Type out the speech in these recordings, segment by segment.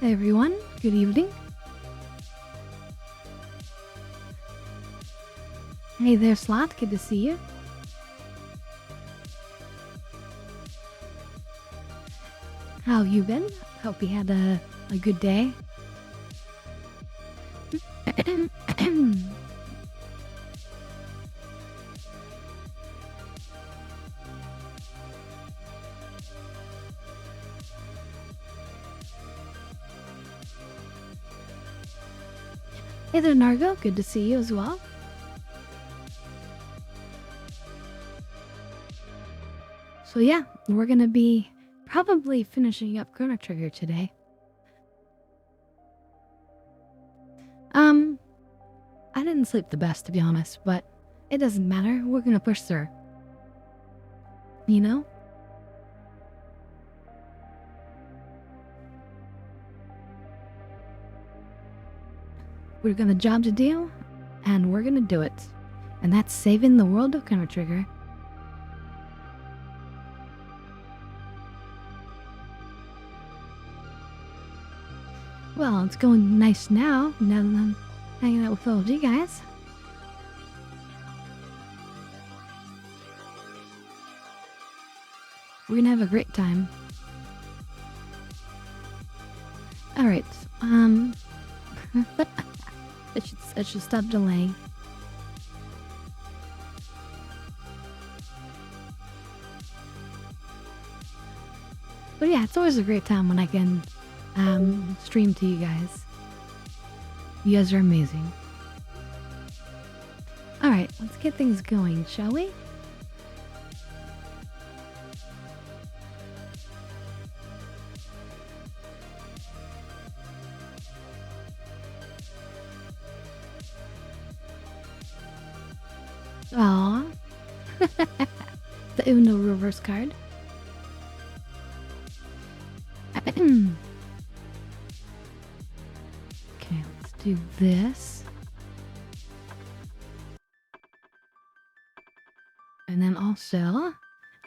Hey everyone, good evening. Hey there, Slot, good to see you. How have you been? Hope you had a good day. Hey there, Nargo, good to see you as well. So yeah, we're gonna be probably finishing up ChronoTrigger today. I didn't sleep the best, to be honest, but it doesn't matter. We're gonna push through. You know? We've got a job to do, and we're gonna do it. And that's saving the world of ChronoTrigger. Well, it's going nice now that I'm hanging out with all of you guys. We're gonna have a great time. Alright, I should stop delaying. But yeah, it's always a great time when I can stream to you guys. You guys are amazing. Alright, let's get things going, shall we? Aww. The Uno reverse card. Okay, let's do this. And then also,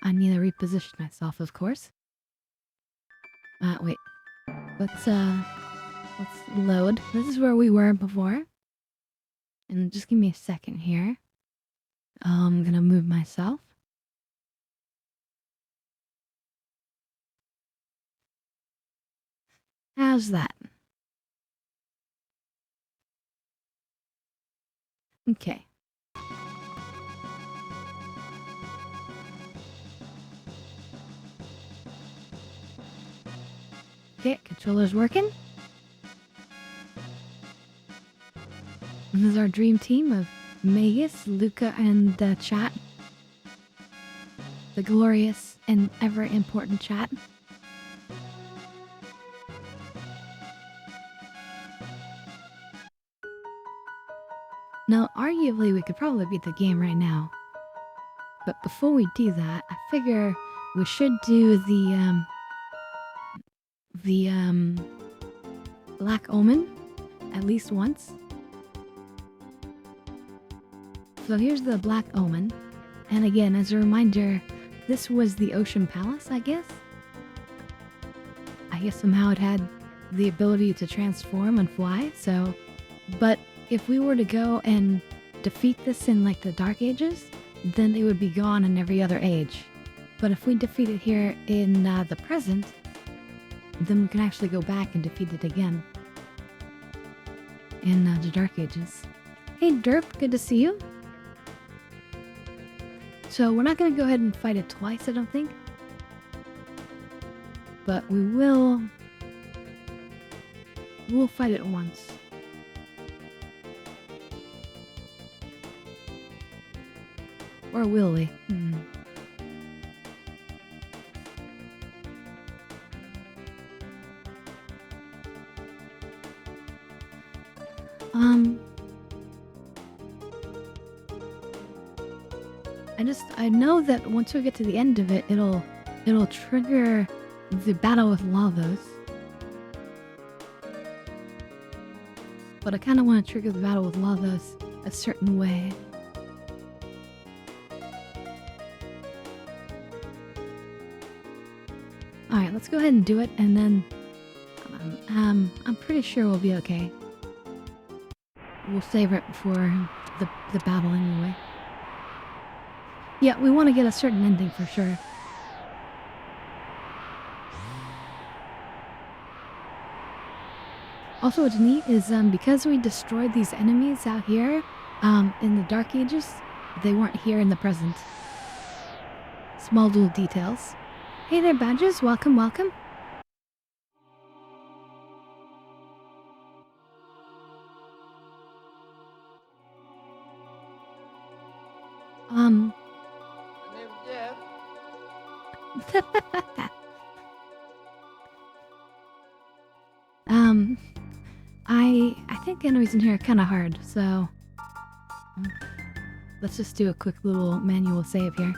I need to reposition myself, of course. Wait. Let's load. This is where we were before. And just give me a second here. I'm gonna move myself. How's that? Okay. Okay, controller's working. And this is our dream team of Magus, Luca, and chat. The glorious and ever important chat. Now, arguably, we could probably beat the game right now. But before we do that, I figure we should do the Black Omen at least once. So here's the Black Omen. And again, as a reminder, this was the Ocean Palace, I guess? I guess somehow it had the ability to transform and fly, so... But if we were to go and defeat this in, like, the Dark Ages, then it would be gone in every other age. But if we defeat it here in the present, then we can actually go back and defeat it again. In the Dark Ages. Hey Derp, good to see you. So we're not going to go ahead and fight it twice, I don't think. But we'll fight it once. Or will we? I know that once we get to the end of it, it'll trigger the battle with Lavos. But I kind of want to trigger the battle with Lavos a certain way. Alright, let's go ahead and do it, and then I'm pretty sure we'll be okay. We'll save it for the battle anyway. Yeah, we want to get a certain ending for sure. Also, what's neat is because we destroyed these enemies out here in the Dark Ages, they weren't here in the present. Small little details. Hey there, Badges. Welcome, welcome. I think enemies in here are kind of hard, so let's just do a quick little manual save here.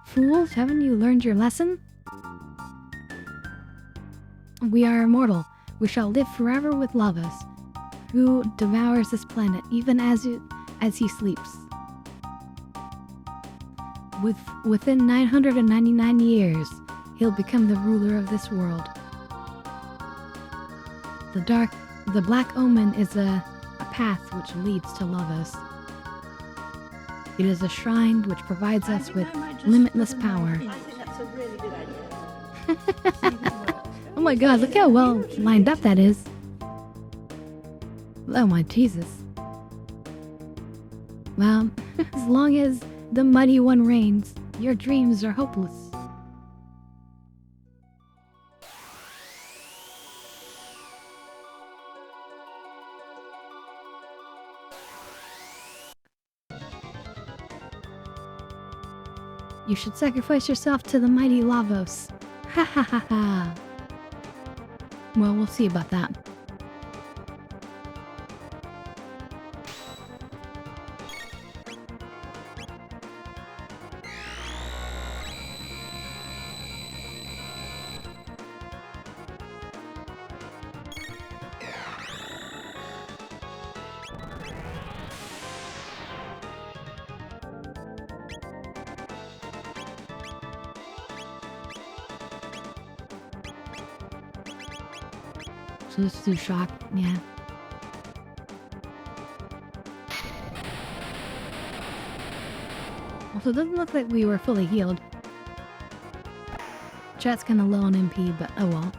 Fools, haven't you learned your lesson? We are immortal. We shall live forever with Lavos, who devours this planet even as he sleeps. Within 999 years, he'll become the ruler of this world. The Black Omen is a path which leads to Lavos. It is a shrine which provides us with limitless power. I think that's a really good idea. Oh my god, look how well lined up that is. Oh my Jesus. Well, as long as the Mighty One reigns, your dreams are hopeless. You should sacrifice yourself to the mighty Lavos. Ha ha ha ha. Well, we'll see about that. So let's do shock, yeah. Also, it doesn't look like we were fully healed. Chat's kinda low on MP, but oh well.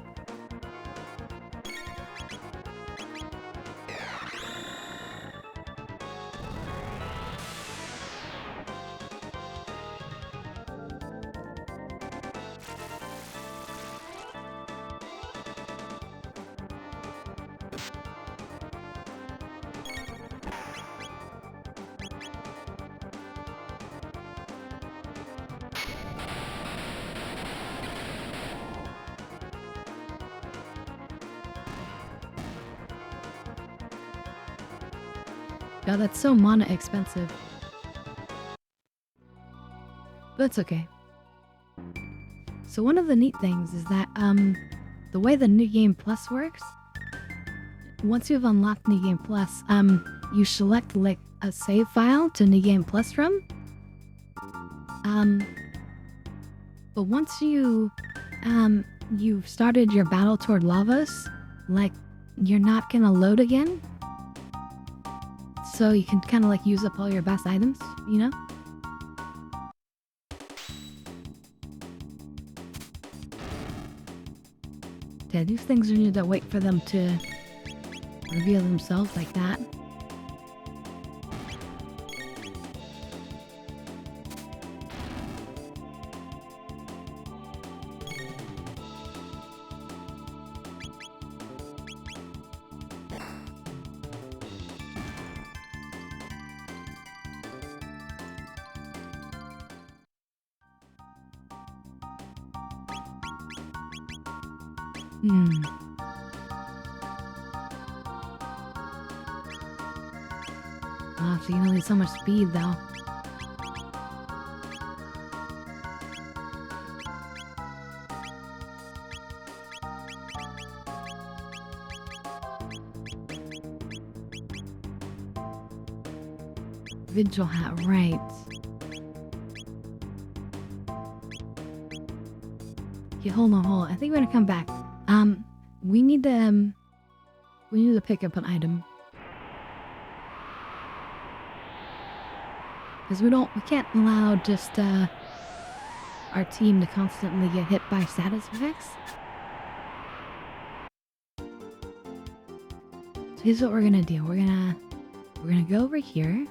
God, that's so mana expensive. That's okay. So one of the neat things is that, the way the New Game Plus works, once you've unlocked New Game Plus, you select, like, a save file to New Game Plus from. But once you've started your battle toward Lavos, like, you're not gonna load again. So you can kind of like use up all your best items, you know? Yeah, these things you need to wait for them to reveal themselves like that. Oh, so you don't need so much speed, though. Vigil hat, right. Okay, hold on. I think we're gonna come back. We need to pick up an item. Because we can't allow just, our team to constantly get hit by status effects. So here's what we're gonna do. We're gonna go over here.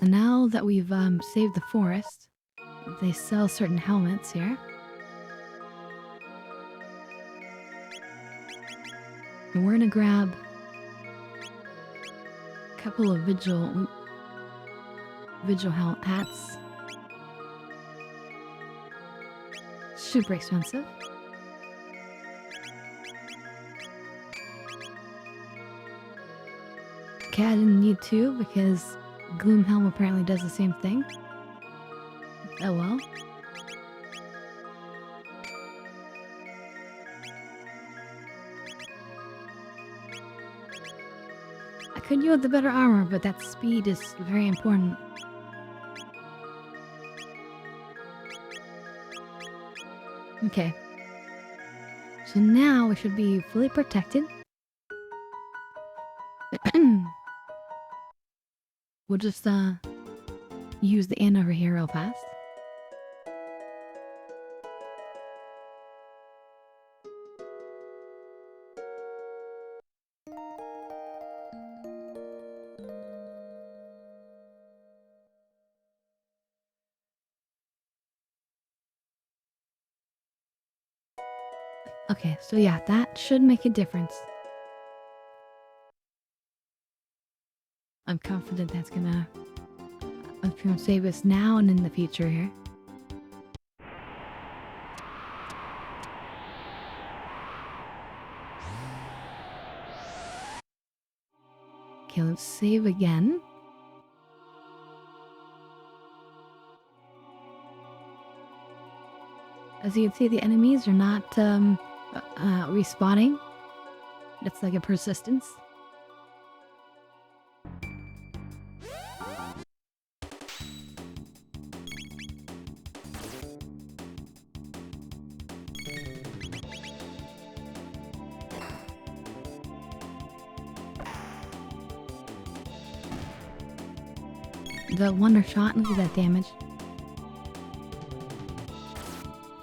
And now that we've, saved the forest, they sell certain helmets here. And we're gonna grab a couple of vigil hats. Super expensive. Okay, I didn't need to because Gloomhelm apparently does the same thing. Oh well. I could use the better armor, but that speed is very important. Okay. So now we should be fully protected. We'll just use the inn over here real fast. Okay, so yeah, that should make a difference. I'm confident that's gonna save us now and in the future here. Okay, let's save again. As you can see, the enemies are not respawning. It's like a persistence. The wonder shot, look at that damage.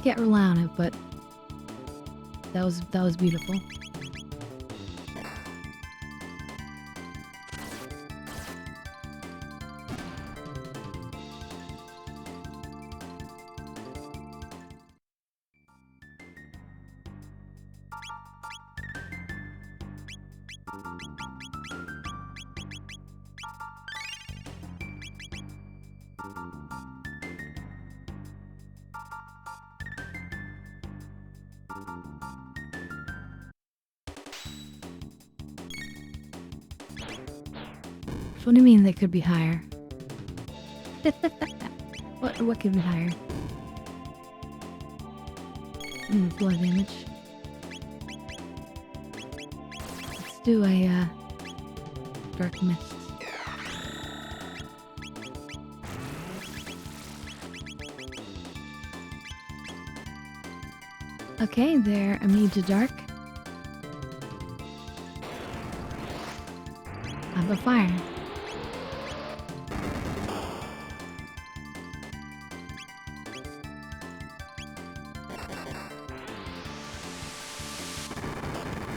Can't rely on it, but that was beautiful. What do you mean they could be higher? What could be higher? Blood damage. Let's do a dark mist. Okay, they're immune to dark. How about fire?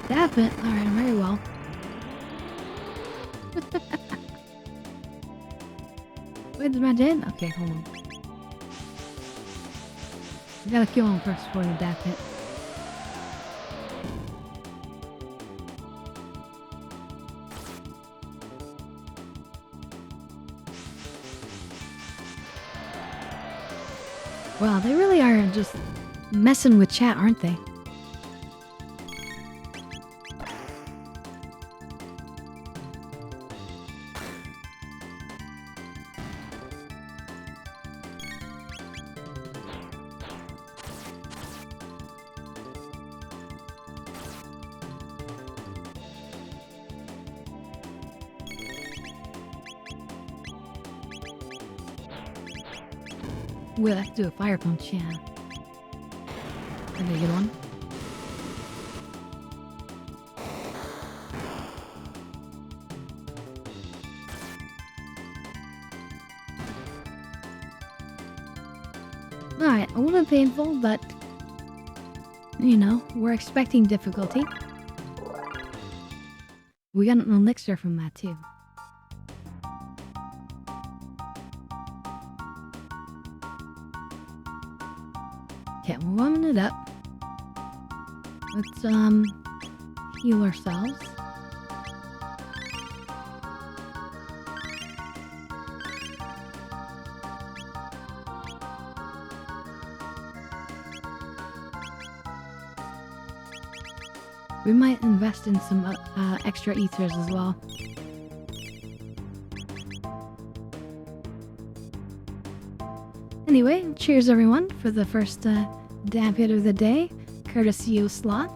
That it. Alright, very well. Wait, am I dead? Okay, hold on. I gotta kill him first before the death hit. Wow, they really are just messing with chat, aren't they? We'll have to do a fire punch, yeah. That'd be a good one. Alright, a little painful, but you know, we're expecting difficulty. We got an elixir from that too. Okay, we're warming it up. Let's heal ourselves. We might invest in some extra ethers as well. Anyway, cheers everyone for the first damp hit of the day, courtesy of Sloth.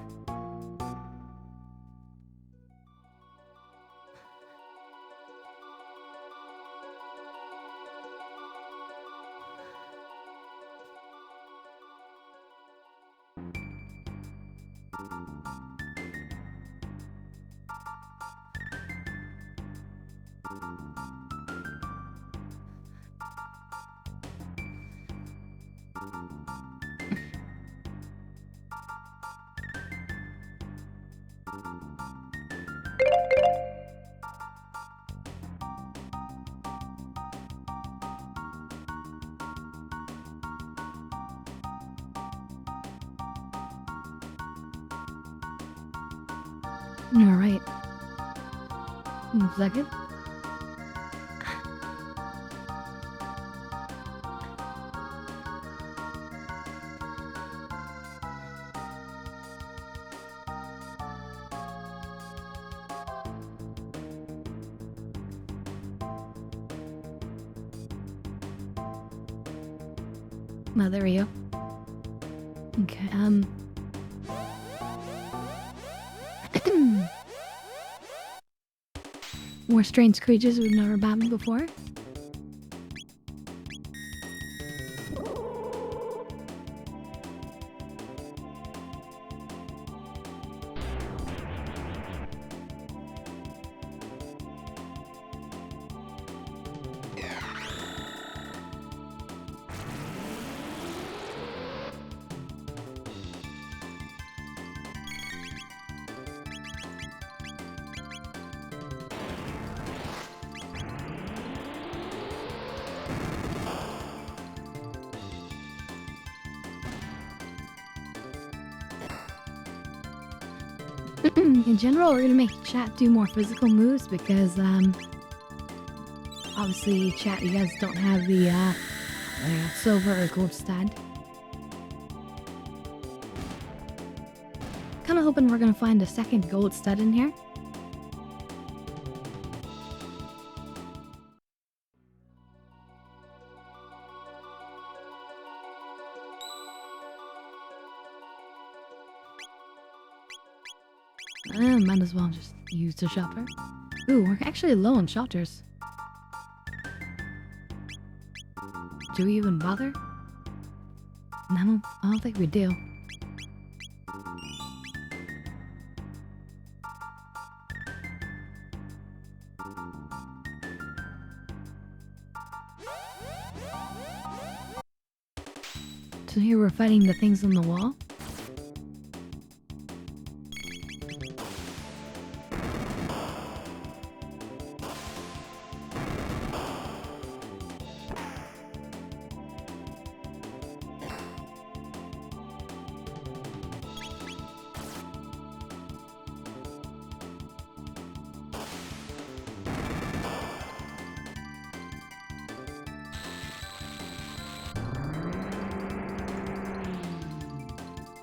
Alright. 1 second. No, there we go. Okay, more strange creatures we've never battled before. In general, we're gonna make chat do more physical moves because, obviously, chat, you guys don't have the silver or gold stud. Kind of hoping we're gonna find a second gold stud in here. Might as well just use the shelter. Ooh, we're actually low on shelters. Do we even bother? No, I don't think we do. So here we're fighting the things on the wall.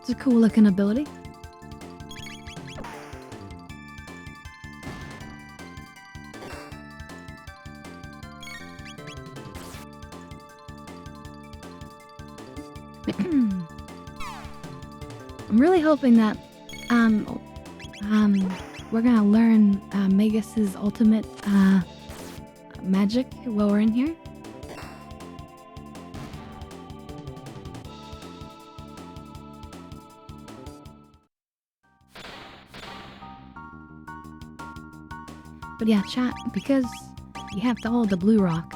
It's a cool looking ability. I'm really hoping that we're gonna learn Magus's ultimate magic while we're in here. But yeah, chat, because you have to hold the blue rock.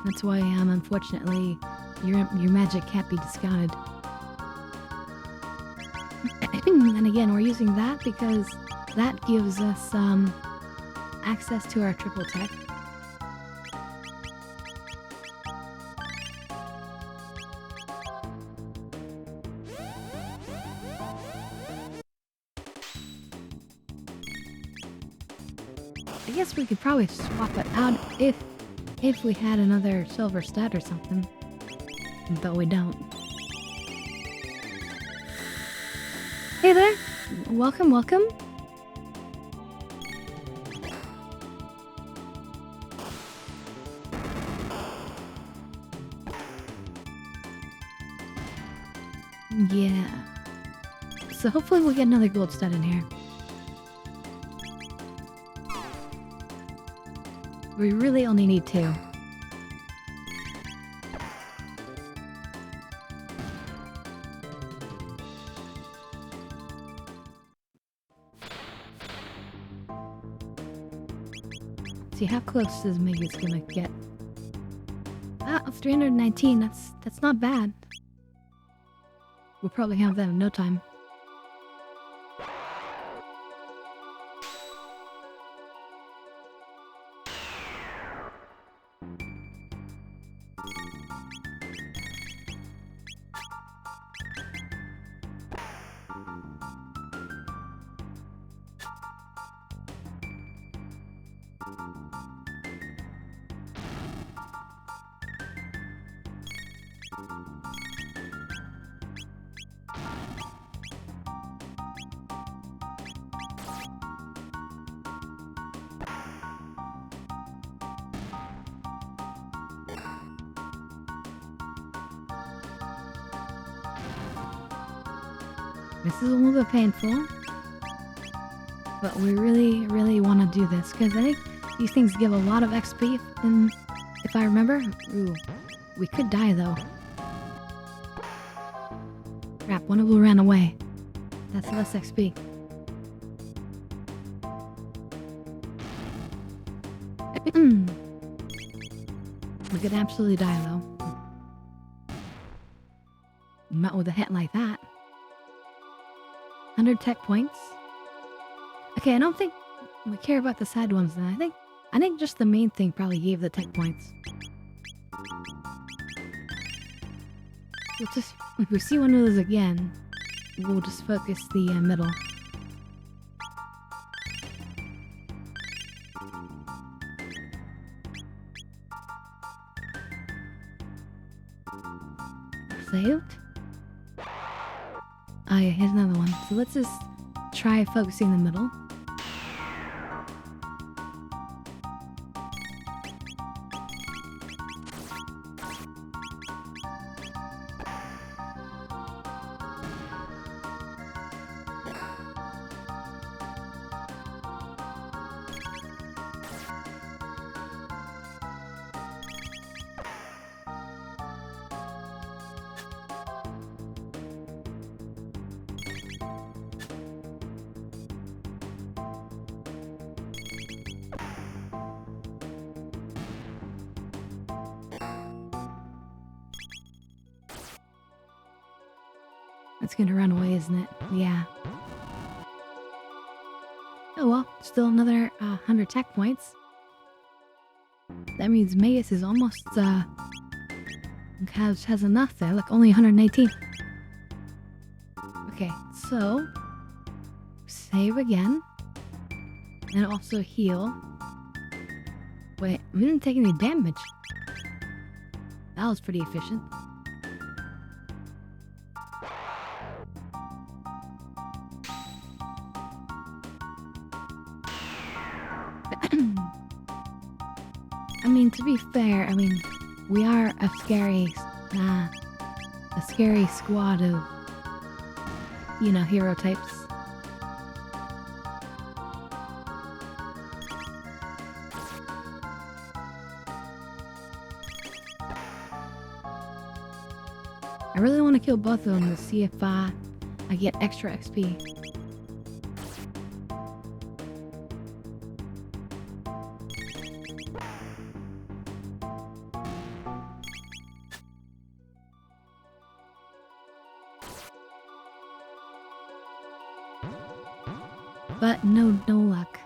That's why, unfortunately, your magic can't be discounted. And again, we're using that because that gives us, access to our triple tech. I guess we could probably swap it out if we had another silver stud or something. But we don't. Hey there! Welcome, welcome! Yeah. So hopefully we'll get another gold stud in here. We really only need 2. See how close is Miggy's gonna get. Ah, 319. That's not bad. We'll probably have that in no time. This is a little bit painful, but we really, really want to do this because I think these things give a lot of XP. And if I remember, ooh, we could die though. Crap! One of them ran away. That's less XP. We could absolutely die though. Not with a hit like that. 100 tech points. Okay, I don't think we care about the side ones then. I think just the main thing probably gave the tech points. We'll just, if we see one of those again, we'll just focus the middle. Saved? Oh yeah, here's another one. So let's just try focusing the middle. It's gonna run away, isn't it? Yeah. Oh well, still another 100 tech points. That means Magus is almost has enough there. Look, only 118. Okay, so save again, and also heal. Wait, I didn't take any damage. That was pretty efficient. I mean, to be fair, I mean, we are a scary squad of, you know, hero types. I really want to kill both of them to see if I get extra XP. But no luck.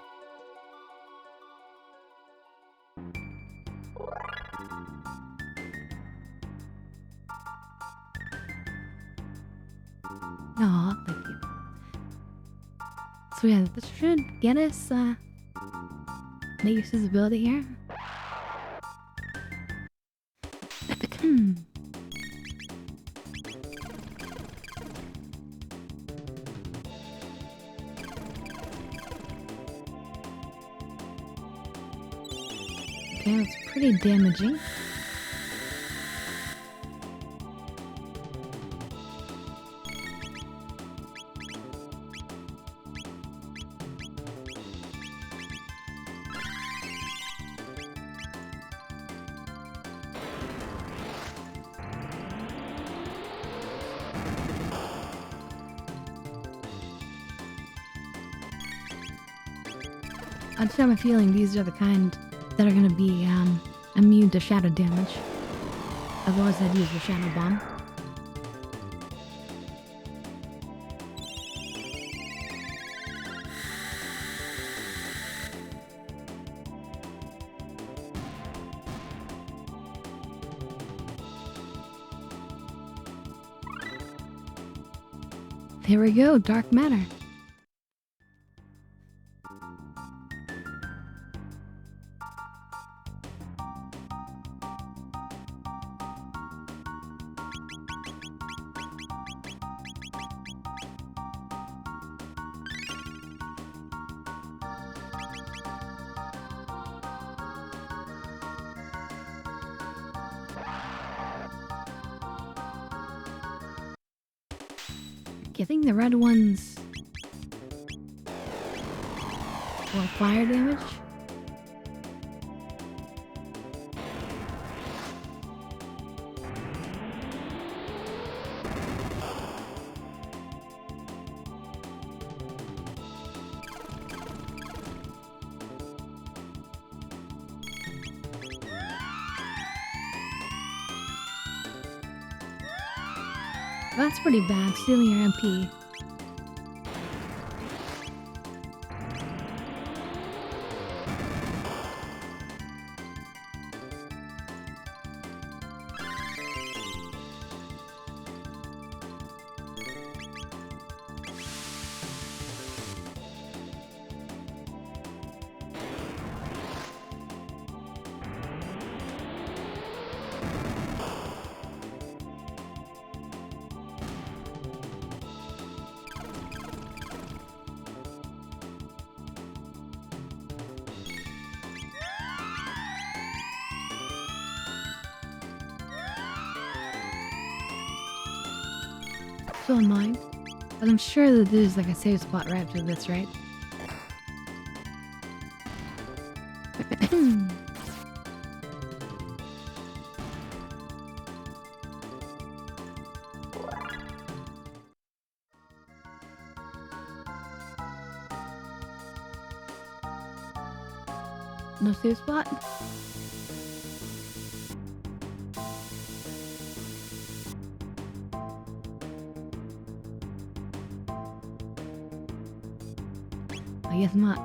Aw, thank you. So yeah, this should get us, make use of his ability here. Okay, that's pretty damaging. I just have a feeling these are the kind that are gonna be immune to shadow damage. Otherwise I'd use the shadow bomb. There we go, dark matter. Giving the red ones well, fire damage. That's pretty bad, stealing your MP. So annoying. But I'm sure that there's like a save spot right after this, right? No save spot? I guess not.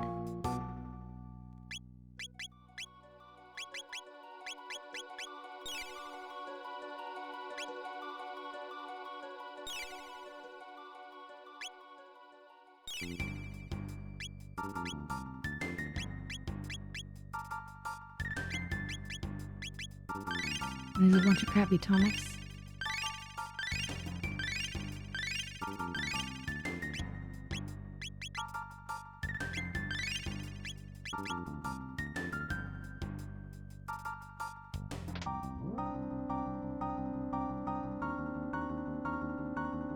There's a bunch of crappy tonics.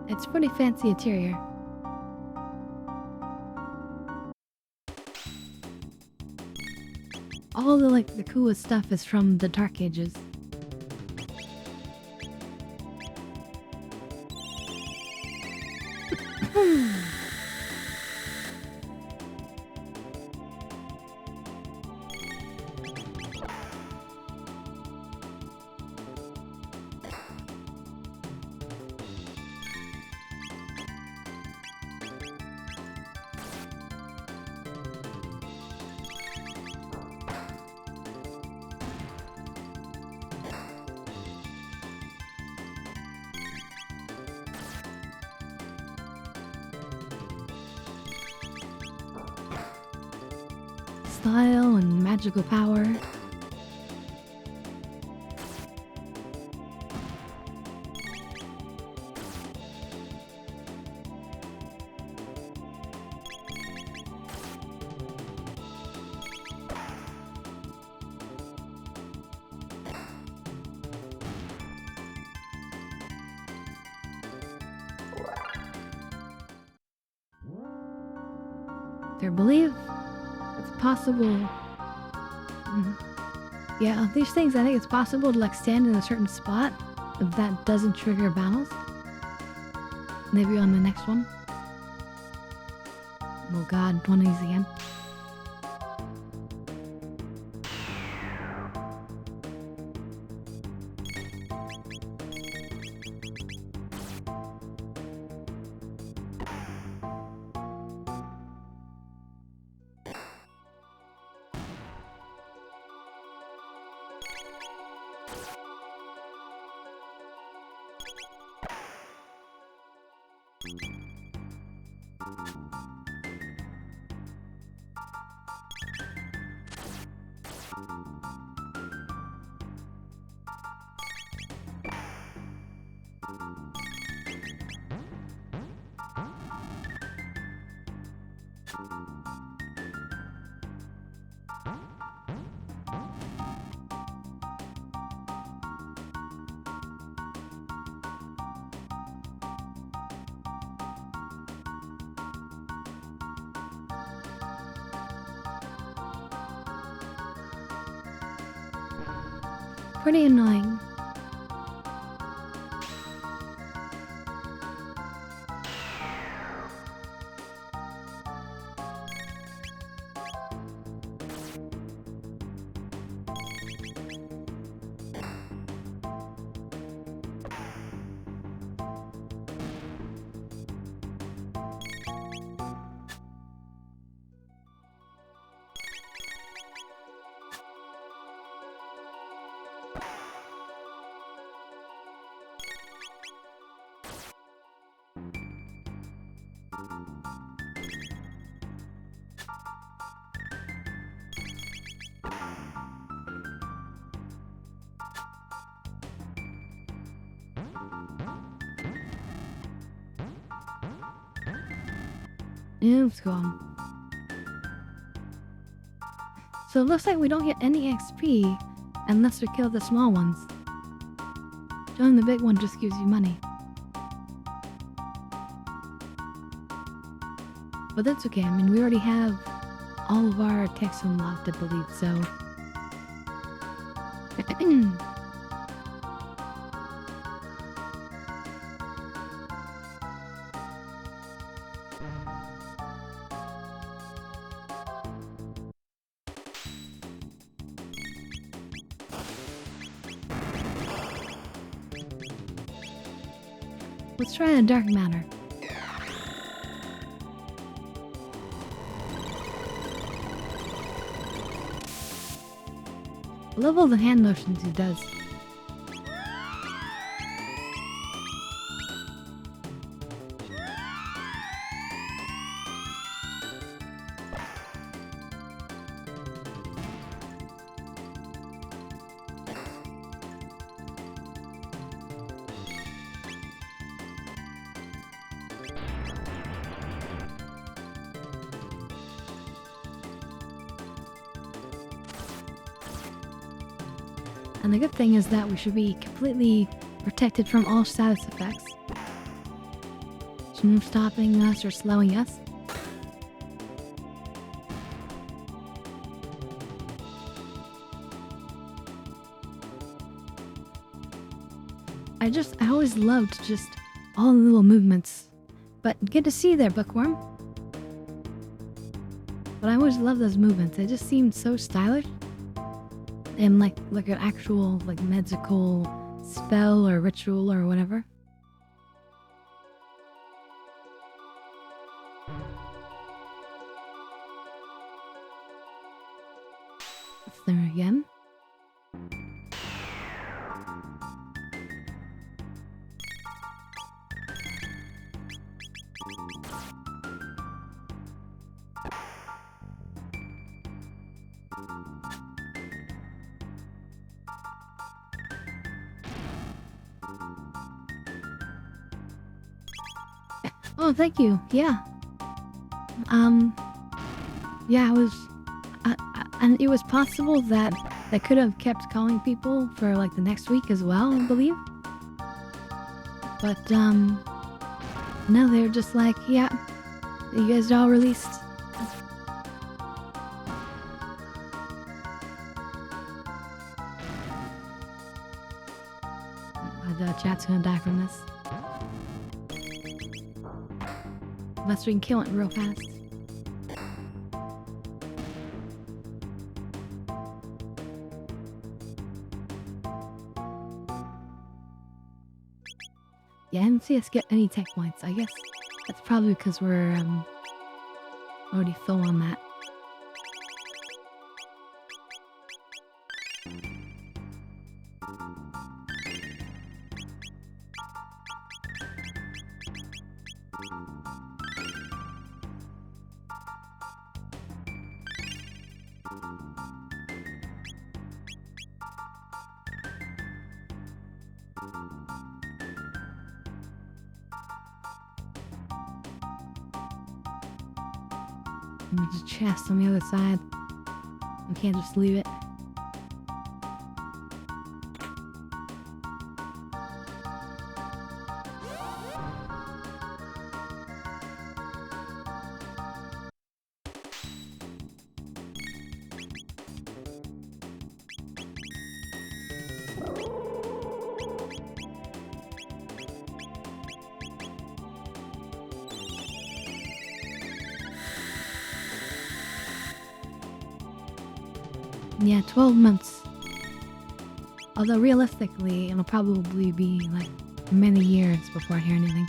It's pretty fancy interior. All the coolest stuff is from the Dark Ages. style and magical power. They believe it's possible. Yeah, these things, I think it's possible to like stand in a certain spot if that doesn't trigger battles. Maybe on the next one. Oh god, one of these again. Pretty annoying. It's gone. So it looks like we don't get any XP unless we kill the small ones. Killing the big one just gives you money. But that's okay, I mean we already have all of our texts unlocked, I believe, so... Let's try the dark matter. I love all the hand motions he does. And the good thing is that we should be completely protected from all status effects. From stopping us or slowing us. I always loved just all the little movements. But good to see you there, Bookworm. But I always loved those movements. They just seemed so stylish. And like an actual like magical spell or ritual or whatever. It's there again. Oh, thank you. Yeah. Yeah, and it was possible that they could have kept calling people for like the next week as well, I believe. But no, they're just like, yeah, you guys are all released. The chat's gonna die from this. Unless we can kill it real fast. Yeah, I didn't see us get any tech points. I guess that's probably because we're already full on that. And there's a chest on the other side. We can't just leave it. Yeah, 12 months. Although realistically, it'll probably be like many years before I hear anything.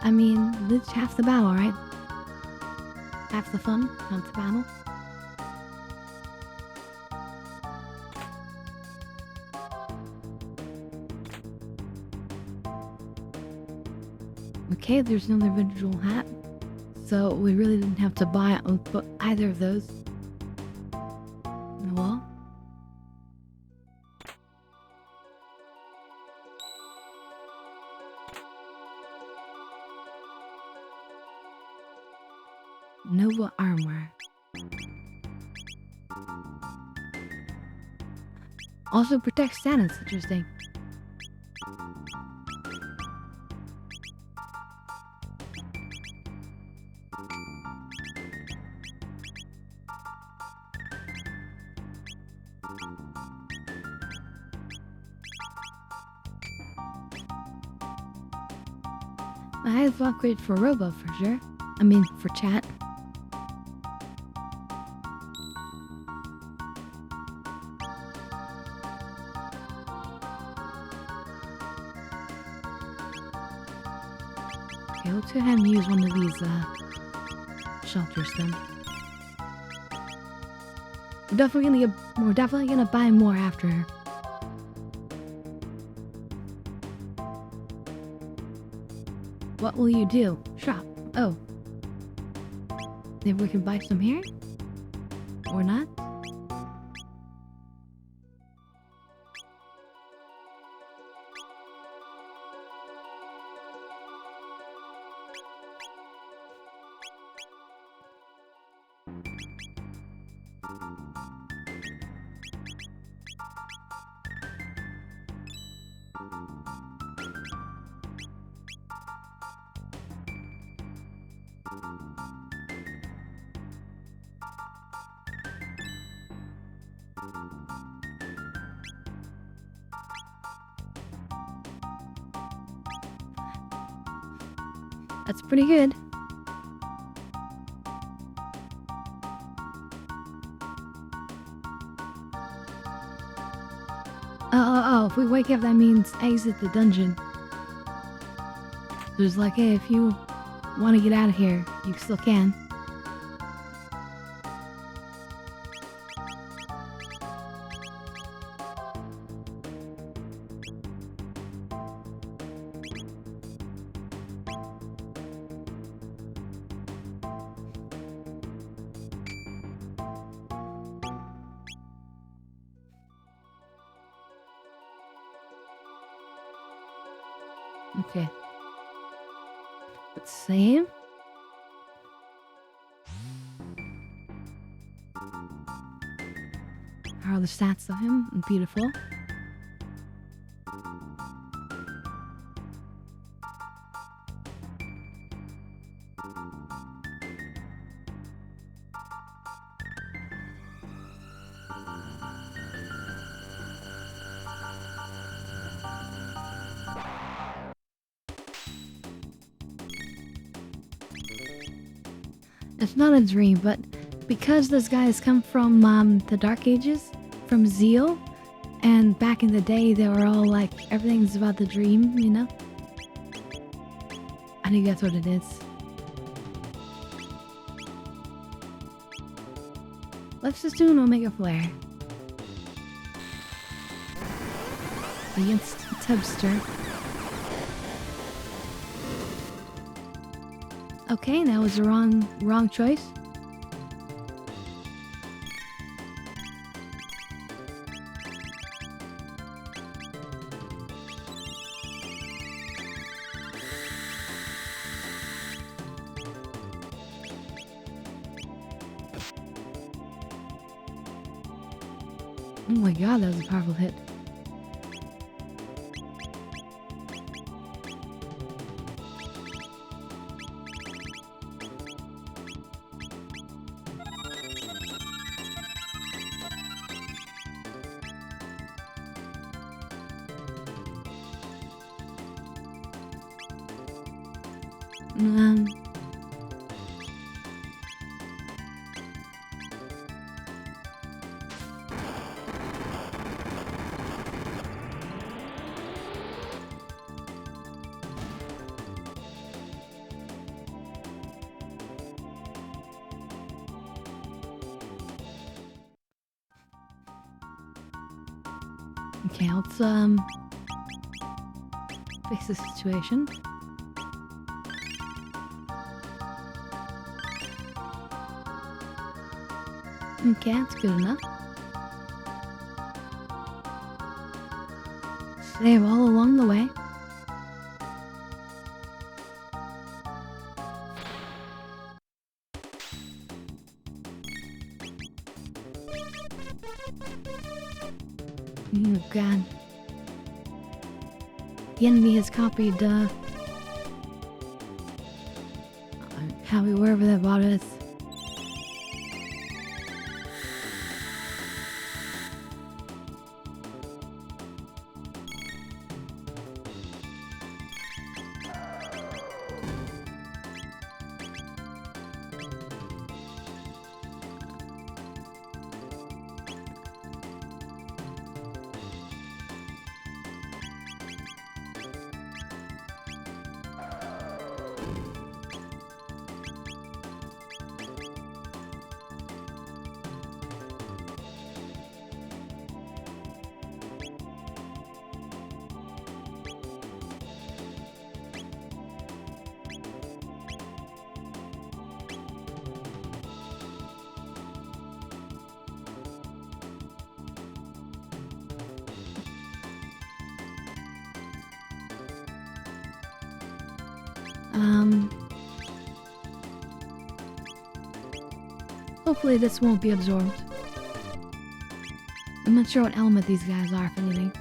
I mean, it's half the battle, right? Half the fun, half the battle. Okay, there's another individual hat. So we really didn't have to buy either of those. Well. Nova armor. Also protects status, interesting. I have upgrade for Robo for sure. I mean, for chat. Okay, let's go ahead and use one of these shelters then. We're definitely gonna buy more after. What will you do? Shop. Oh. Maybe we can buy some here? Or not? That's pretty good. if we wake up, that means exit the dungeon. So it's like, hey, if you want to get out of here, you still can. Okay. Let's save. How are the stats of him? Beautiful. It's not a dream, but because those guys come from the Dark Ages, from Zeal, and back in the day they were all like, everything's about the dream, you know? I think that's what it is. Let's just do an Omega Flare. Against Tubster. Okay, that was the wrong choice. Oh my god, that was a powerful hit. Okay, let's fix the situation. Okay, that's good enough. Save all along the way. Oh god. The enemy has copied, wherever that bot is. Hopefully this won't be absorbed. I'm not sure what element these guys are, if anything.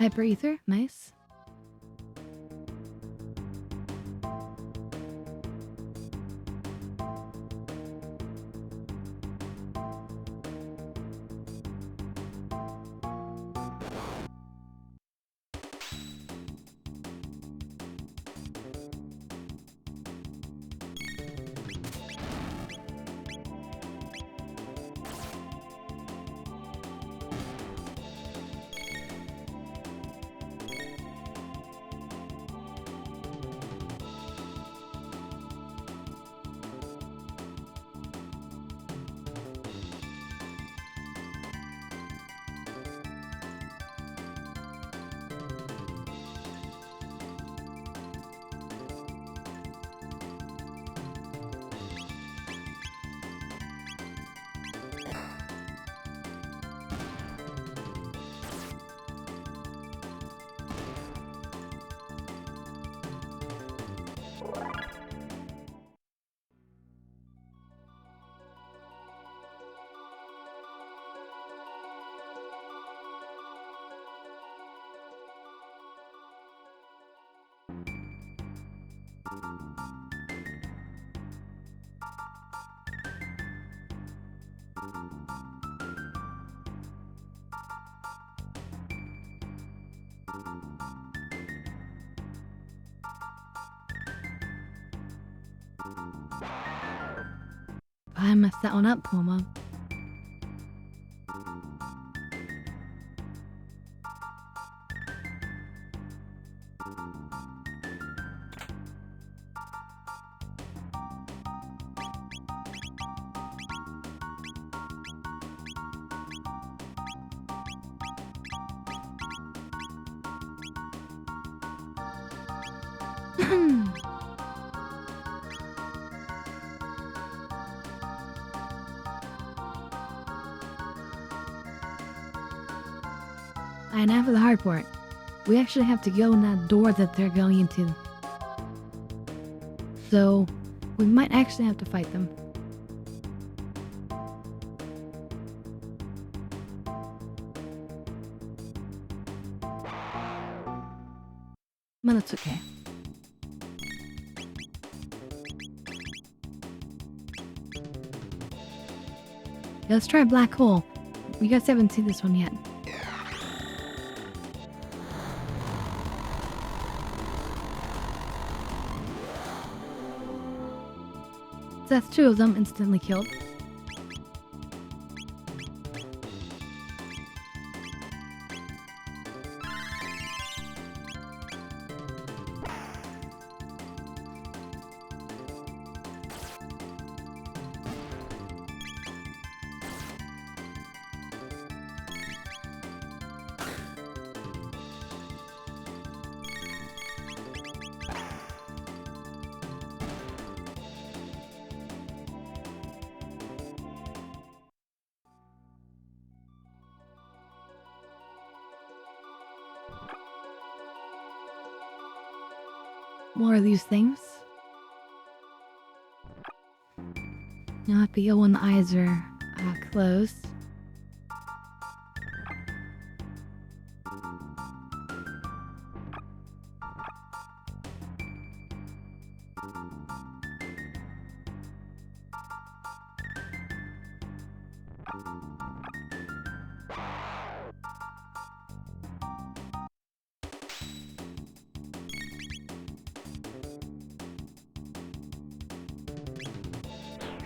Hyper ether, nice. I messed that one up, Puma. And now for the hard part. We actually have to go in that door that they're going into. So, we might actually have to fight them. But that's okay. Yeah, let's try black hole. You guys haven't seen this one yet. So that's two of them instantly killed. More of these things. Now I have to go when the eyes are closed.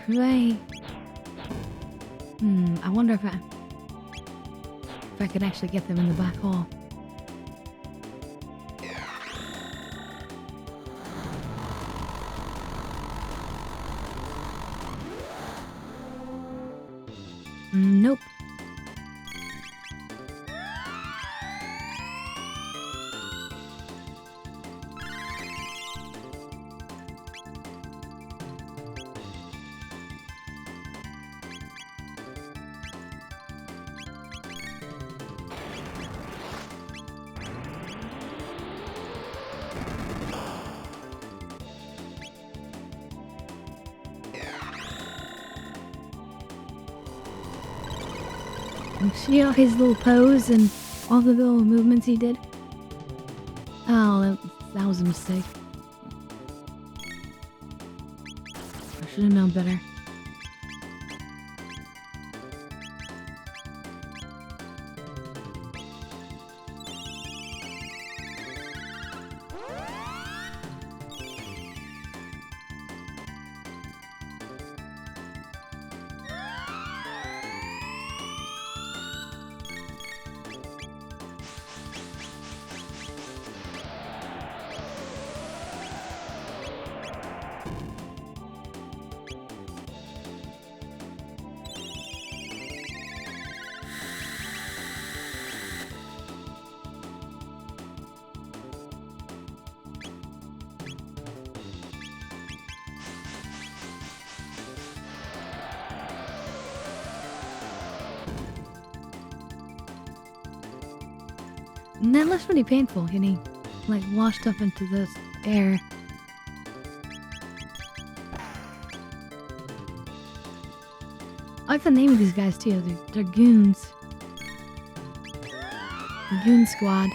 Hooray! I wonder if I could actually get them in the black hole. Nope. You see all his little pose and All the little movements he did. Oh, that was a mistake. I should have known better. And that looks pretty painful, getting like washed up into this air. I like the name of these guys too. They're goons. The Goon Squad.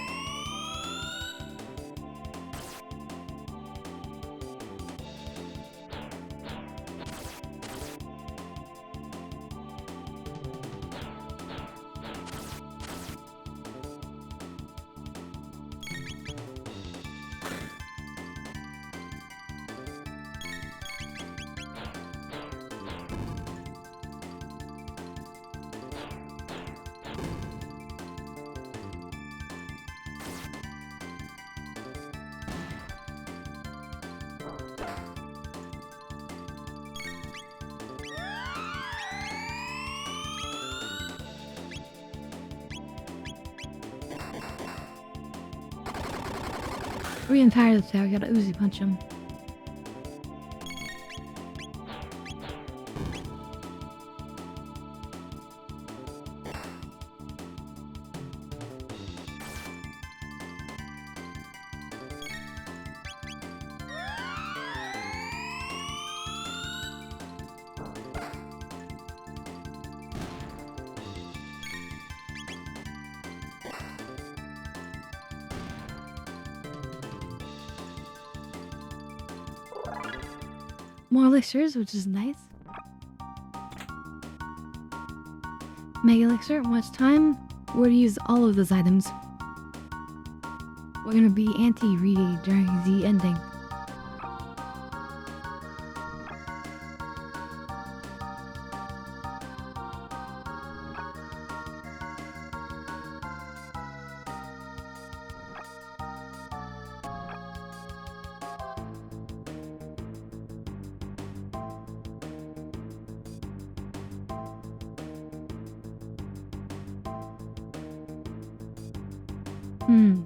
Pretty tired of this tower. I gotta Uzi punch him. More elixirs, which is nice. Mega elixir, much time. We're to use all of those items. We're gonna be anti-greedy during the ending. Hmm.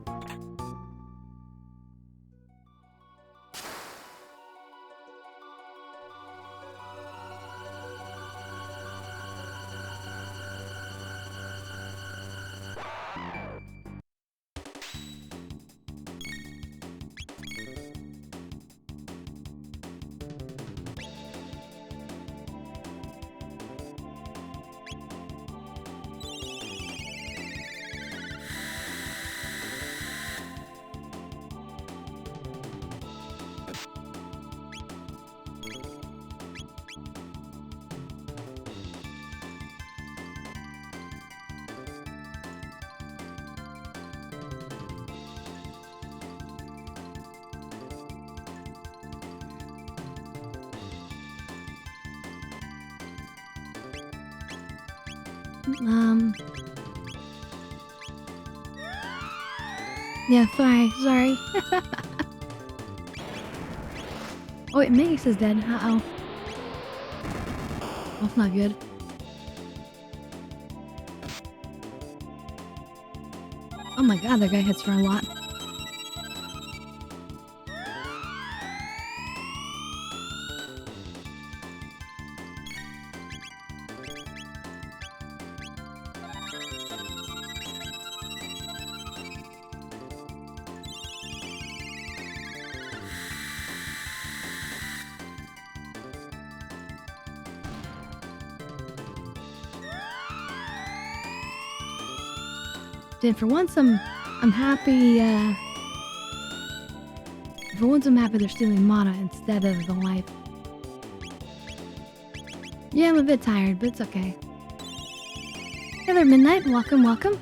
Yeah, sorry. Oh wait, Magus is dead. Uh-oh. That's not good. Oh my god, that guy hits for a lot. Then for once I'm happy. For once I'm happy they're stealing mana instead of the life. Yeah, I'm a bit tired, but it's okay. Hey there, Midnight. Welcome, welcome.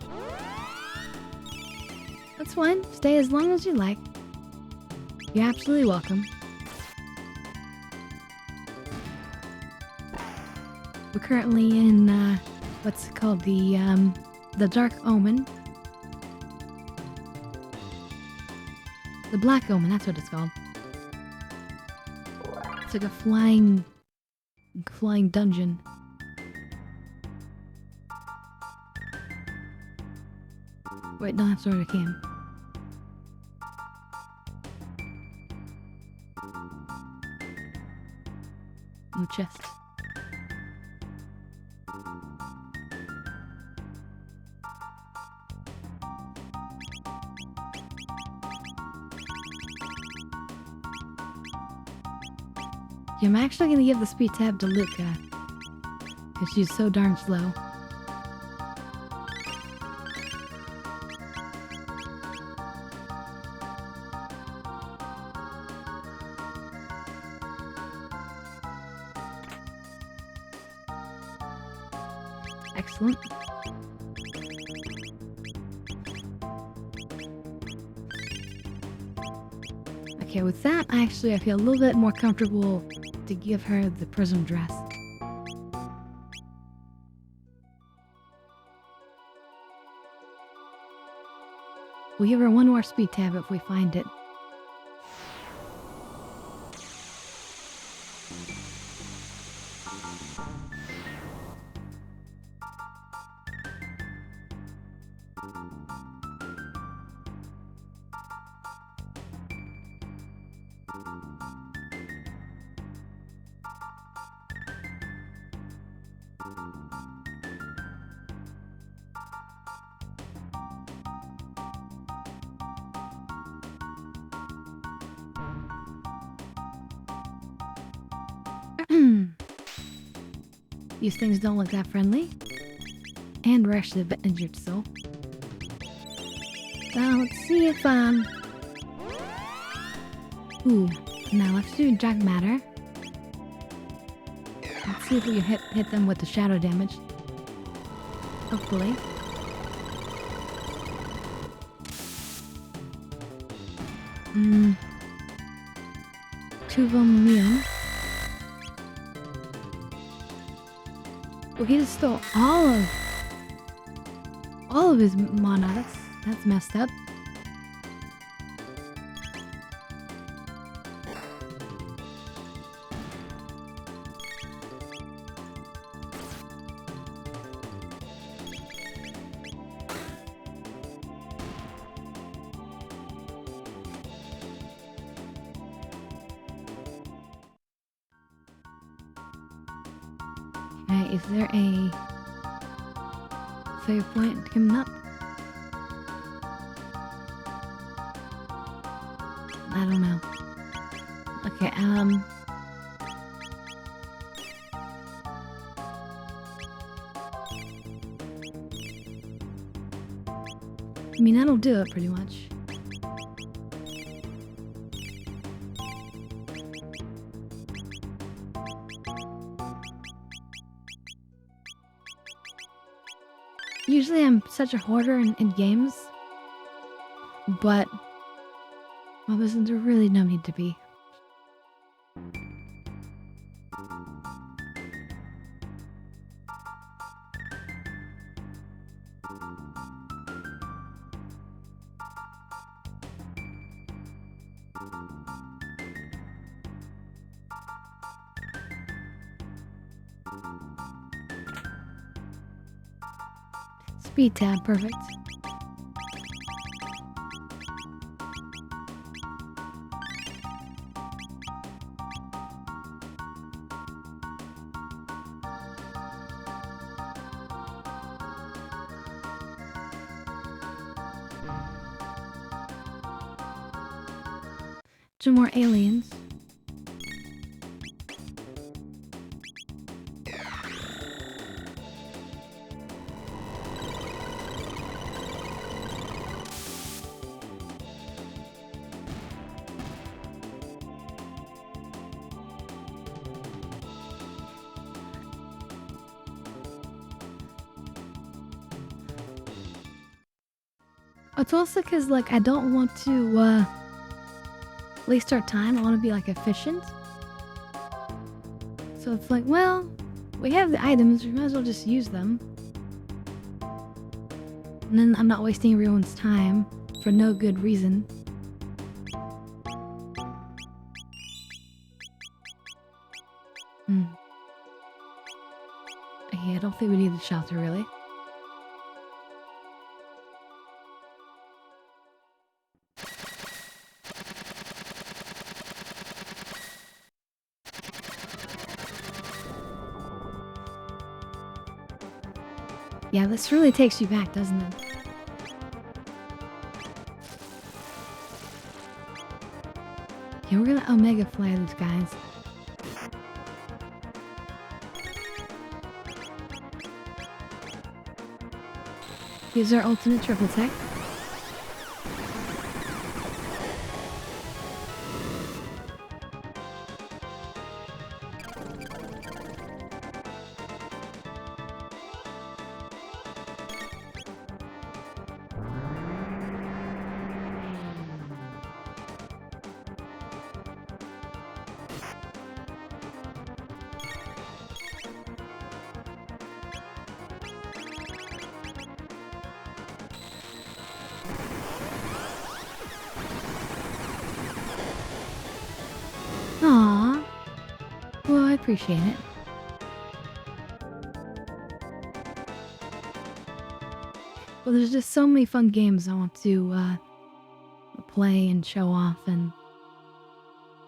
That's fine. Stay as long as you like. You're absolutely welcome. We're currently in what's called the Dark Omen. The Black Omen, that's what it's called. It's like a flying dungeon. Wait, no, that's where I came. No chest. Yeah, I'm actually gonna give the speed tab to Luca. Because she's so darn slow. Excellent. Okay, with that, I feel a little bit more comfortable to give her the prism dress. We'll give her one more speed tab if we find it. These things don't look that friendly. And we're actually a bit injured still. Now let's see if ooh, now let's do Dark Matter. Let's see if we can hit them with the shadow damage. Hopefully. Two of them immune. Well, he just stole all of his mana. That's messed up. Is there a save point coming up? I don't know. Okay, I mean, that'll do it pretty much. Usually I'm such a hoarder in games, but well, there's really no need to be. Speed tab, perfect. Two more aliens. It's also because, like, I don't want to waste our time. I want to be, like, efficient. So it's like, well, we have the items, we might as well just use them. And then I'm not wasting everyone's time for no good reason. Okay, I don't think we need the shelter, really. Yeah, this really takes you back, doesn't it? Yeah, we're gonna Omega Fly these guys. Use our ultimate triple tech. Aww. Well, I appreciate it. Well, there's just so many fun games I want to play and show off, and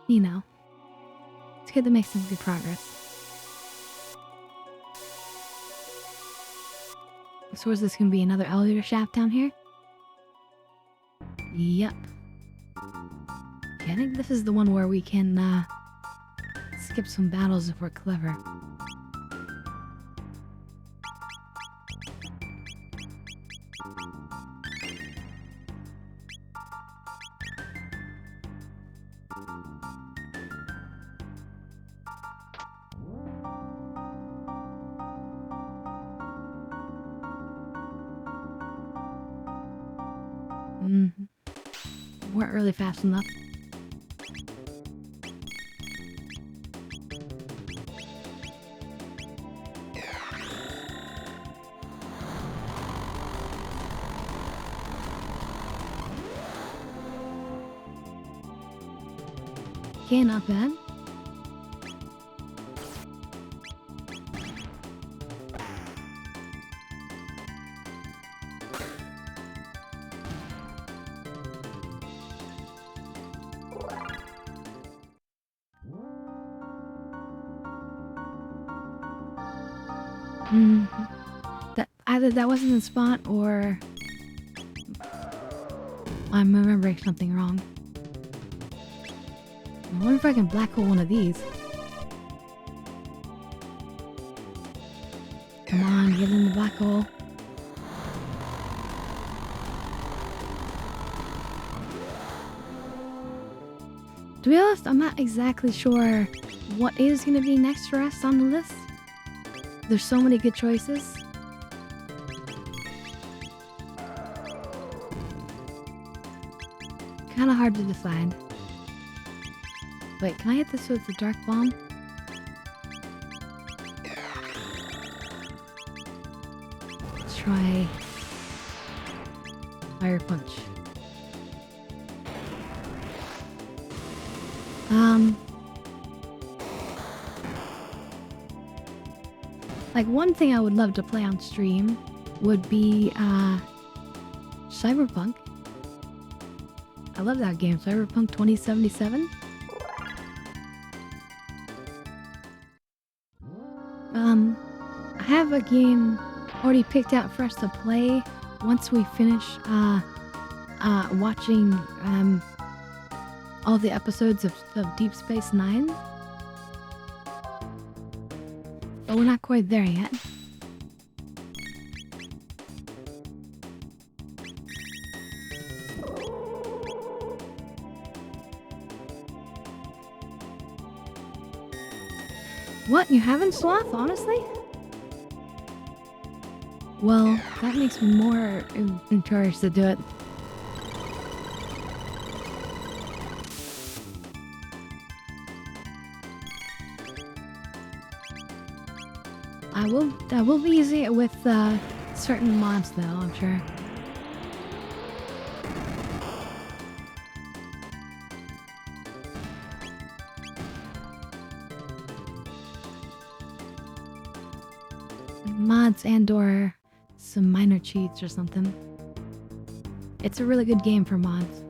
you know, it's good to make some good progress. So is this gonna be another elevator shaft down here? Yep. Okay, I think this is the one where we can skip some battles if we're clever. Weren't really fast enough. Okay, not bad. That either that wasn't the spot or I'm remembering something wrong. I wonder if I can black hole one of these. Come on, get in the black hole. To be honest, I'm not exactly sure what is going to be next for us on the list. There's so many good choices. Kind of hard to decide. Wait, can I hit this with the dark bomb? Let's try fire punch. Like one thing I would love to play on stream would be Cyberpunk. I love that game, Cyberpunk 2077. I have a game already picked out for us to play once we finish watching all the episodes of Deep Space Nine. But we're not quite there yet. What? You haven't, Sloth? Honestly? Well, that makes me more encouraged to do it. That will be easy with certain mods, though. I'm sure. Mods and/or some minor cheats or something. It's a really good game for mods.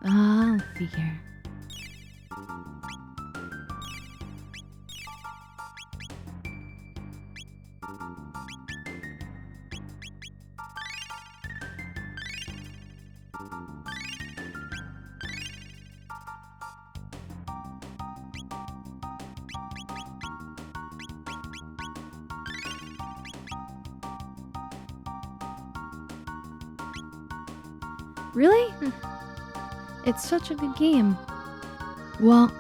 Let's see here. Really? It's such a good game. Well,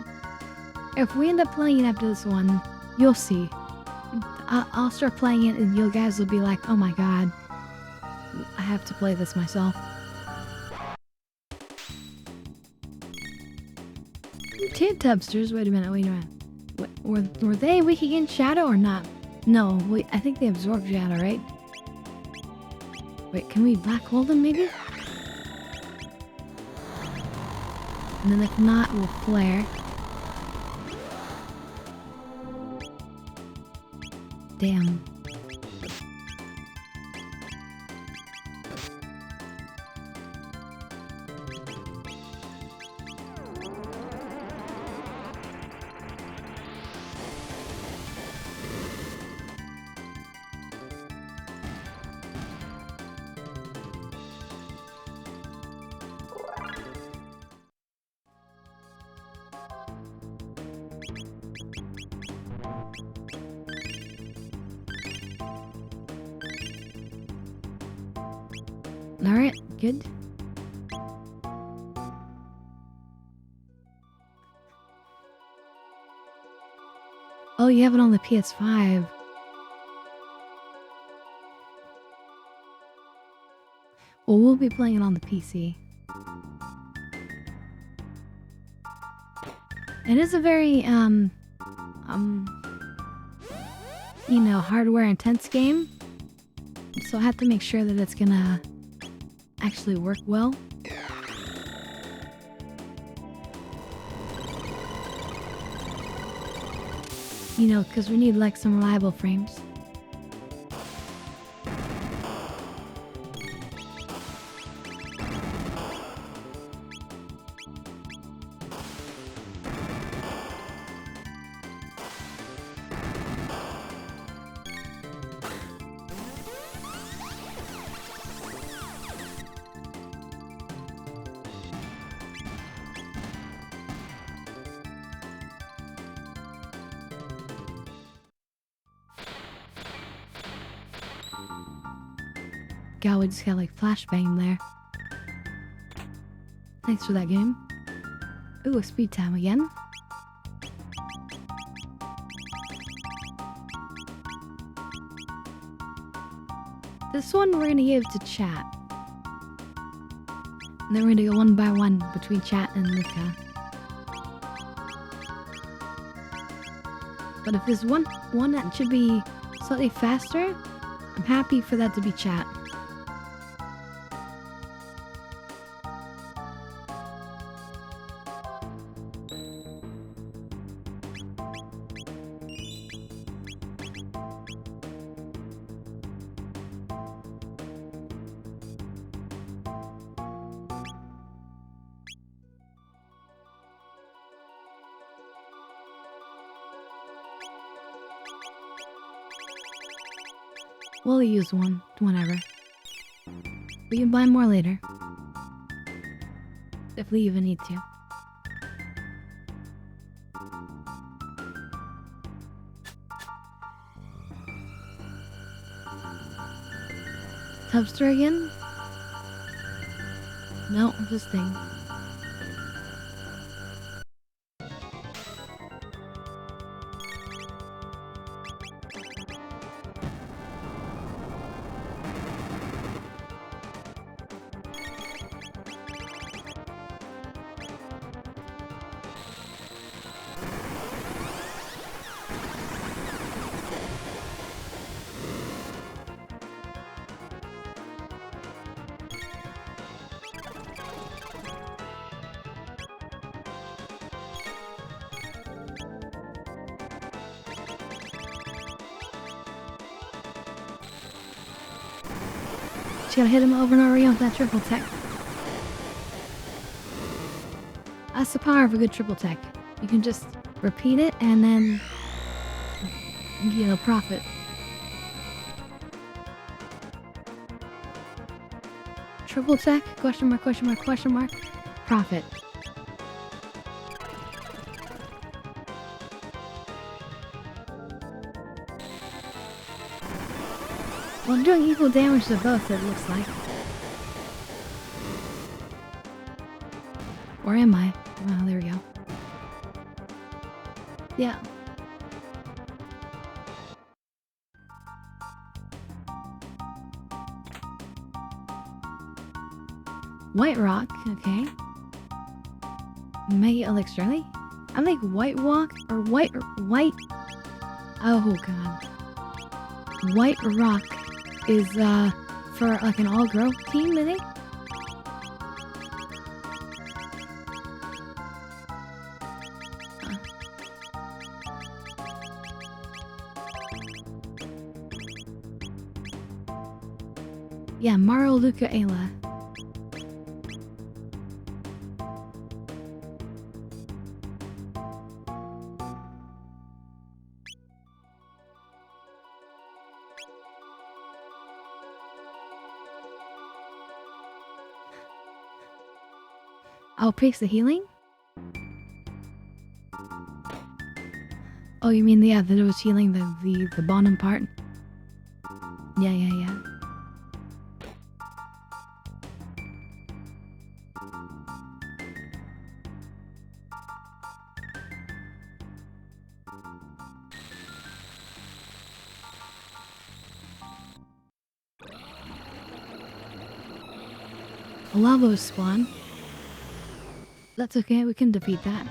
if we end up playing it after this one, you'll see. I'll start playing it and you guys will be like, oh my god, I have to play this myself. Tubsters, wait a minute. Were they weak against Shadow or not? No, I think they absorbed Shadow, right? Wait, can we black hole them maybe? And then if not, we'll flare. Damn. Alright, good. Oh, you have it on the PS5. Well, we'll be playing it on the PC. It is a very, you know, hardware intense game. So I have to make sure that it's gonna actually work well. You know, because we need like some reliable frames. God, we just got like flashbang there. Thanks for that game. Ooh, a speed time again. This one we're gonna give to chat. And then we're gonna go one by one between chat and Luca. But if there's one that should be slightly faster, I'm happy for that to be chat. We'll use one, whenever. We can buy more later. If we even need to. Tubster again? No, this thing. just gotta hit him over and over again with that triple tech. That's the power of a good triple tech. You can just repeat it and then, you know, profit. Triple tech? Question mark, question mark, question mark. Profit. Well, I'm doing equal damage to both, it looks like. Or am I? Oh, there we go. Yeah. White rock, okay. Mega elixir, I think white rock or white. Oh god. White rock is for like an all grow team, I think. Yeah, Mario Luca Ayla. Oh, Praise the Healing? Oh, you mean that it was healing the bottom part? Yeah. A lava spawn. That's okay, we can defeat that.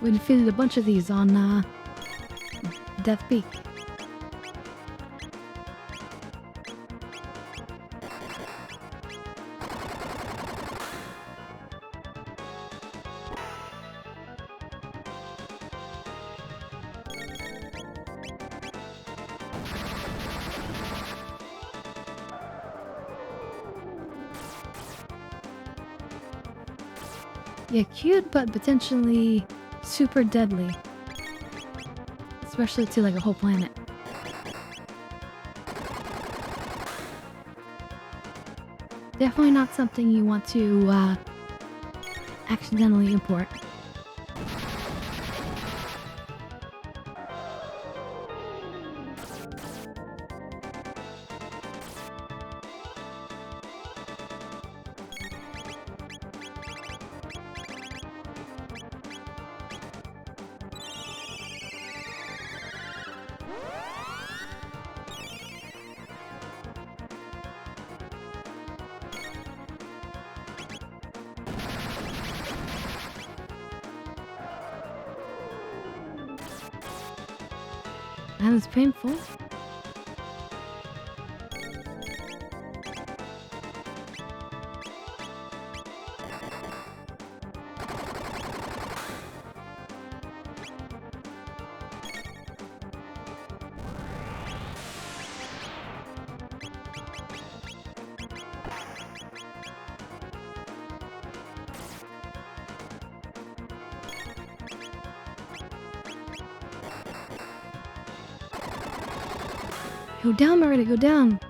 We defeated a bunch of these on Death Peak. Yeah, cute, but potentially super deadly. Especially to like a whole planet. Definitely not something you want to accidentally import. That is painful. Go down already, go down.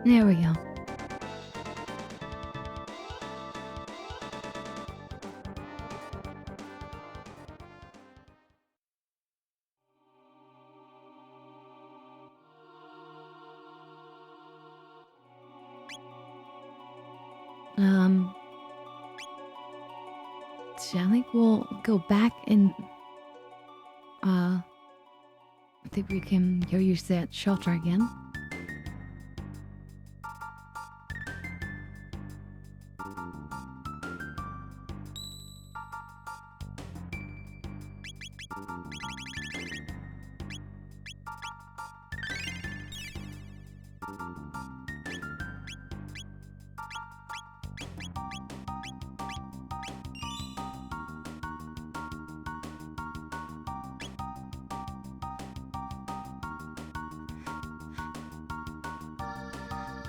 There we go. So I think we'll go back and I think we can go use that shelter again.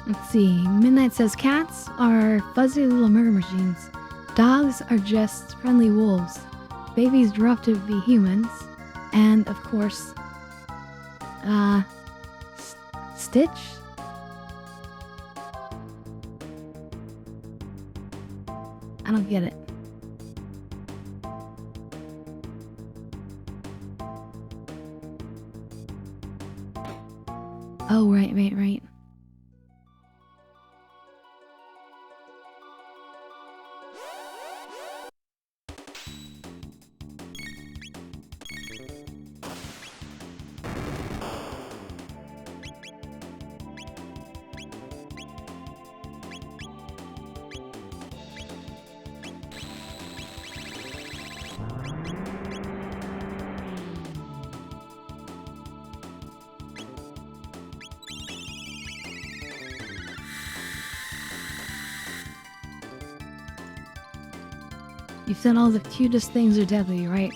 Let's see. Midnight says cats are fuzzy little murder machines. Dogs are just friendly wolves. Babies grow up to be humans. And, of course, Stitch? I don't get it. Oh, right. You said all the cutest things are deadly, right?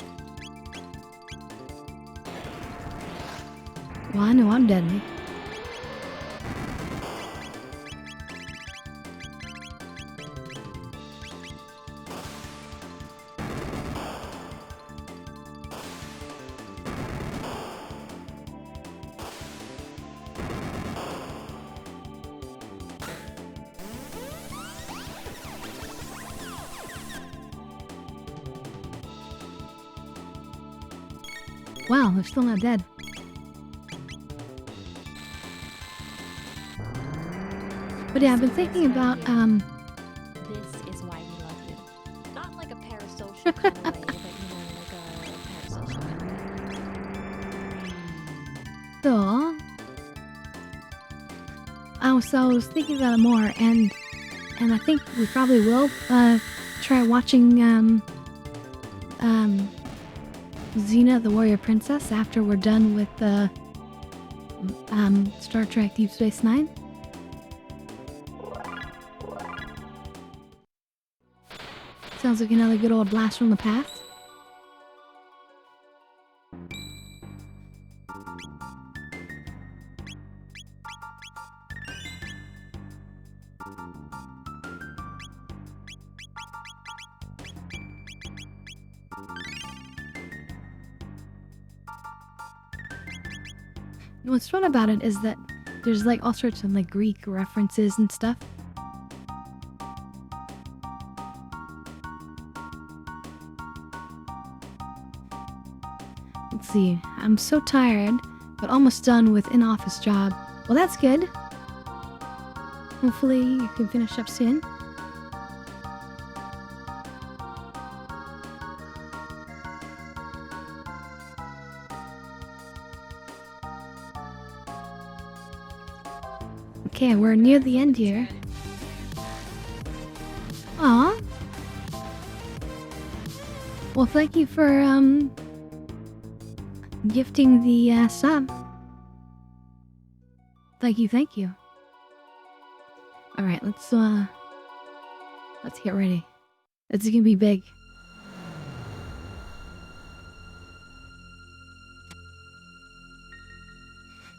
Well, I know I'm deadly. Wow, they're still not dead. But yeah, I've been thinking about, This is why we love you. Not in like a parasocial kind of way, but like a parasocial kind of way. so I was thinking about it more, and I think we probably will, try watching, Xena the Warrior Princess after we're done with the Star Trek Deep Space Nine. Sounds like another good old blast from the past. What's fun about it is that there's like all sorts of like Greek references and stuff. Let's see, I'm so tired, but almost done with in-office job. Well, that's good. Hopefully you can finish up soon. Okay, we're near the end here. Aw. Well, thank you for, gifting the, sub. Thank you. Alright, let's get ready. It's gonna be big.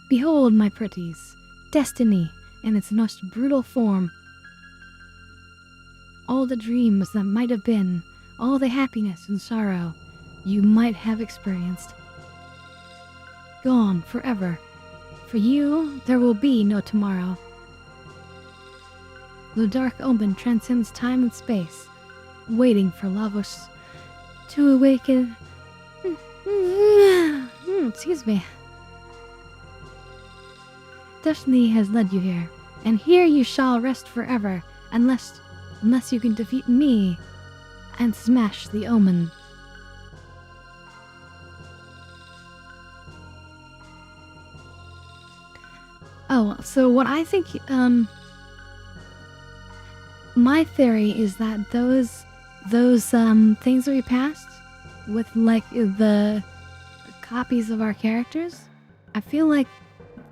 Behold, my pretties, destiny in its most brutal form. All the dreams that might have been, all the happiness and sorrow you might have experienced. Gone forever. For you, there will be no tomorrow. The dark omen transcends time and space, waiting for Lavos to awaken. Excuse me. Destiny has led you here, and here you shall rest forever, unless you can defeat me and smash the omen. Oh, so what I think, my theory is that those things that we passed with like the copies of our characters, I feel like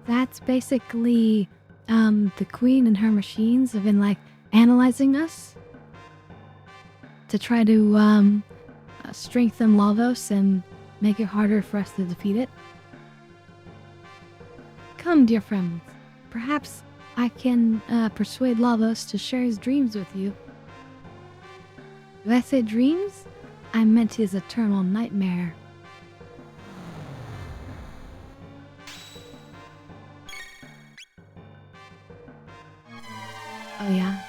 that's basically the queen and her machines have been like analyzing us to try to strengthen Lavos and make it harder for us to defeat it. Come, dear friends, perhaps I can persuade Lavos to share his dreams with you. Did I say dreams? I meant his eternal nightmare. Oh yeah.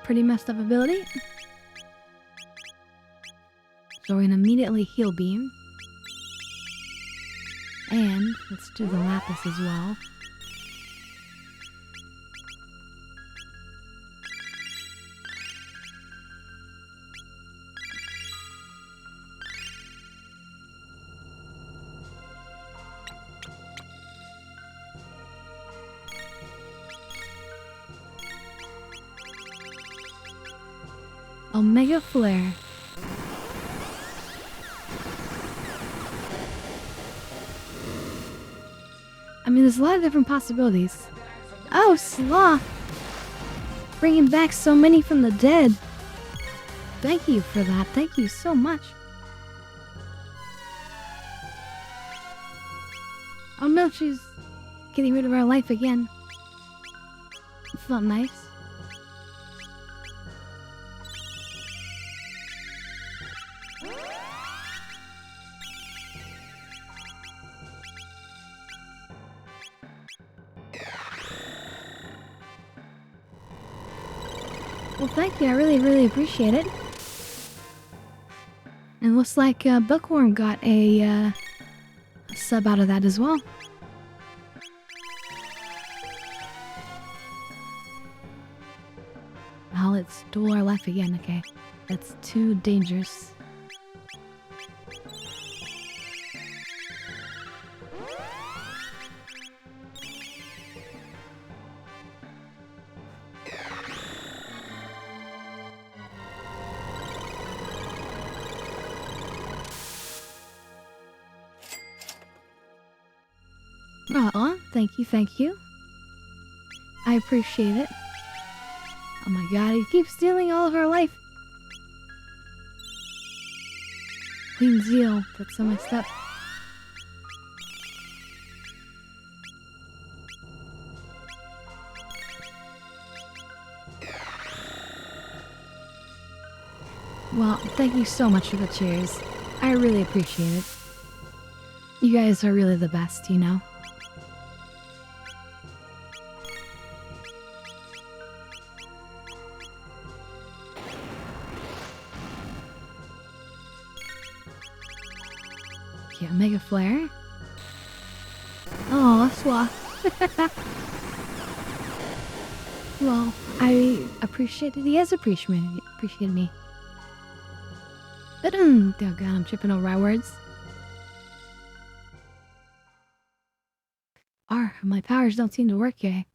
Pretty messed up ability. So we're gonna immediately heal beam. And let's do the lapis as well. Omega Flare. I mean, there's a lot of different possibilities. Oh, Sloth! Bringing back so many from the dead. Thank you for that. Thank you so much. Oh no, she's getting rid of our life again. It's not nice. Well, thank you. I really appreciate it. And looks like Bookworm got a sub out of that as well. Oh, it stole our life again. Okay, that's too dangerous. Thank you. I appreciate it. Oh my god, he keeps stealing all of our life. Queen Zeal, that's so messed up. Well, thank you so much for the cheers. I really appreciate it. You guys are really the best, you know? Yeah, Mega Flare. Oh, Sloth. Well, I appreciate that he has appreciated me. But, oh god, I'm tripping over our words. My powers don't seem to work here.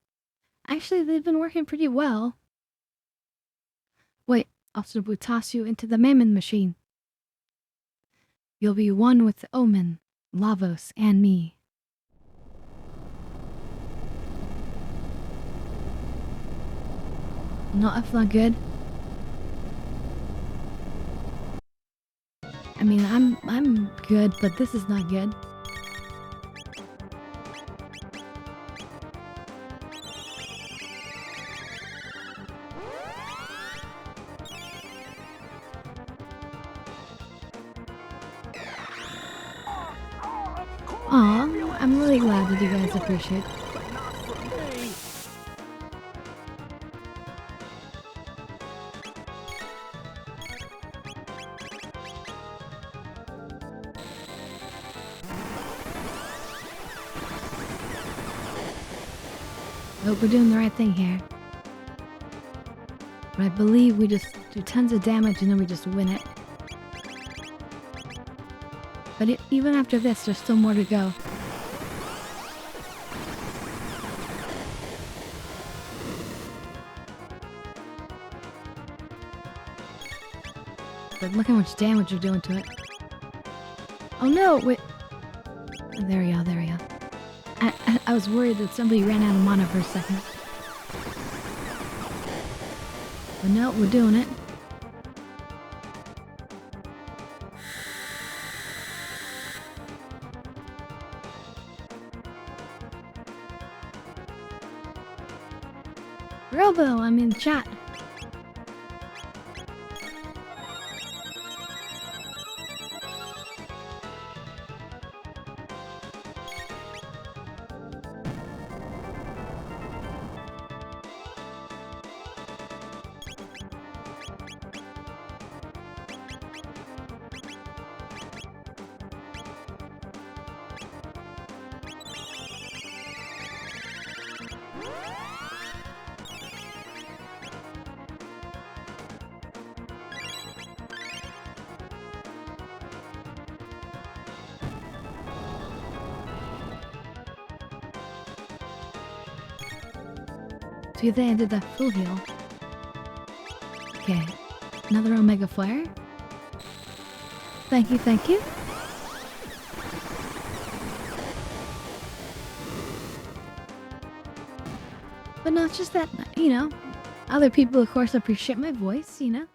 Actually, they've been working pretty well. Wait, also we toss you into the Mammon machine. You'll be one with Omen, Lavos, and me. No, that's not good. I mean, I'm good, but this is not good. Aw, I'm really glad that you guys appreciate it. I hope we're doing the right thing here. But I believe we just do tons of damage and then we just win it. But even after this, there's still more to go. But look how much damage you're doing to it. Oh no, wait. Oh, there we go, there we go. I was worried that somebody ran out of mana for a second. But no, we're doing it. Robo, I'm in chat. So they did that full heal. Okay. Another Omega Flare. Thank you, thank you. But no, it's just that, you know, other people, of course, appreciate my voice, you know?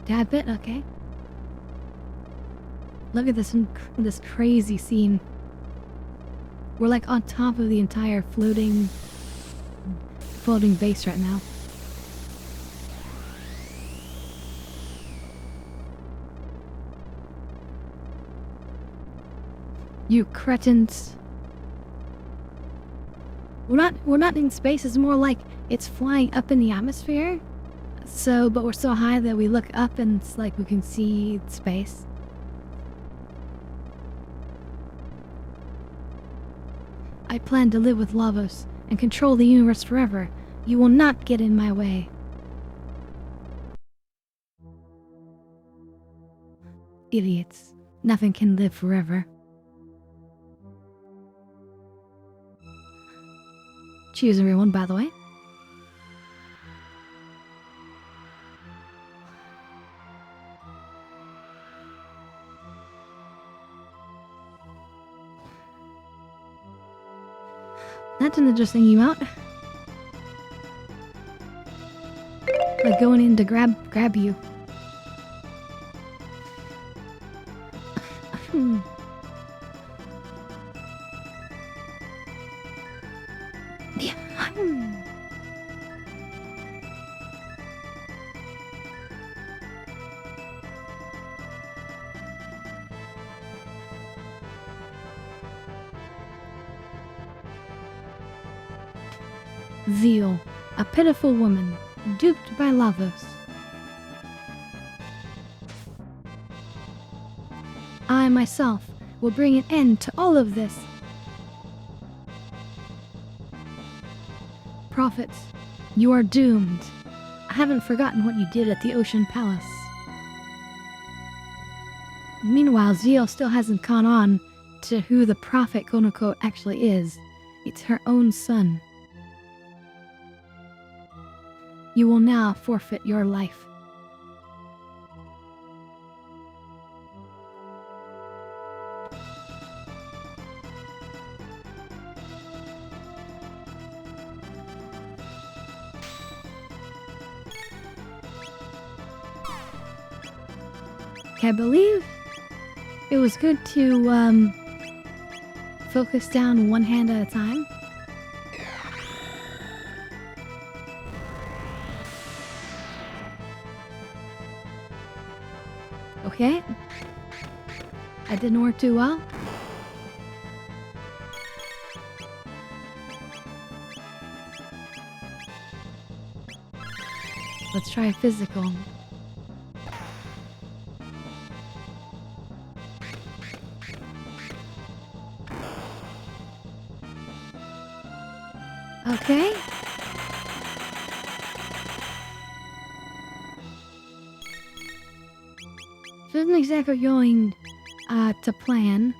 Dab bit, okay. Look at this crazy scene. We're like on top of the entire floating base right now. You cretins. We're not in space, it's more like it's flying up in the atmosphere. So, but we're so high that we look up and it's like we can see space. I plan to live with Lavos and control the universe forever. You will not get in my way. Idiots. Nothing can live forever. Cheers, everyone, by the way. That didn't just sing you out. Like going in to grab you. Yeah. Zeal, a pitiful woman, duped by Lavos. I myself will bring an end to all of this. Prophets, you are doomed. I haven't forgotten what you did at the Ocean Palace. Meanwhile, Zeal still hasn't caught on to who the prophet quote-unquote actually is. It's her own son. You will now forfeit your life. I believe it was good to focus down one hand at a time. Okay. That didn't work too well. Let's try physical. Okay. Isn't exactly going to plan.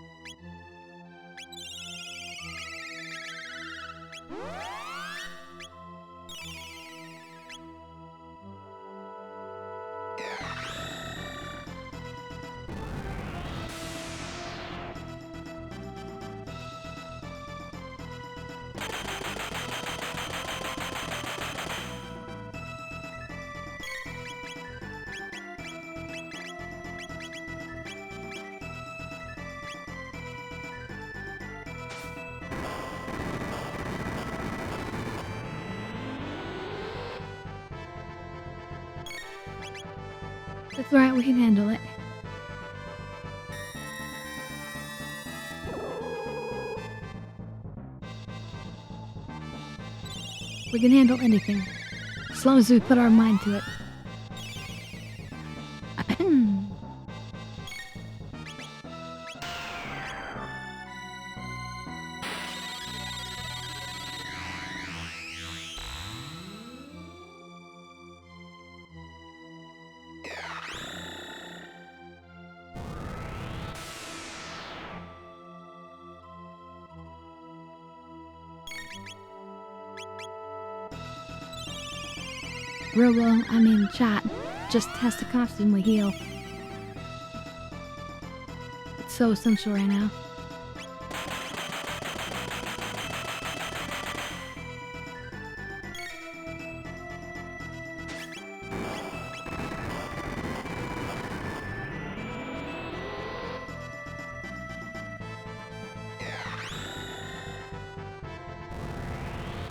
That's alright, we can handle it. We can handle anything, as long as we put our mind to it. Chat, just has to constantly heal. It's so essential right now.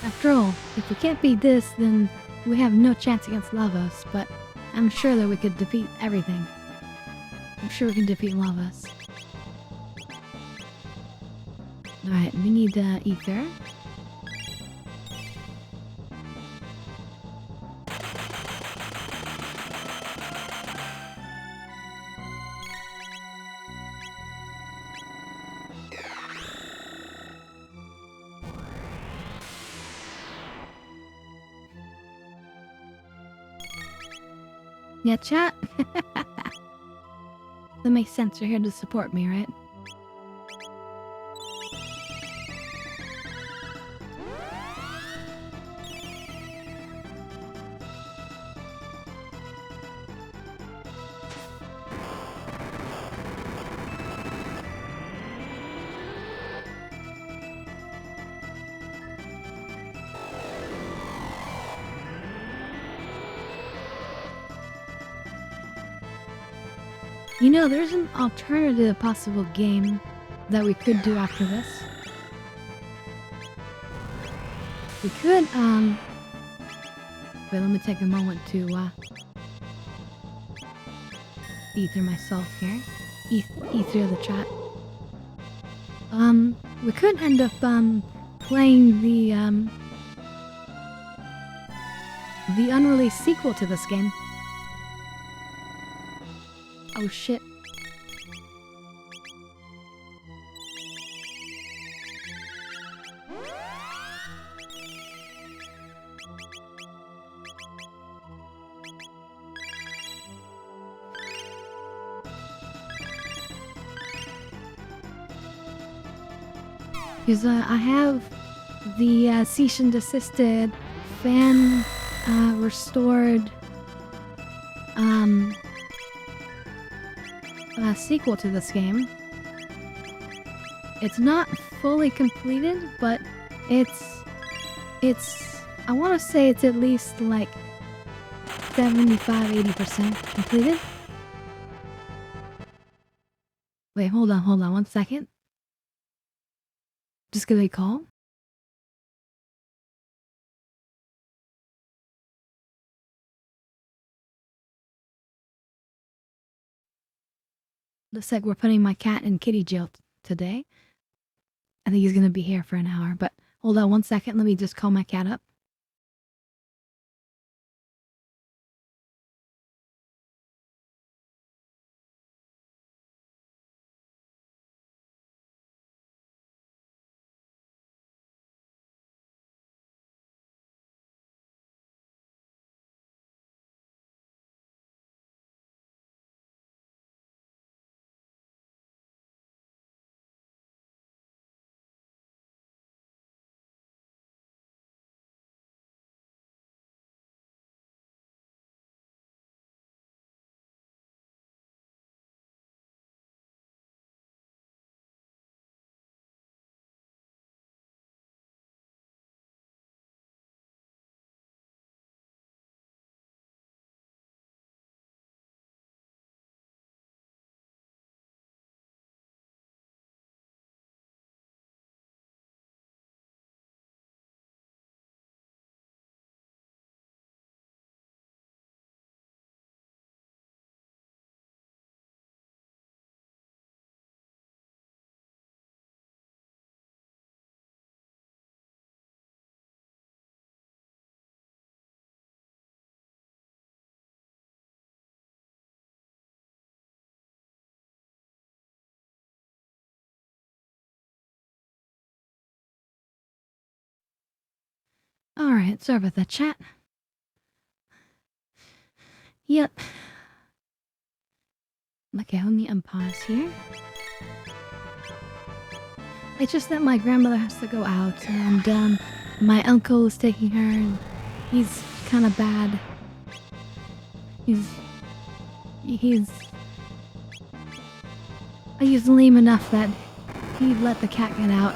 After all, if we can't beat this, then we have no chance against Lavos, but I'm sure that we could defeat everything. I'm sure we can defeat Lavos. Alright, we need Ether. Yeah, chat? That makes sense, you're here to support me, right? You know, there's an alternative possible game that we could do after this. We could, wait, let me take a moment to, ether myself here. Ether the chat. We could end up, playing the unreleased sequel to this game. Oh shit. Because I have the cease and desisted fan restored sequel to this game. It's not fully completed, but it's I want to say it's at least like 75-80% completed. Wait, hold on 1 second. Just get a call. Looks like we're putting my cat in kitty jail today. I think he's gonna be here for an hour, but hold on 1 second, let me just call my cat up. Alright, sorry about that, chat. Yep. Okay, let me unpause here. It's just that my grandmother has to go out, and my uncle is taking her, and he's kind of bad. He's lame enough that he'd let the cat get out.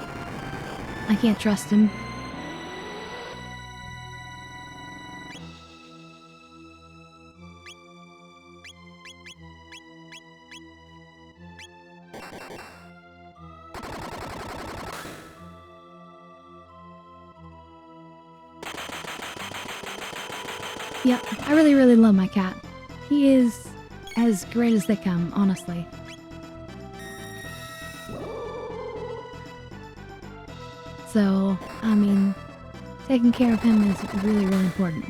I can't trust him. Yep, I really, really love my cat. He is as great as they come, honestly. So, I mean, taking care of him is really, really important.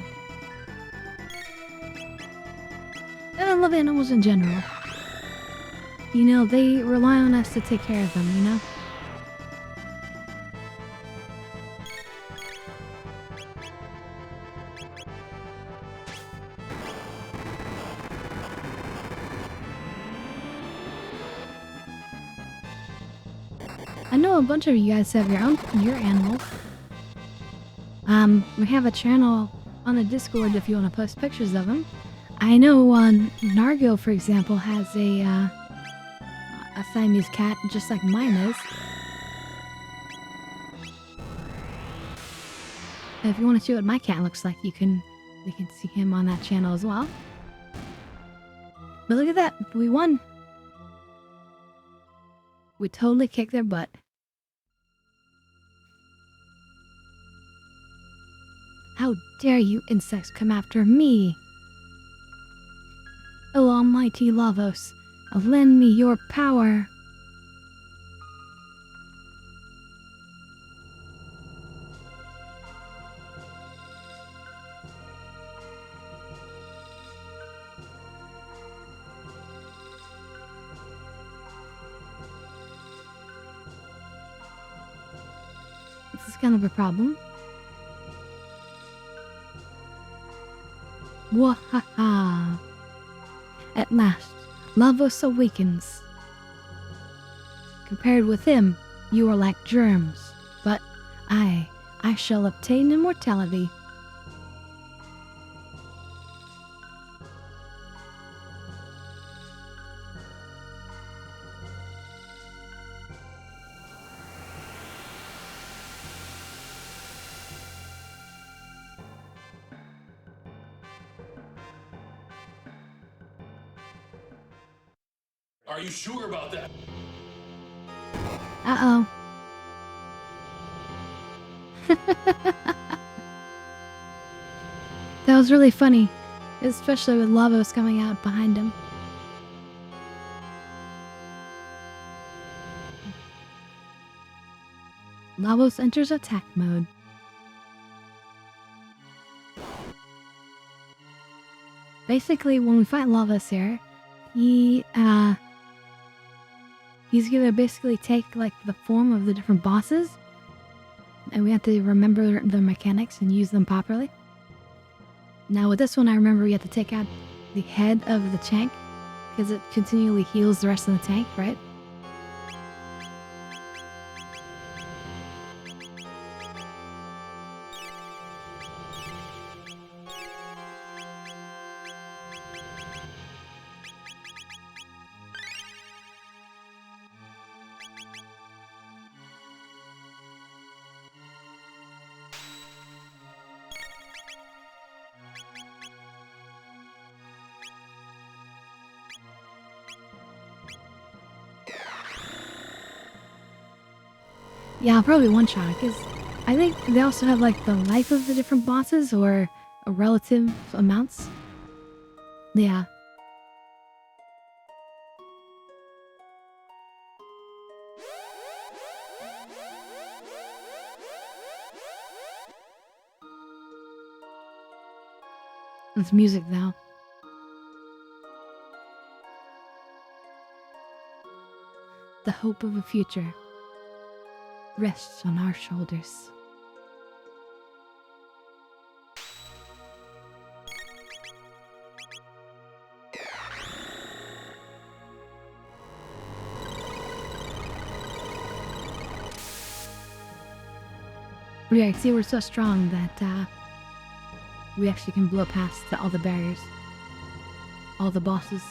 And I love animals in general. You know, they rely on us to take care of them, you know? I know a bunch of you guys have your animals. We have a channel on the Discord if you want to post pictures of them. I know Nargo, for example, has a Siamese cat just like mine is. If you want to see what my cat looks like, you can see him on that channel as well. But look at that, we won. We totally kicked their butt. How dare you insects come after me? O almighty Lavos, lend me your power. This is kind of a problem. Wahaha! At last, Lavos awakens. Compared with him, you are like germs, but I shall obtain immortality. Are you sure about that? Uh-oh. That was really funny, especially with Lavos coming out behind him. Lavos enters attack mode. Basically, when we fight Lavos here, he's gonna basically take like the form of the different bosses, and we have to remember the mechanics and use them properly. Now with this one, I remember we have to take out the head of the tank because it continually heals the rest of the tank, right? Yeah, I'll probably one-shot it, because I think they also have, like, the life of the different bosses, or relative amounts. Yeah. It's music now. The hope of a future rests on our shoulders. But yeah, see, we're so strong that we actually can blow past all the barriers, all the bosses.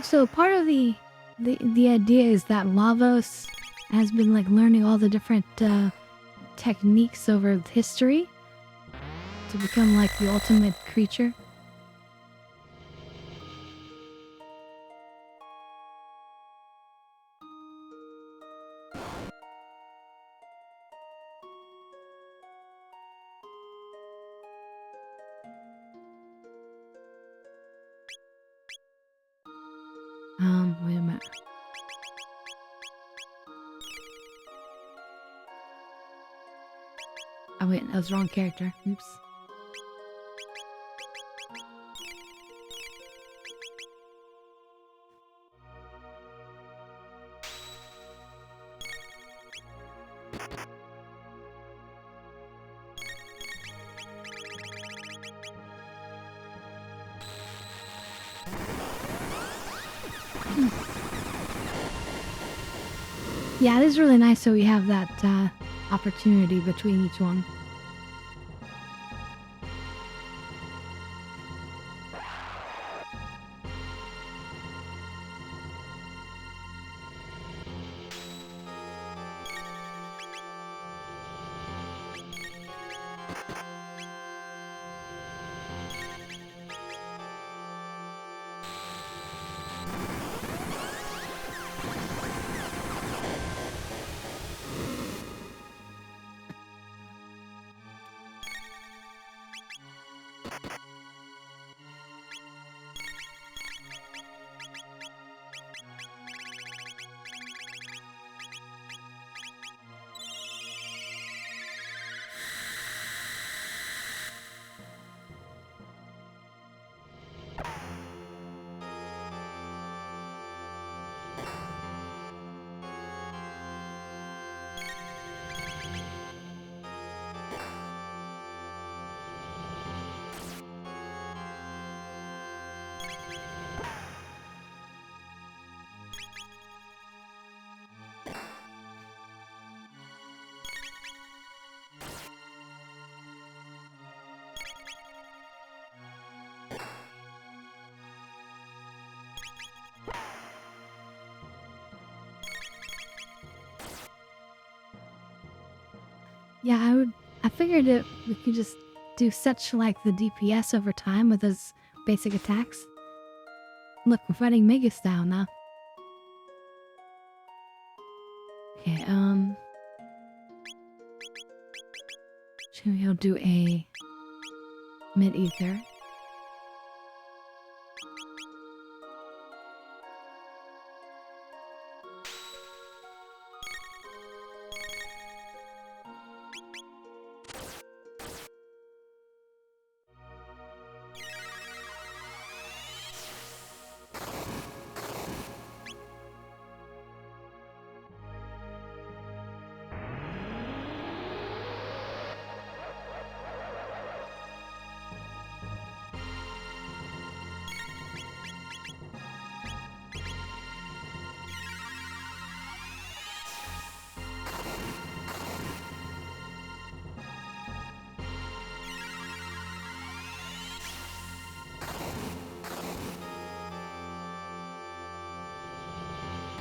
So part of the idea is that Lavos has been like learning all the different techniques over history to become like the ultimate creature. Wait a minute. Oh wait, that was the wrong character. Oops. Yeah, it is really nice so we have that opportunity between each one. Yeah, I figured it we could just do such like the DPS over time with those basic attacks. Look, we're fighting Mega style now. Okay, we'll do a mid-ether.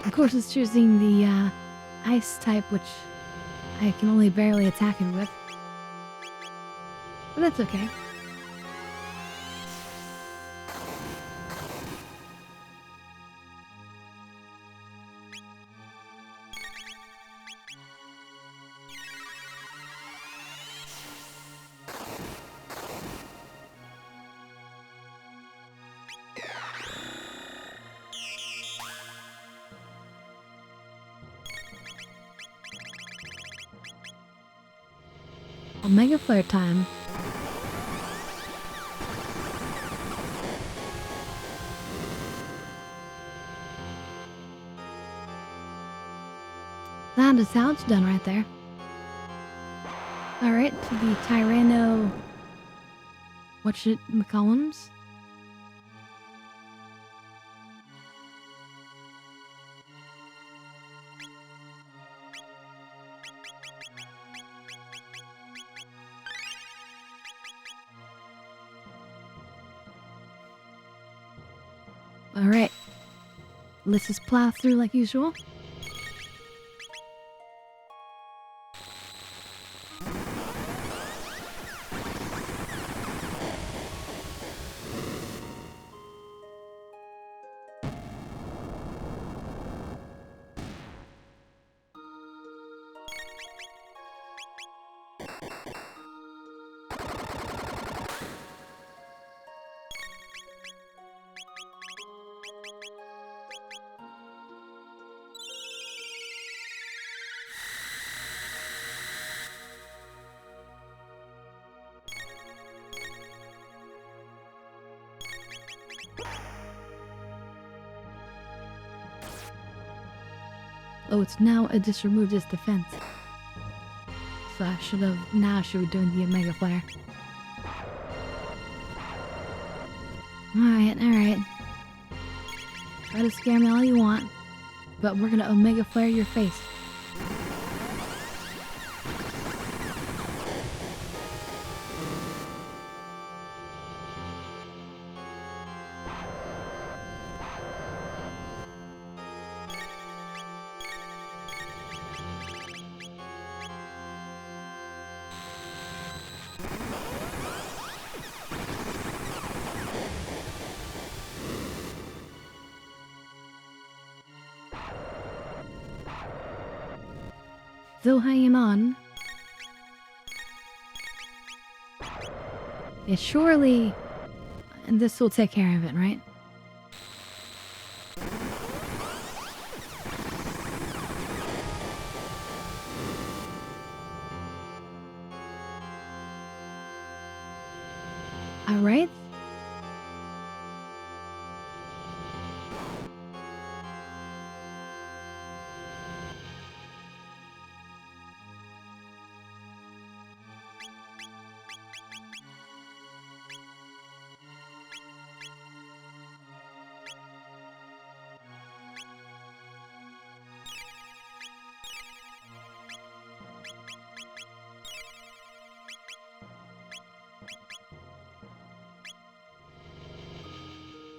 Of course, it's choosing the ice type, which I can only barely attack it with. But that's okay. Omega Flare time. That is how it's done right there. Alright, to the Tyranno... McCollums? Alright. Let's just plow through like usual. Oh, it's now it just removed its defense. So I should have be doing the Omega Flare. Alright. Try to scare me all you want, but we're gonna Omega Flare your face. Still hanging on. Yeah, surely... And this will take care of it, right? Alright.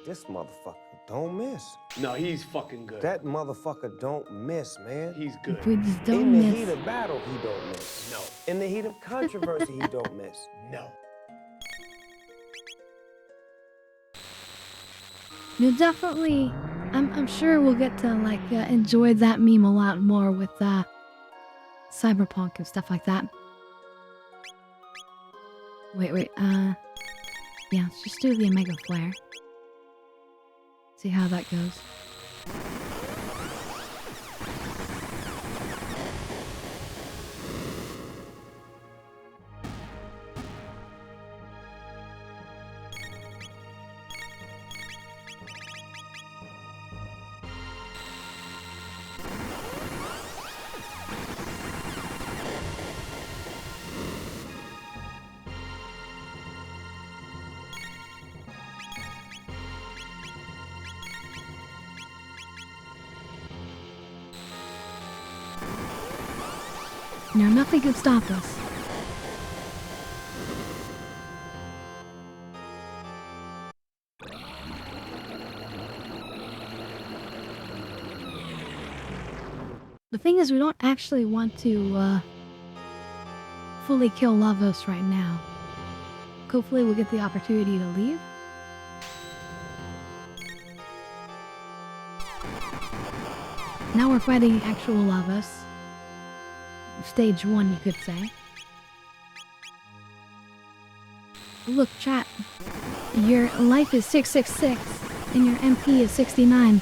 This motherfucker don't miss. No, he's fucking good. That motherfucker don't miss, man. He's If good. we just don't In the miss... heat of battle, he don't miss. No. In the heat of controversy, he don't miss. No. No, definitely. I'm sure we'll get to like enjoy that meme a lot more with Cyberpunk and stuff like that. Wait. Yeah, let's just do the Omega Flare. See how that goes. No, nothing can stop us. The thing is, we don't actually want to fully kill Lavos right now. Hopefully we'll get the opportunity to leave. Now we're fighting actual Lavos. Stage 1, you could say. Look, chat. Your life is 666, and your MP is 69.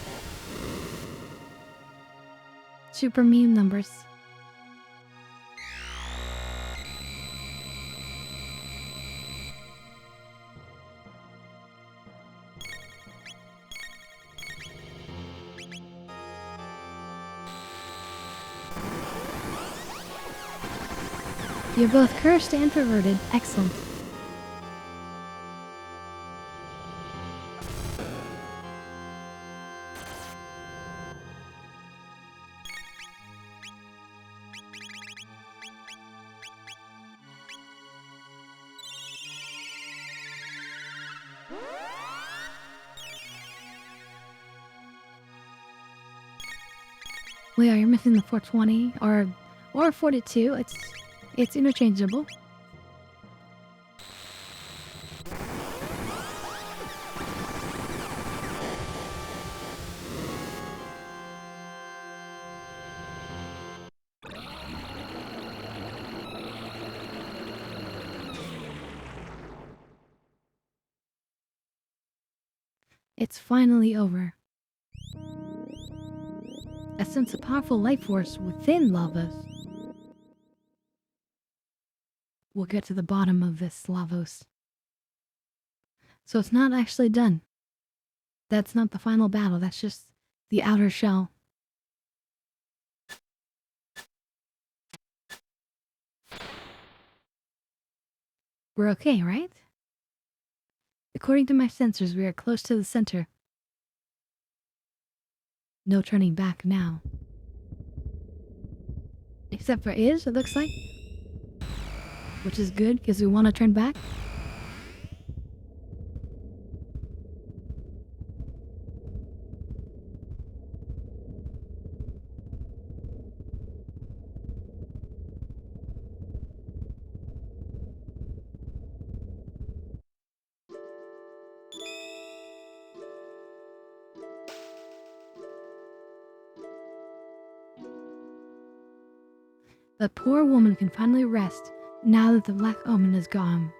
Super meme numbers. You're both cursed and perverted. Excellent. Well, yeah, you're missing the 420 or 42. It's interchangeable. It's finally over. I sense a powerful life force within Lavos. We'll get to the bottom of this, Lavos. So it's not actually done. That's not the final battle, that's just the outer shell. We're okay, right? According to my sensors, we are close to the center. No turning back now. Except for Iz, it looks like. Which is good, because we want to turn back. The poor woman can finally rest now that the Black Omen is gone.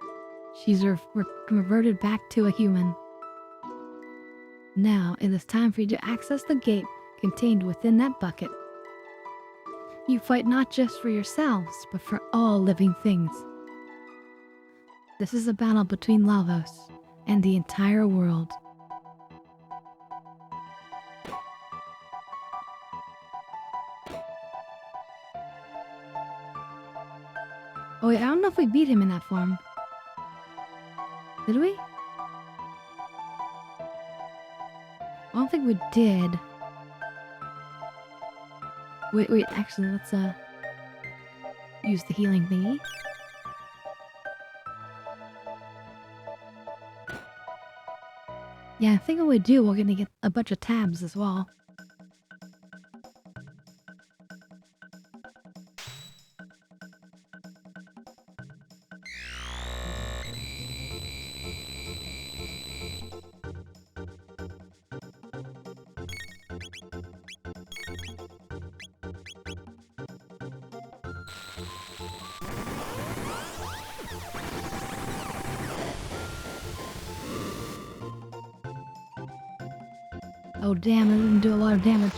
She's reverted back to a human. Now it is time for you to access the gate contained within that bucket. You fight not just for yourselves, but for all living things. This is a battle between Lavos and the entire world. Oh wait, I don't know if we beat him in that form. Did we? I don't think we did. Wait, actually, let's use the healing thingy. Yeah, I think what we do, we're gonna get a bunch of tabs as well. Oh damn, that didn't do a lot of damage.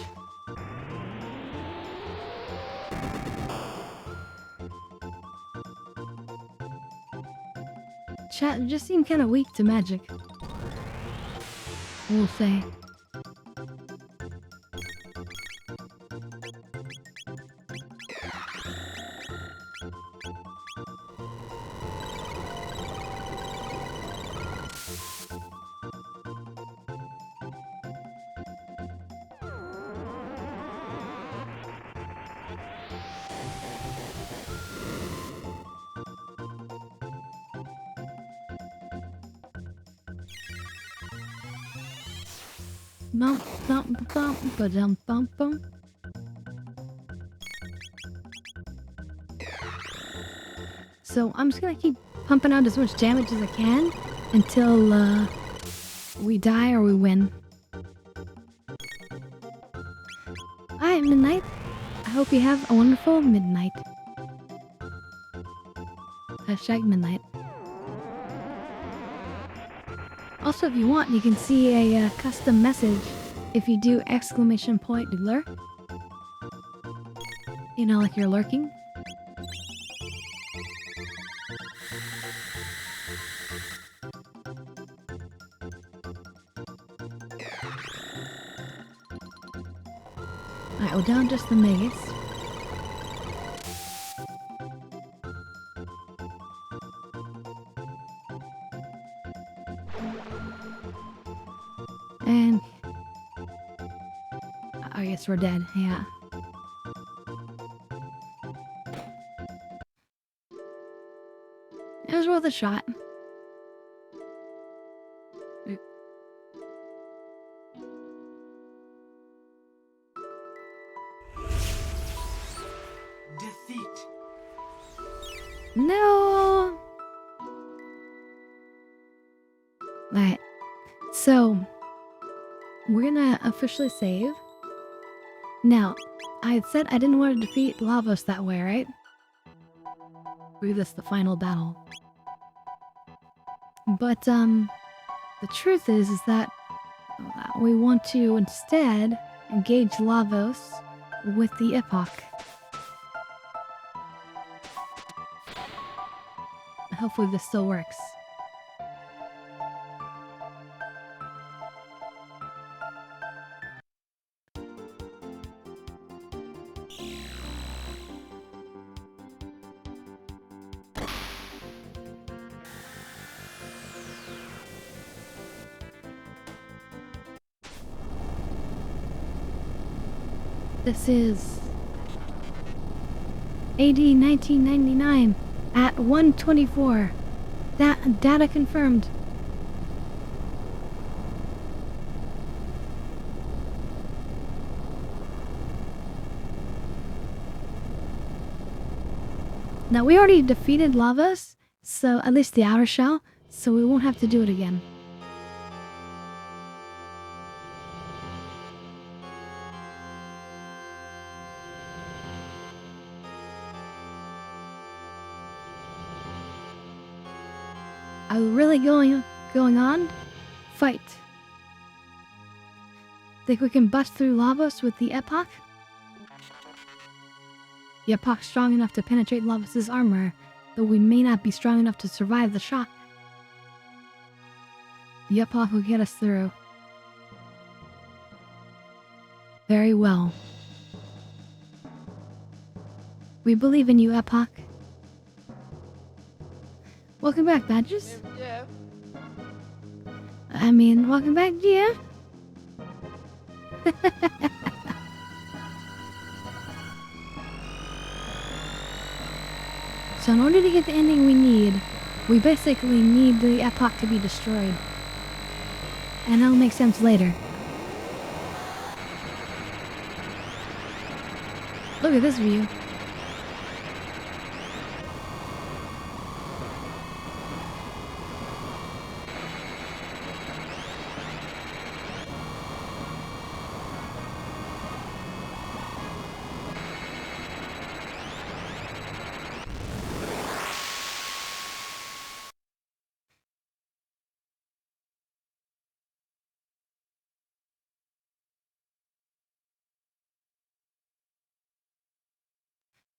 Chat just seemed kind of weak to magic. We'll say. Bump, bump, bump, ba-dum, bump, bump. So I'm just gonna keep pumping out as much damage as I can until we die or we win. Alright, Midnight. I hope you have a wonderful midnight. Hashtag midnight. Also, if you want, you can see a custom message if you do !lurk. You know, like you're lurking. Alright, we're down just the Megas. And I guess we're dead, yeah. It was worth a shot. Defeat. No! Alright, so we're gonna officially save. Now, I had said I didn't want to defeat Lavos that way, right? I believe that's the final battle. But, the truth is that we want to instead engage Lavos with the Epoch. Hopefully this still works. This is AD 1999 at 1:24. Data confirmed. Now we already defeated Lavos, so at least the outer shell, so we won't have to do it again. Are we really going on? Fight. Think we can bust through Lavos with the Epoch? The Epoch's strong enough to penetrate Lavos' armor, though we may not be strong enough to survive the shock. The Epoch will get us through. Very well. We believe in you, Epoch. Welcome back, Badges. Yeah. I mean, welcome back, GM. So in order to get the ending we need, we basically need the Epoch to be destroyed. And that'll make sense later. Look at this view.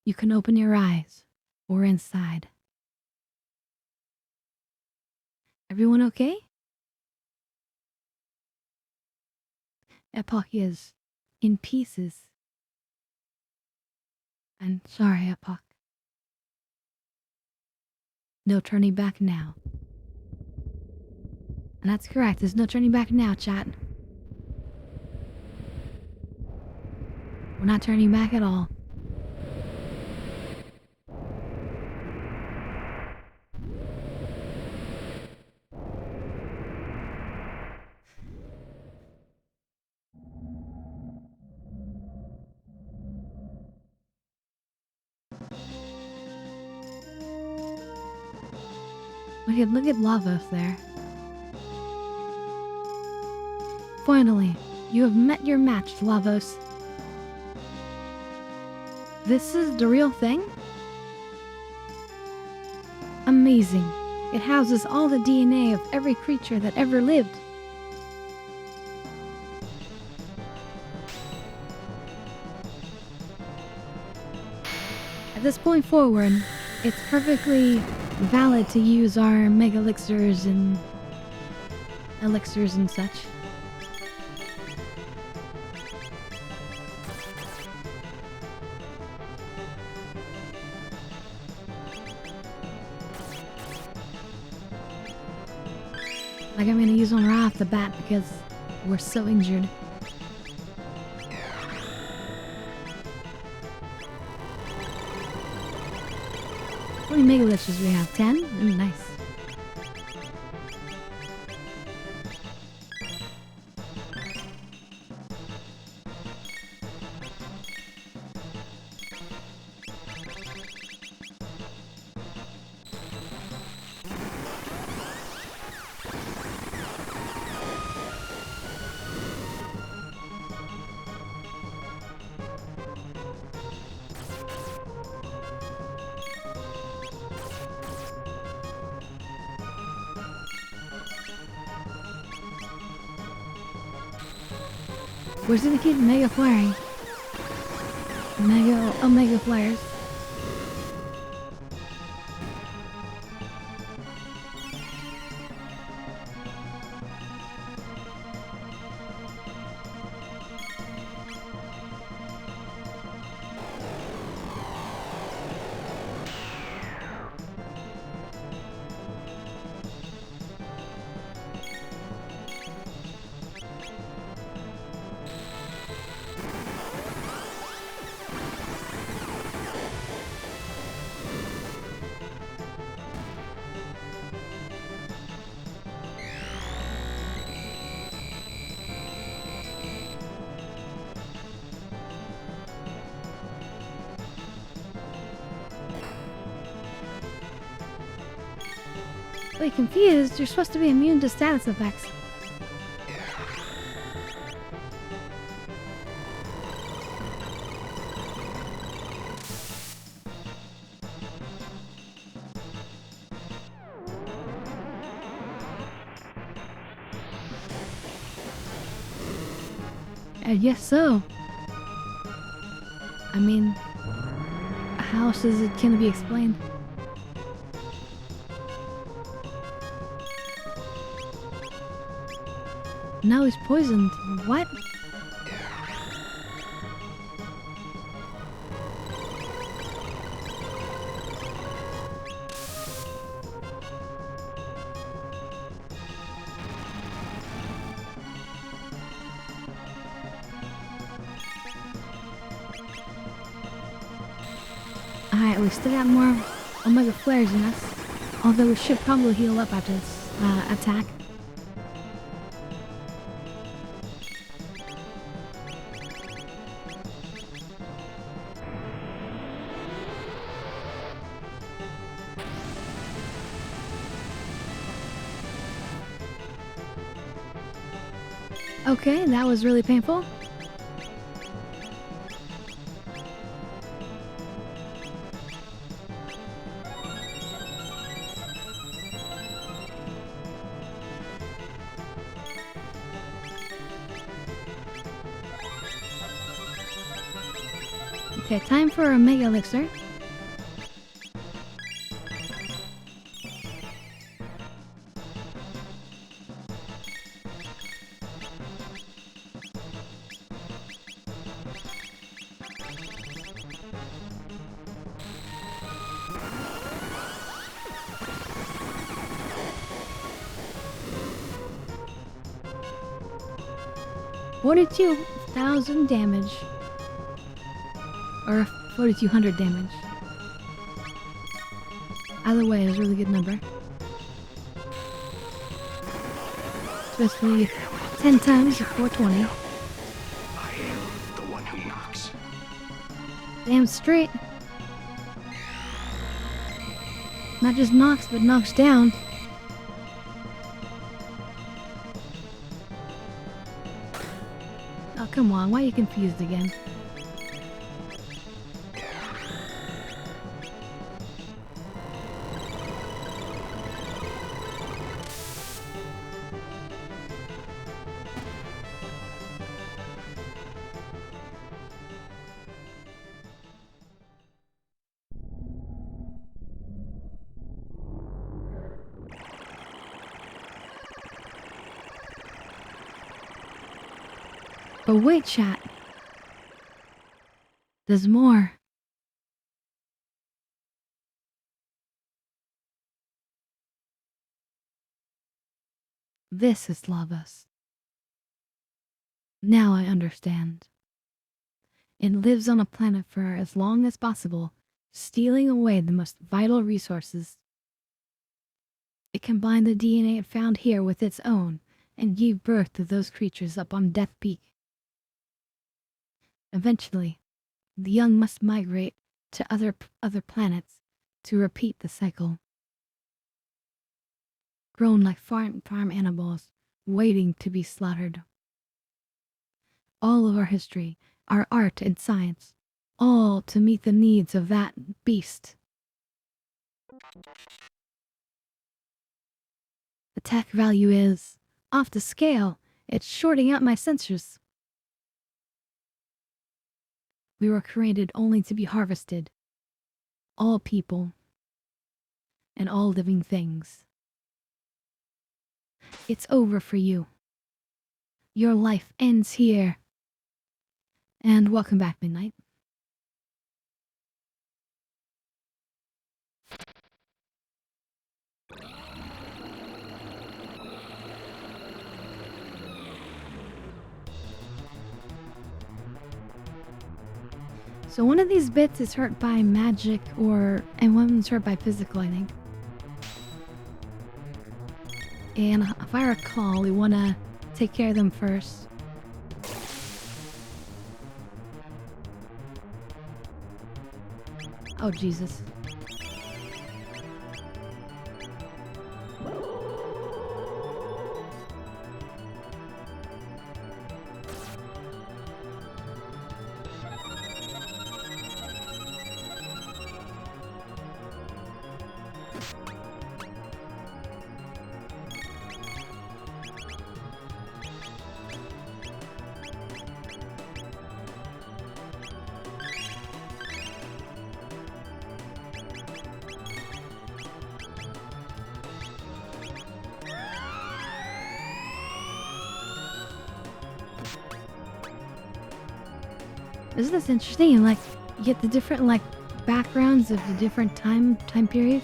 You can open your eyes. We're inside. Everyone okay? Epoch is in pieces. I'm sorry, Epoch. No turning back now. And that's correct. There's no turning back now, chat. We're not turning back at all. Okay, look at Lavos there. Finally, you have met your match, Lavos. This is the real thing? Amazing. It houses all the DNA of every creature that ever lived. At this point forward, it's perfectly valid to use our mega elixirs and such. Like I'm gonna use one right off the bat because we're so injured. How many mega elixirs do we have? 10? Nice. Where's the kid mega flaring? Omega flares. Wait, confused? You're supposed to be immune to status effects. I guess so. I mean, how else is it gonna be explained? Now he's poisoned. What? Alright, we still got more Omega Flares in us. Although we should probably heal up after this attack. Okay, that was really painful. Okay, time for a Mega Elixir. $42,000 damage. Or 4,200 damage. Either way, it's a really good number. Especially 10 times 420. I am the one who knocks. Damn straight. Not just knocks, but knocks down. come on, why are you confused again? But wait, chat. There's more. This is Lavas. Now I understand. It lives on a planet for as long as possible, stealing away the most vital resources. It combined the DNA it found here with its own and gave birth to those creatures up on Death Peak. Eventually, the young must migrate to other planets to repeat the cycle. Grown like farm animals, waiting to be slaughtered. All of our history, our art and science, all to meet the needs of that beast. The tech value is off the scale. It's shorting out my sensors. We were created only to be harvested. All people and all living things. It's over for you. Your life ends here. And welcome back, Midnight. So one of these bits is hurt by magic and one's hurt by physical, I think. And if I recall, we want to take care of them first. Oh, Jesus. Isn't this interesting? And like, you get the different like backgrounds of the different time periods.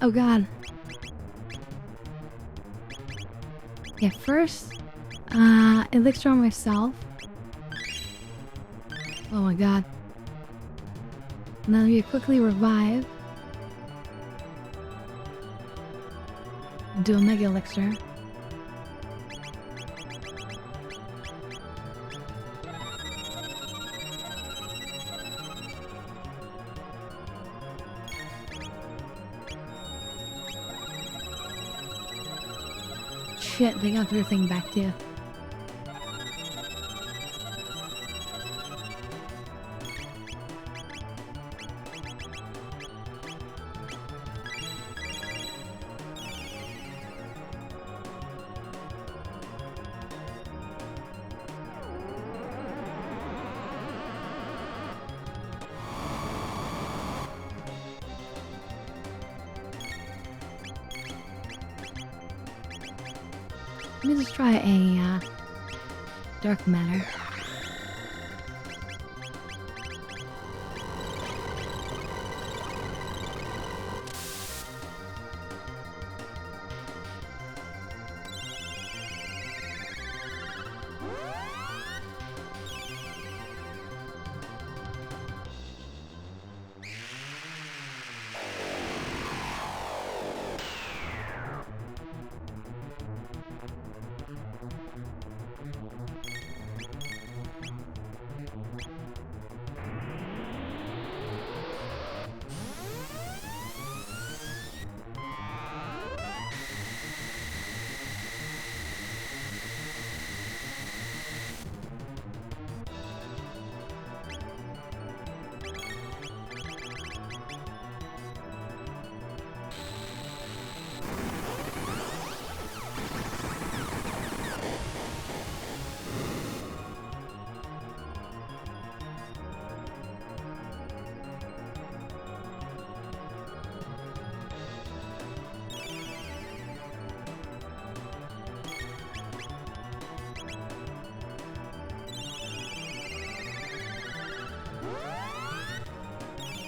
Oh god. Okay, first, elixir on myself. Oh my god. And then we quickly revive. Do a mega elixir. Shit, they got their thing back too. Let me just try a dark matter.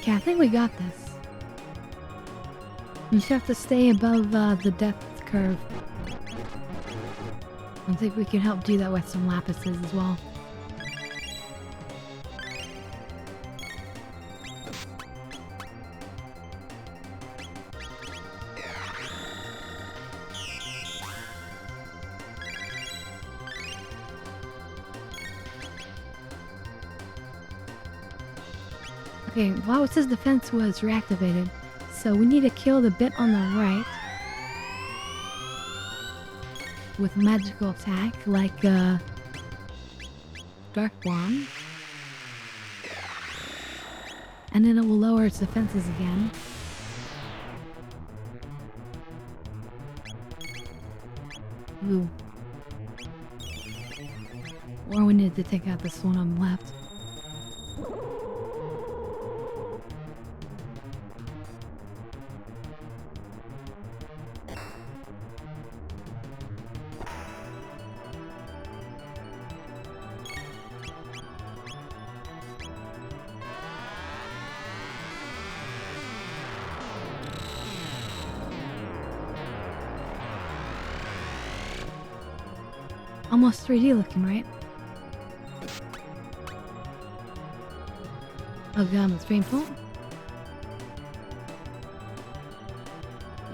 Okay, I think we got this. You just have to stay above the depth curve. I think we can help do that with some lapises as well. Okay, wow, it says defense was reactivated. So we need to kill the bit on the right with magical attack like Dark Wand. And then it will lower its defenses again. Ooh. Or we need to take out this one on the left. Almost 3D looking, right? Oh god, that's painful.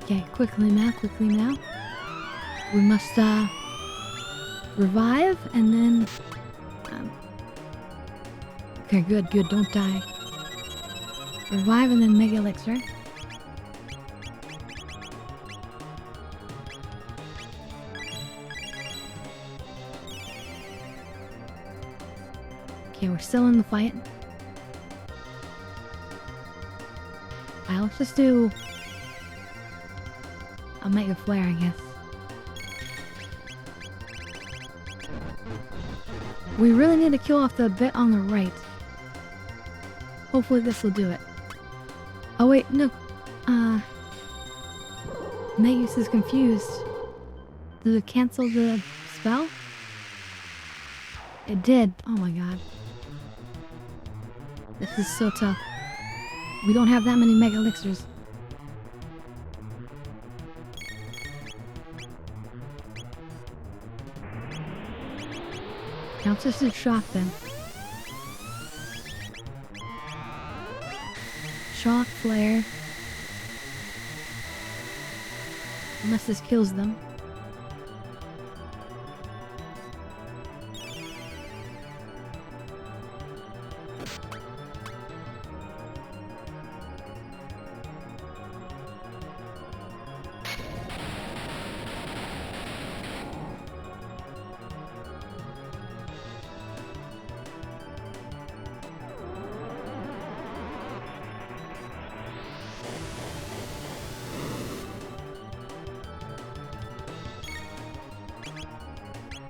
Okay, quickly now. We must, revive, and then... okay, good, don't die. Revive and then Mega Elixir. Okay, we're still in the fight. Let's just do a Mega Flare, I guess. We really need to kill off the bit on the right. Hopefully this will do it. Oh wait, no. Magus is confused. Did it cancel the spell? It did. Oh my god. This is so tough. We don't have that many Mega Elixirs. Now let's just do Shock then. Shock, Flare. Unless this kills them.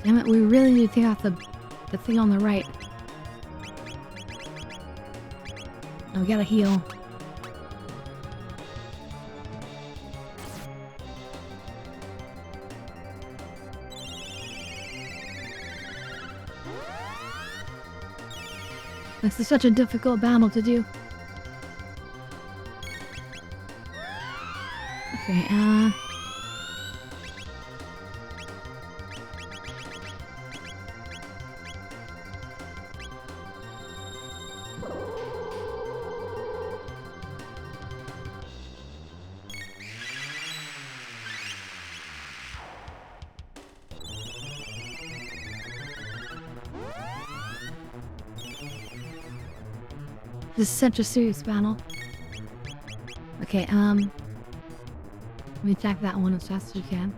Damn it, we really need to take out the thing on the right. Oh, we gotta heal. This is such a difficult battle to do. Okay, this is such a serious battle. Okay, let me attack that one as fast as you can.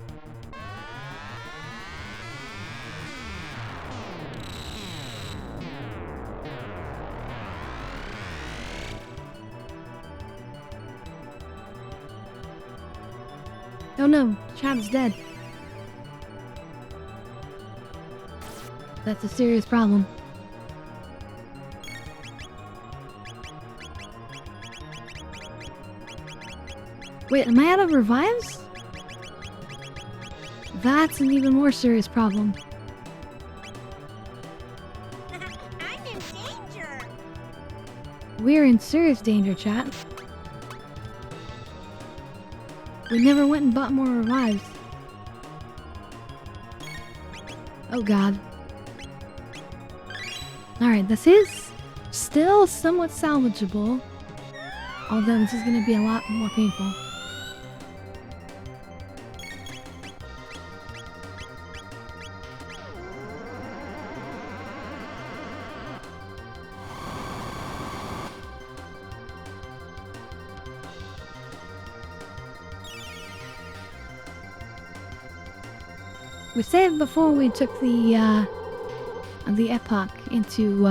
Oh no, Chav's dead. That's a serious problem. Wait, am I out of revives? That's an even more serious problem. I'm in danger. We're in serious danger, chat. We never went and bought more revives. Oh god. Alright, this is still somewhat salvageable. Although this is going to be a lot more painful. We saved before we took the epoch into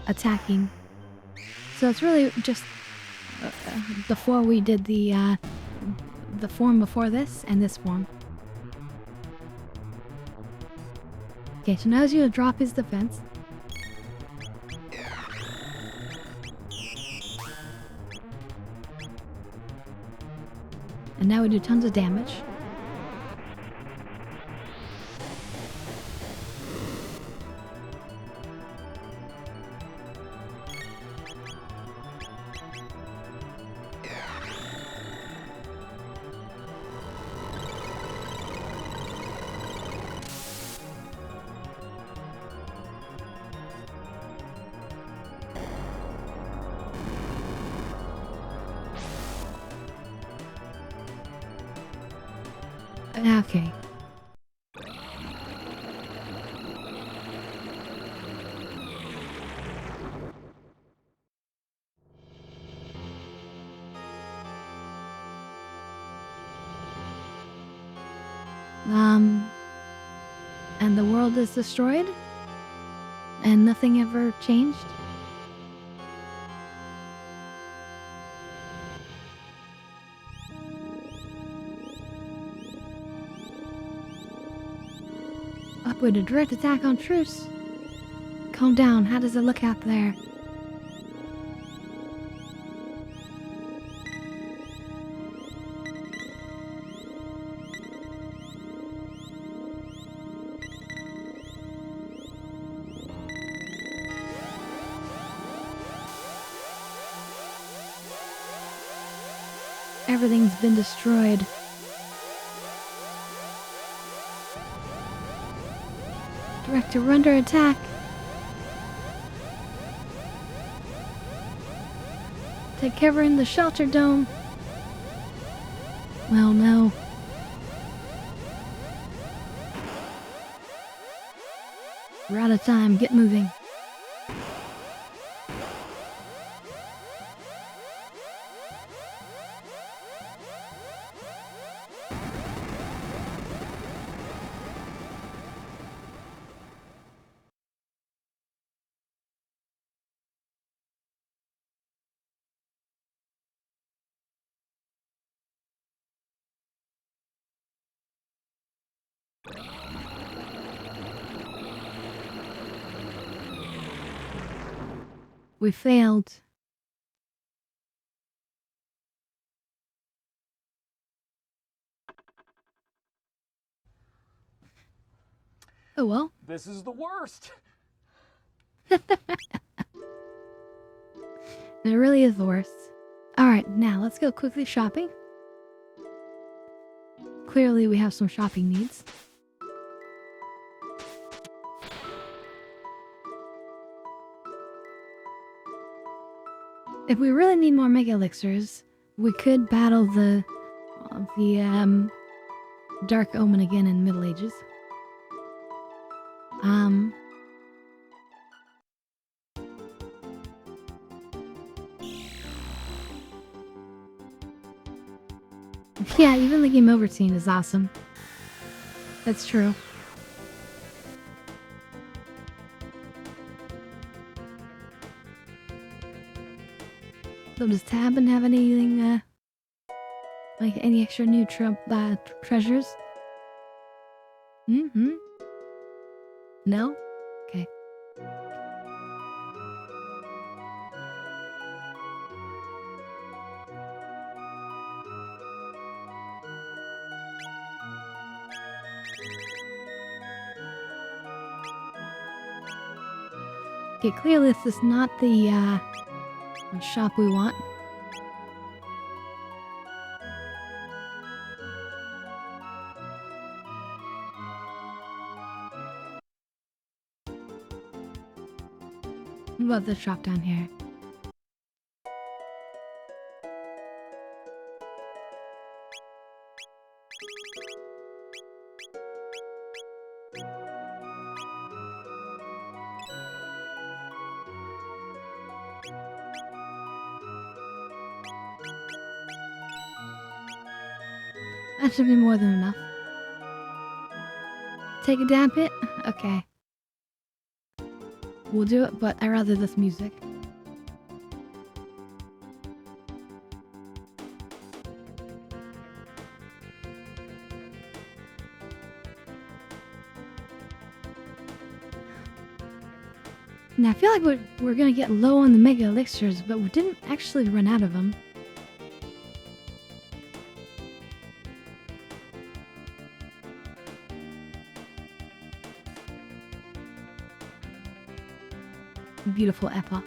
attacking. So it's really just before we did the form before this and this form. Okay, so now he's gonna drop his defense. And now we do tons of damage. Okay. And the world is destroyed? And nothing ever changed? With a direct attack on truce. Calm down, how does it look out there? Everything's been destroyed. Director under attack. Take cover in the shelter dome. Well, no. We're out of time. Get moving. We failed. Oh well. This is the worst. It really is the worst. Alright, now let's go quickly shopping. Clearly we have some shopping needs. If we really need more Mega Elixirs, we could battle the Dark Omen again in Middle Ages. Yeah, even the game over scene is awesome. That's true. So does Tabin have anything, like any extra new treasures? Mm-hmm. No? Okay. Okay, clearly this is not the What shop we want. What about the shop down here? That should be more than enough. Take a damp hit? Okay. We'll do it, but I rather this music. Now I feel like we're gonna get low on the mega elixirs, but we didn't actually run out of them. Beautiful epoch.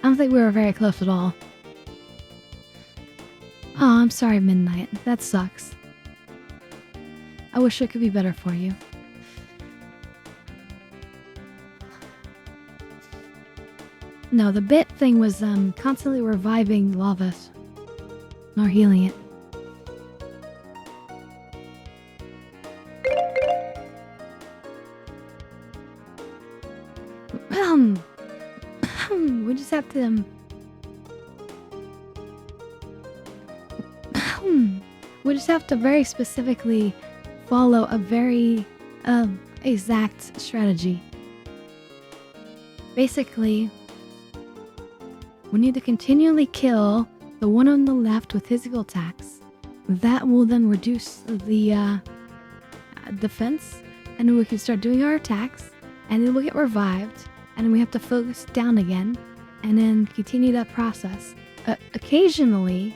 I don't think we were very close at all. Oh, I'm sorry, Midnight. That sucks. I wish it could be better for you. No, the bit thing was constantly reviving Lavas. Or healing it. We just have to... we just have to very specifically follow a very exact strategy. Basically, we need to continually kill the one on the left with physical attacks. That will then reduce the defense, and then we can start doing our attacks, and then we'll get revived, and then we have to focus down again, and then continue that process. Occasionally,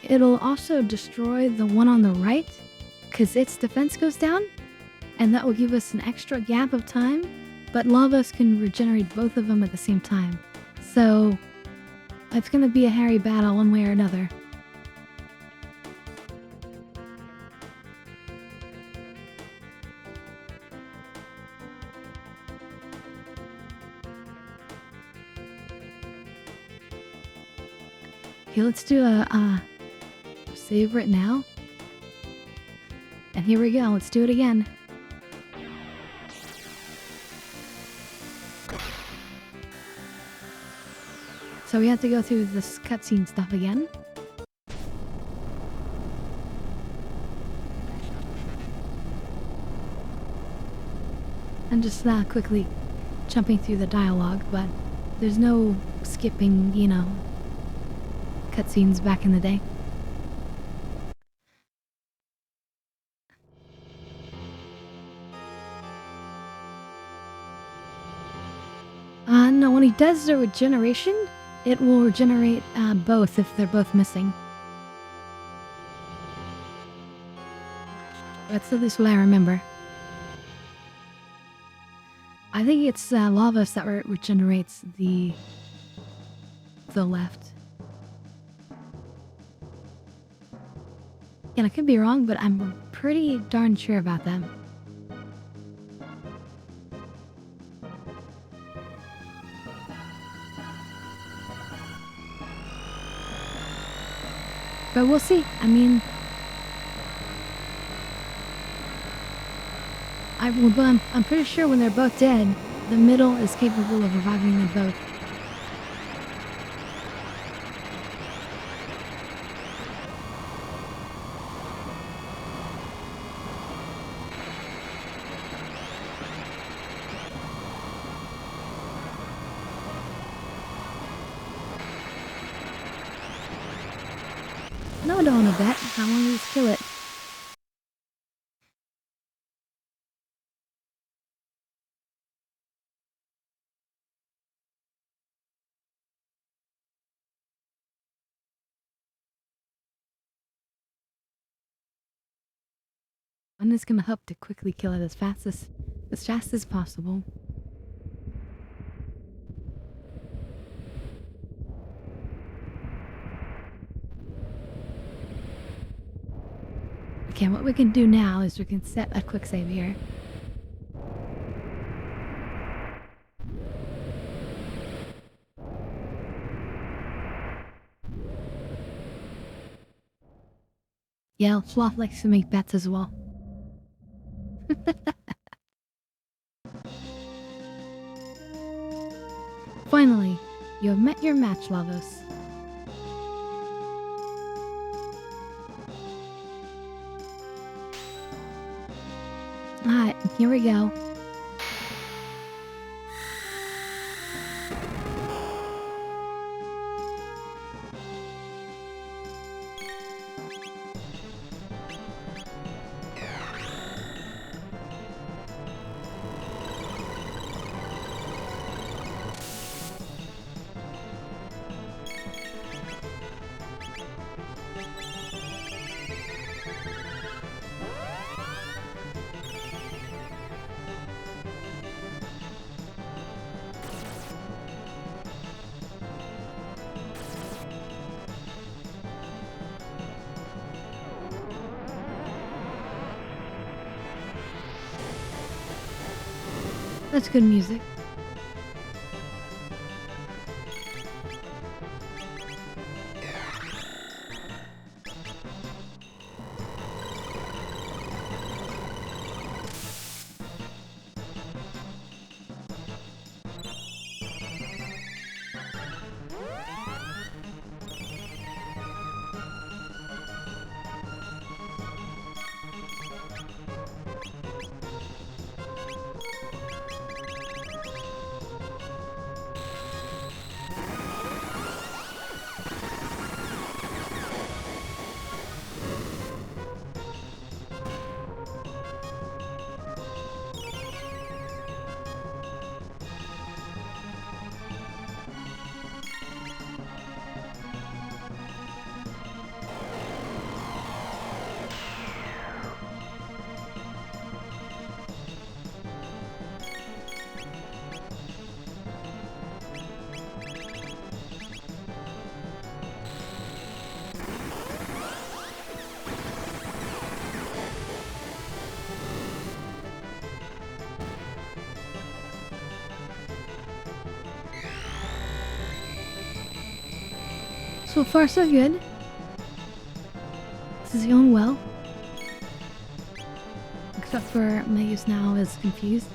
it'll also destroy the one on the right, because its defense goes down, and that will give us an extra gap of time, but Lavas can regenerate both of them at the same time. So, it's gonna be a hairy battle one way or another. Okay, let's do a save it now. And here we go, let's do it again. So we have to go through this cutscene stuff again. I'm just quickly jumping through the dialogue, but there's no skipping, you know, cutscenes back in the day. No, when he does the regeneration, it will regenerate both if they're both missing. That's at least what I remember. I think it's Lavas that regenerates the left. And I could be wrong, but I'm pretty darn sure about that. But we'll see. I mean, I'm pretty sure when they're both dead, the middle is capable of reviving them both. No, I don't want to bet. I want to just kill it. I'm just gonna hope to quickly kill it as fast as possible. Okay, what we can do now is we can set a quick save here. Yeah, Sloth likes to make bets as well. Finally, you have met your match, Lavos. Alright, here we go. That's good music. So far, so good. This is going well. Except for Magus now is confused.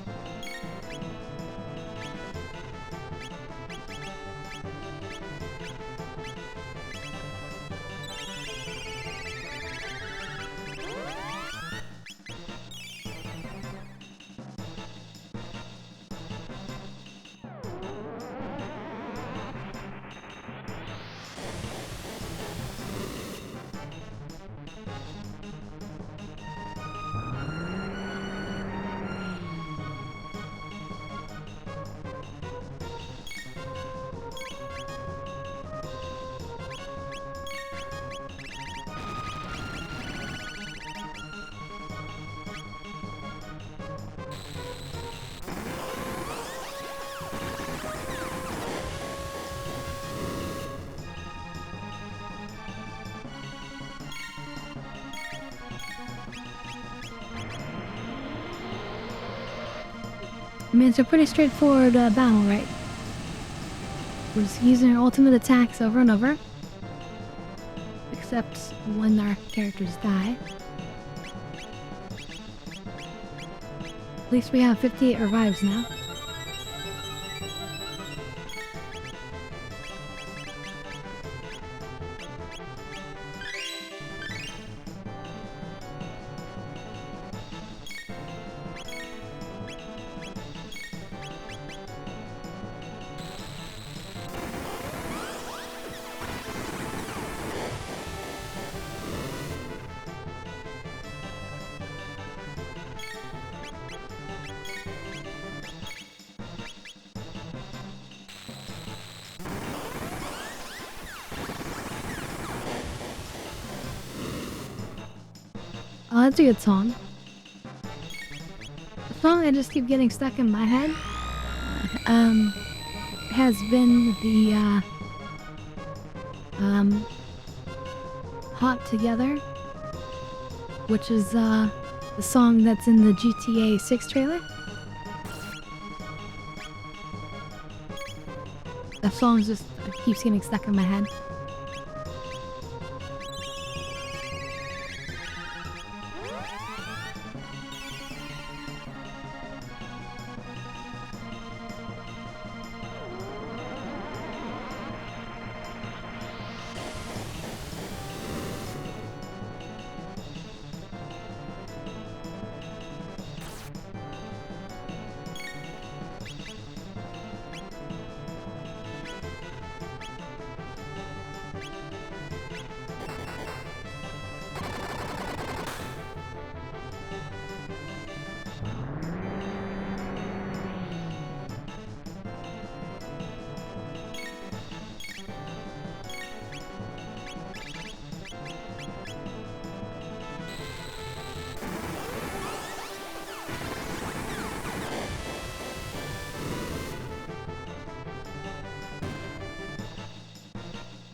I mean, it's a pretty straightforward battle, right? We're just using our ultimate attacks over and over. Except when our characters die. At least we have 58 revives now. Oh, that's a good song. song I just keep getting stuck in my head has been the Hot Together, which is the song that's in the GTA 6 trailer. That song just keeps getting stuck in my head.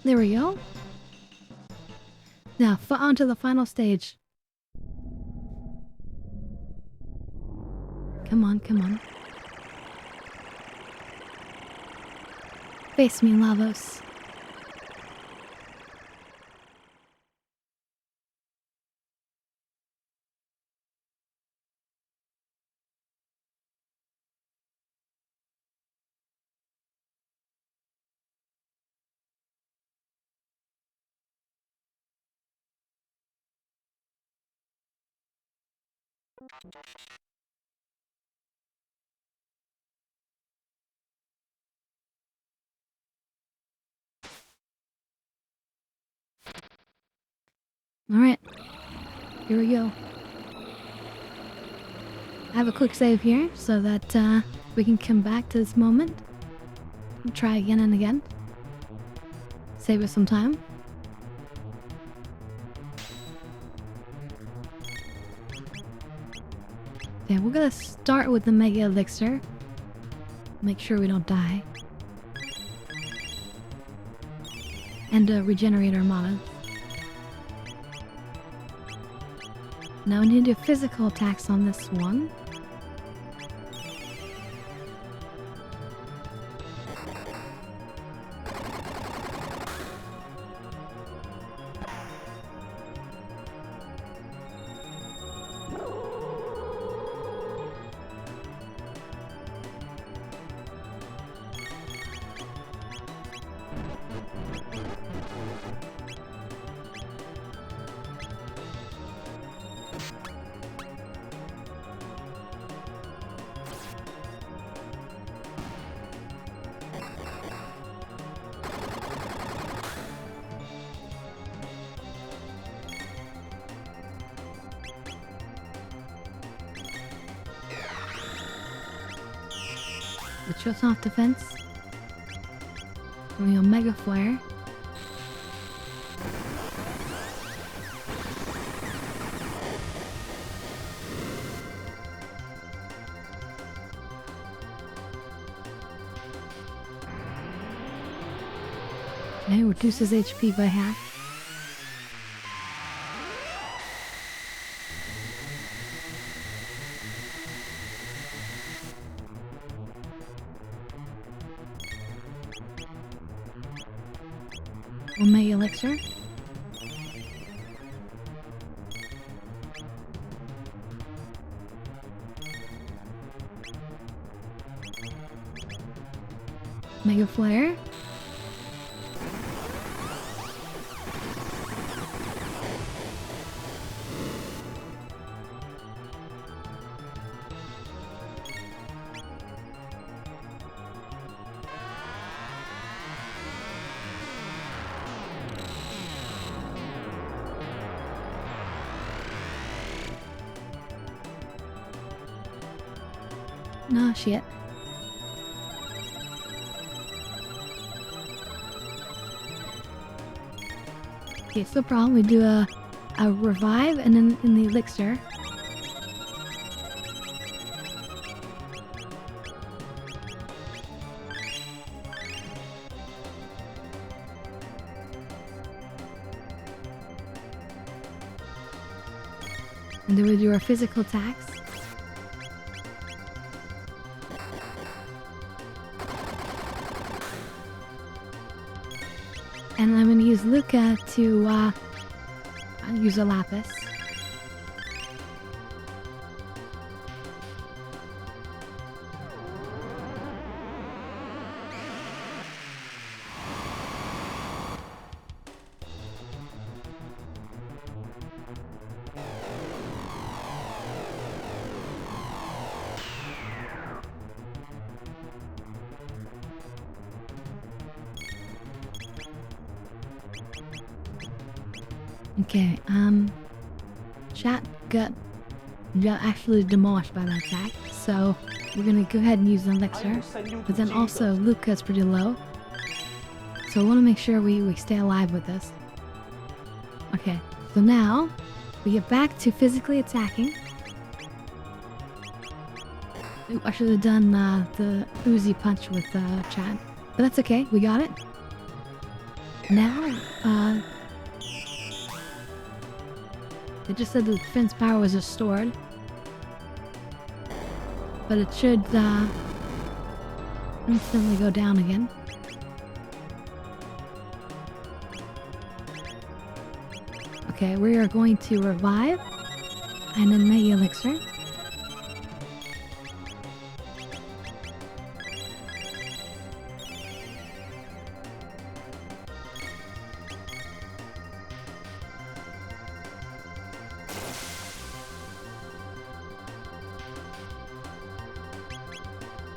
There we go. Now, on to the final stage. Come on, come on. Face me, Lavos. Alright, here we go. I have a quick save here so that we can come back to this moment. Try again and again. Save us some time. Yeah, we're gonna start with the Mega Elixir. Make sure we don't die. And regenerate our mana. Now we need to do physical attacks on this one. The shut's off defense. And we go Mega Flare. Okay, reduces HP by half. Mega Elixir. Mega Flare. No shit. Okay, so probably do a revive and then in the elixir. And then we do our physical attacks. And I'm gonna use Luca to use a lapis. Okay, chat got actually demolished by that attack, so we're gonna go ahead and use an elixir. But then also Luca's pretty low, so I want to make sure we stay alive with this. Okay, so now we get back to physically attacking. Ooh, I should have done the Uzi punch with chat, but that's okay. We got it. Now, it just said the defense power was restored, but it should instantly go down again. Okay, we are going to revive and then make elixir.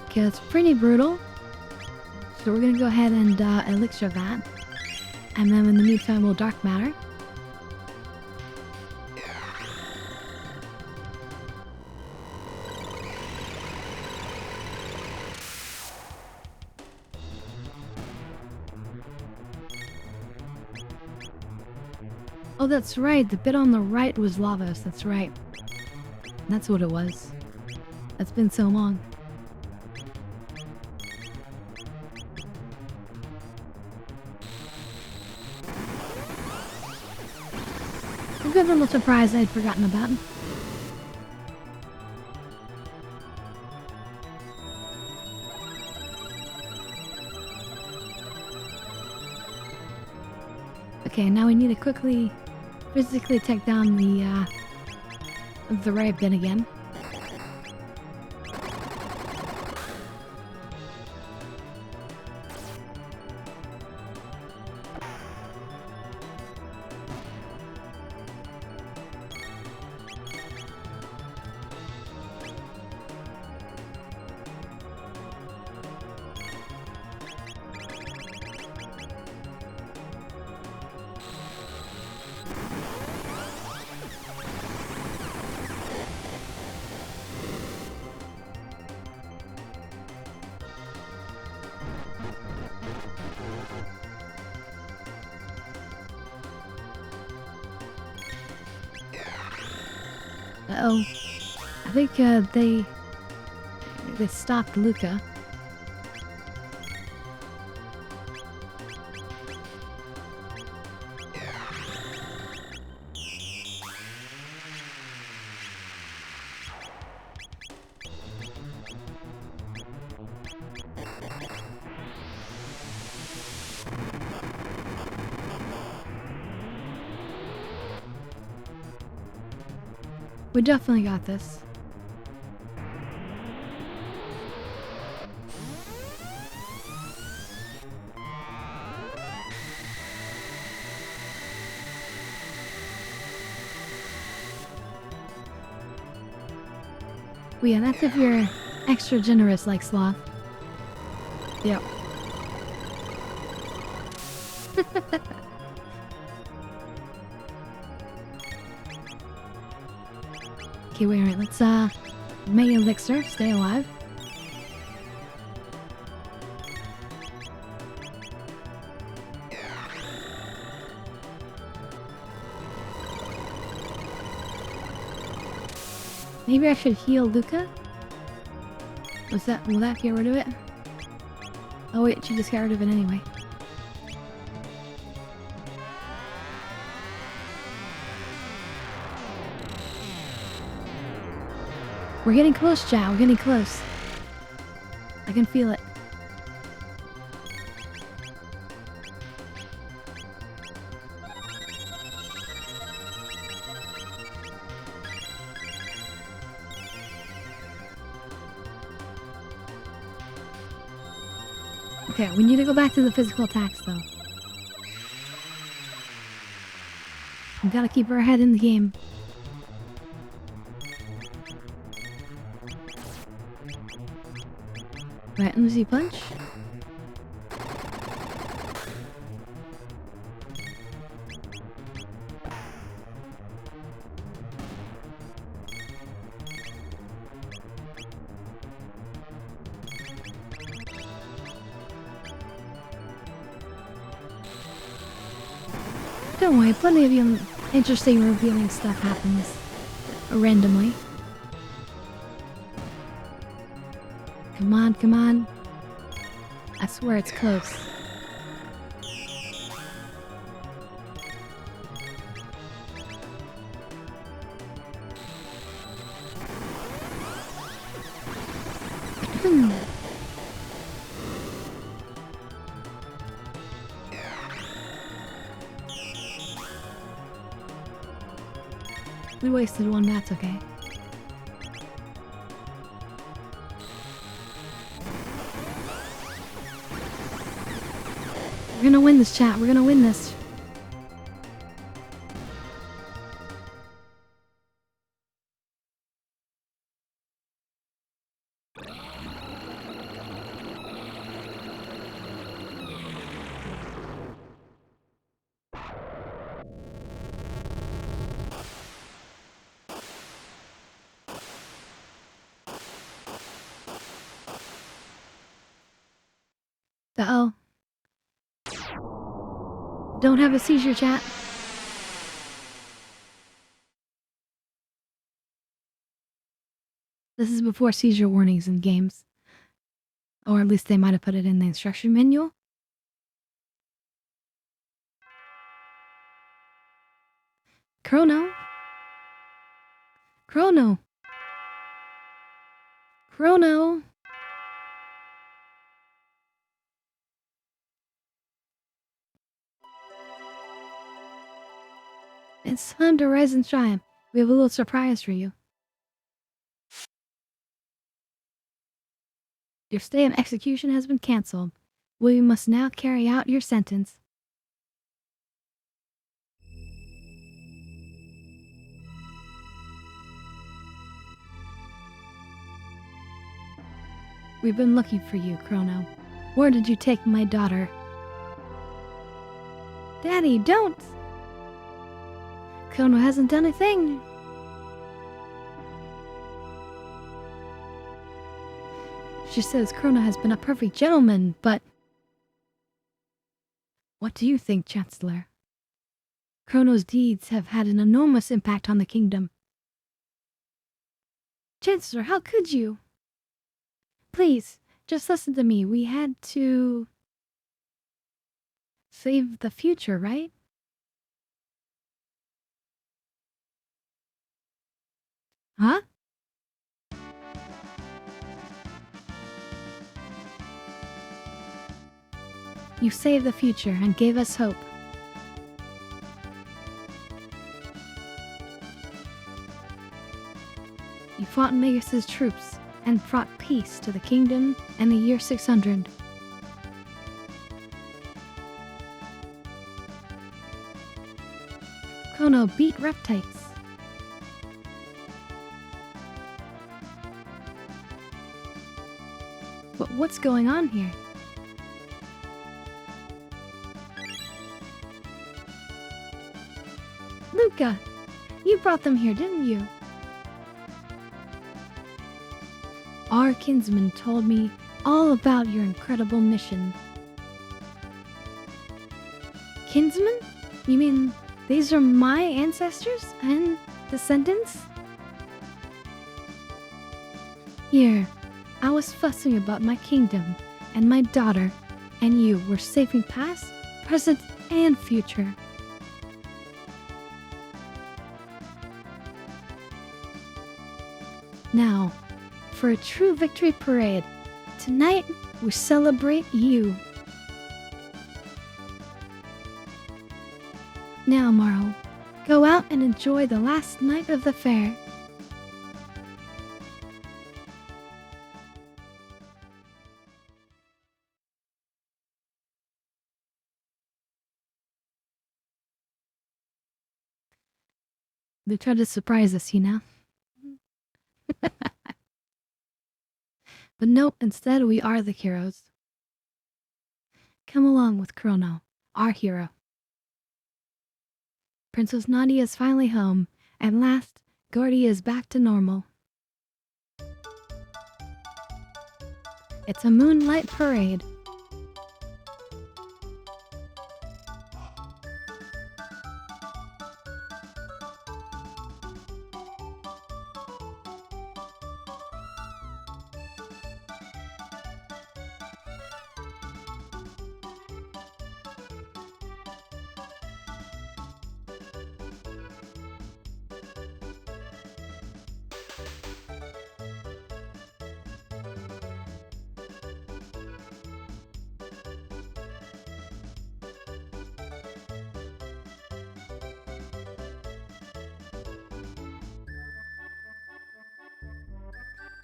Okay, that's pretty brutal. So we're gonna go ahead and elixir that. And then in the meantime, we'll dark matter. Oh, that's right. The bit on the right was Lavos. That's right. That's what it was. That's been so long. A good little surprise I'd forgotten about. Okay, now we need to quickly physically take down the right bit again. Uh-oh. I think they stopped Luca. We definitely got this. Well, yeah, that's if you're extra generous like Sloth. Yep. Okay, wait, alright, let's make elixir, stay alive. Maybe I should heal Luca? Will that get rid of it? Oh wait, she just got rid of it anyway. We're getting close, chat. We're getting close. I can feel it. Okay, we need to go back to the physical attacks, though. We gotta keep our head in the game. Right, Uzi punch. Don't worry, plenty of interesting revealing stuff happens randomly. Come on, come on. I swear it's close. We wasted one, that's okay. We're gonna win this, chat. We're gonna win this. Uh-oh. Don't have a seizure, chat. This is before seizure warnings in games. Or at least they might have put it in the instruction manual. Chrono? Chrono? Chrono? It's time to rise and shine. We have a little surprise for you. Your stay in execution has been cancelled. We must now carry out your sentence. We've been looking for you, Chrono. Where did you take my daughter? Daddy, don't! Chrono hasn't done a thing. She says Chrono has been a perfect gentleman, but... What do you think, Chancellor? Chrono's deeds have had an enormous impact on the kingdom. Chancellor, how could you? Please, just listen to me. We had to... save the future, right? Huh? You saved the future and gave us hope. You fought Magus' troops and brought peace to the kingdom in the year 600. Chrono beat Reptites. But what's going on here? Luca, you brought them here, didn't you? Our kinsman told me all about your incredible mission. Kinsman? You mean these are my ancestors and descendants? Here, I was fussing about my kingdom and my daughter, and you were saving past, present, and future. Now, for a true victory parade. Tonight, we celebrate you. Now, Marl, go out and enjoy the last night of the fair. They tried to surprise us, you know? But no, instead we are the heroes. Come along with Chrono, our hero. Princess Nadia is finally home. At last, Gordy is back to normal. It's a moonlight parade.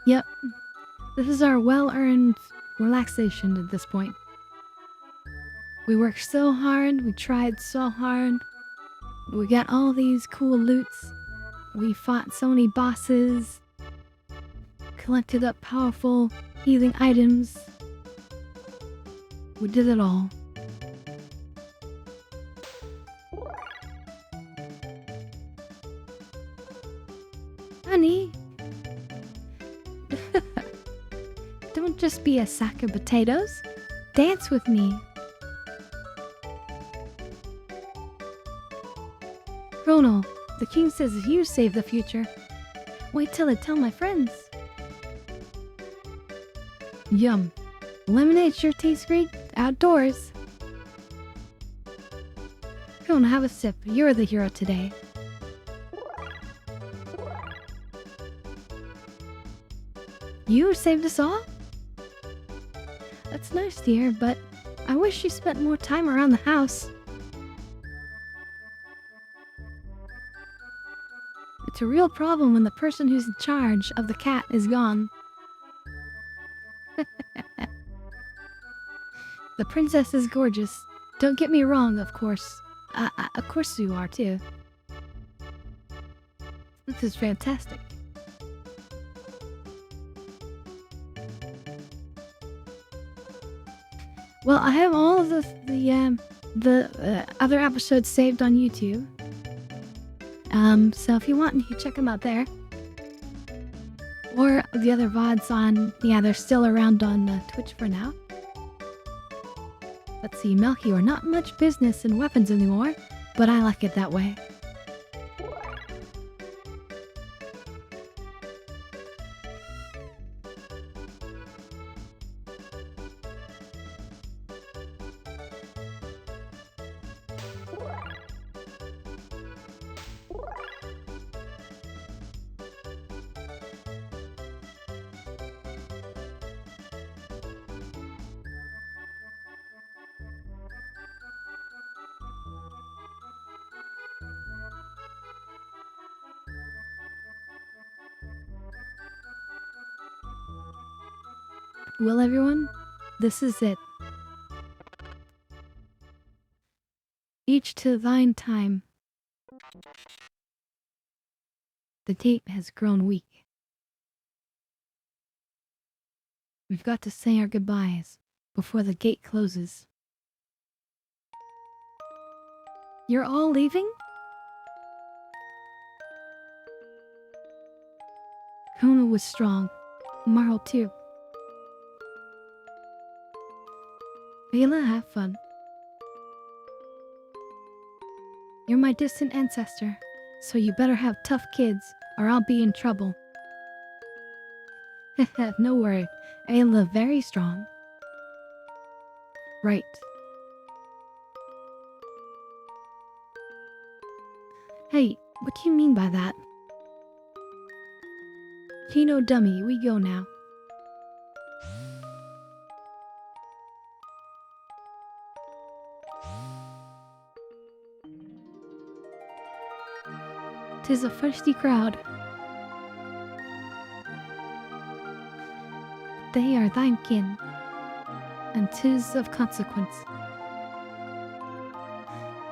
Yep, this is our well-earned relaxation at this point. We worked so hard, we tried so hard, we got all these cool loots, we fought so many bosses, collected up powerful healing items. We did it all. Honey, don't just be a sack of potatoes. Dance with me. Chrono, the king says you save the future. Wait till I tell my friends. Yum. Lemonade sure tastes great outdoors. Chrono, have a sip. You're the hero today. You saved us all? That's nice, dear, but I wish you spent more time around the house. It's a real problem when the person who's in charge of the cat is gone. The princess is gorgeous. Don't get me wrong, of course. Of course you are, too. This is fantastic. Well, I have all of the other episodes saved on YouTube. So if you want, you can check them out there. Or the other VODs on, yeah, they're still around on Twitch for now. Let's see, Melchior, not much business in weapons anymore, but I like it that way. Well, everyone, this is it. Each to thine time. The tape has grown weak. We've got to say our goodbyes before the gate closes. You're all leaving? Kona was strong. Marl too. Ayla, have fun. You're my distant ancestor, so you better have tough kids, or I'll be in trouble. No worry, Ayla very strong. Right. Hey, what do you mean by that? Kino dummy, we go now. "'Tis a thirsty crowd. They are thine kin, and 'tis of consequence.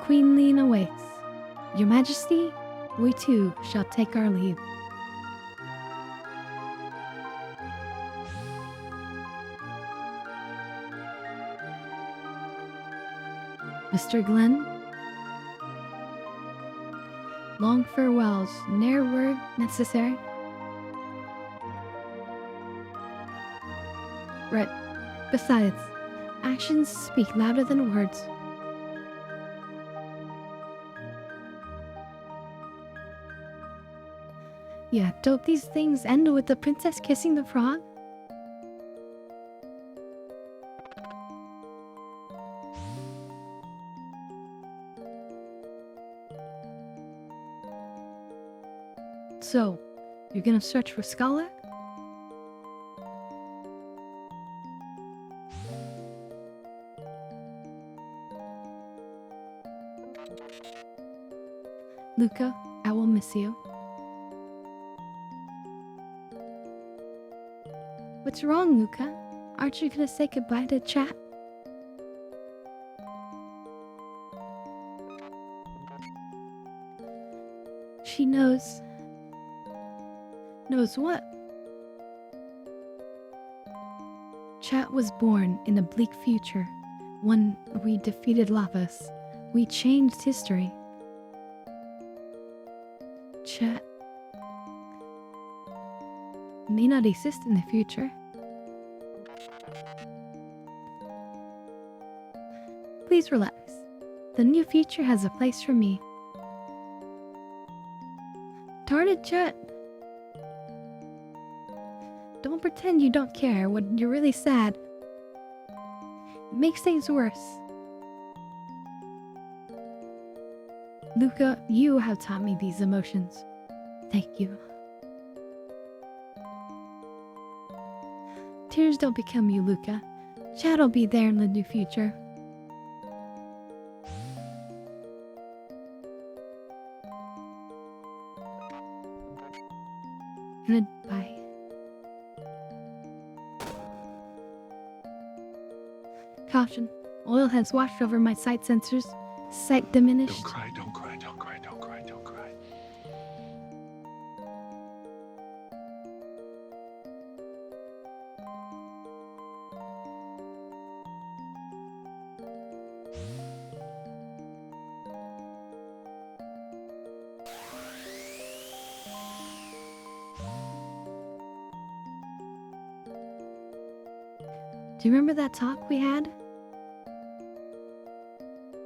Queenline awaits. Your Majesty, we too shall take our leave." Mr. Glenn, long farewells, ne'er word necessary. Right. Besides, actions speak louder than words. Yeah, don't these things end with the princess kissing the frog? So, you're gonna search for Scarlet? Luca, I will miss you. What's wrong, Luca? Aren't you gonna say goodbye to Chat? She knows. Knows what? Chat was born in a bleak future. When we defeated Lavas, we changed history. Chat may not exist in the future. Please relax. The new future has a place for me. Darn it, Chet. Don't pretend you don't care when you're really sad. It makes things worse. Luca, you have taught me these emotions. Thank you. Tears don't become you, Luca. Chad'll be there in the new future. Goodbye. Caution. Oil has washed over my sight sensors. Sight diminished. Don't cry, don't cry, don't cry, don't cry, don't cry. Do you remember that talk we had?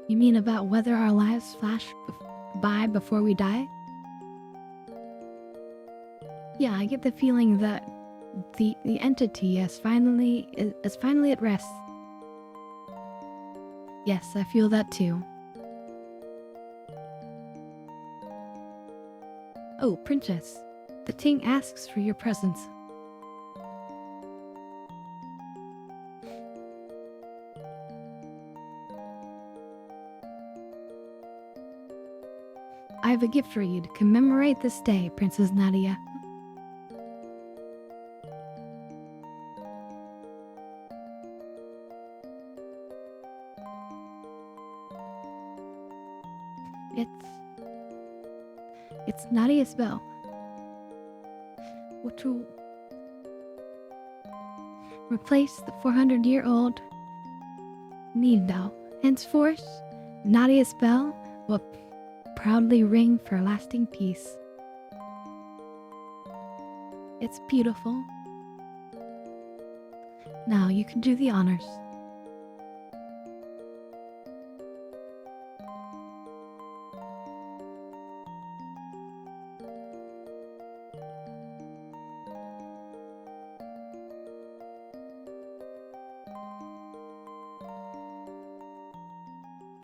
You mean about whether our lives flash by before we die? Yeah, I get the feeling that the entity is finally at rest. Yes, I feel that too. Oh, Princess, the Ting asks for your presence. I have a gift for you to commemorate this day, Princess Nadia. It's Nadia's bell, which will replace the 400-year-old need bell. Henceforth, Nadia's bell will proudly ring for lasting peace. It's beautiful. Now you can do the honors.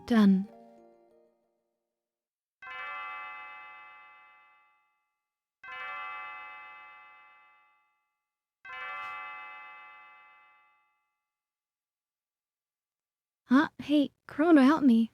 Done. Huh? Hey, Chrono, help me.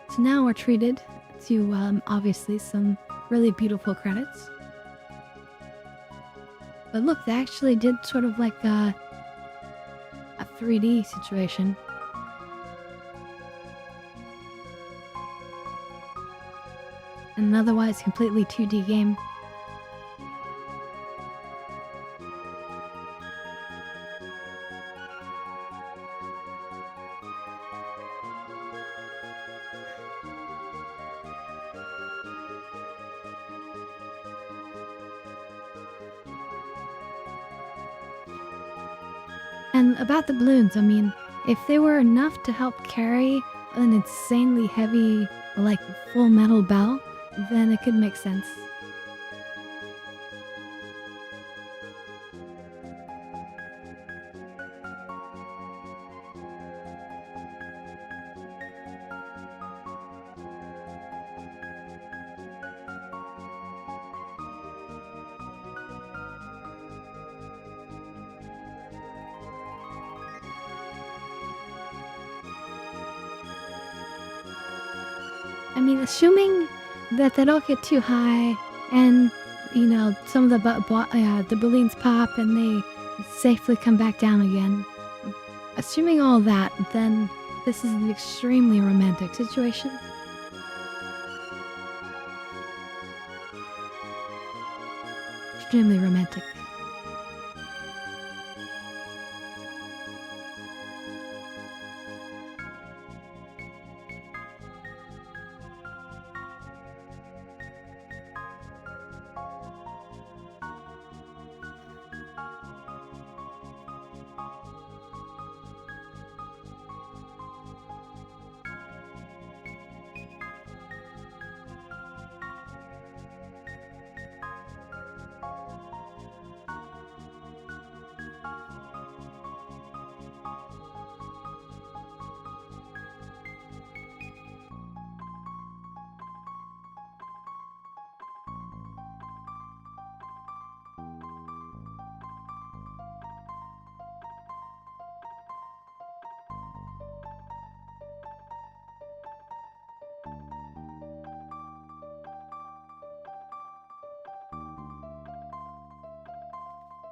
So now we're treated to obviously some really beautiful credits. But look, they actually did sort of like a 3D situation. An otherwise completely 2D game. And about the balloons, I mean, if they were enough to help carry an insanely heavy, like, full metal bell, then it could make sense. I mean, assuming that they don't get too high and, you know, some of the balloons pop and they safely come back down again. Assuming all that, then this is an extremely romantic situation. Extremely romantic.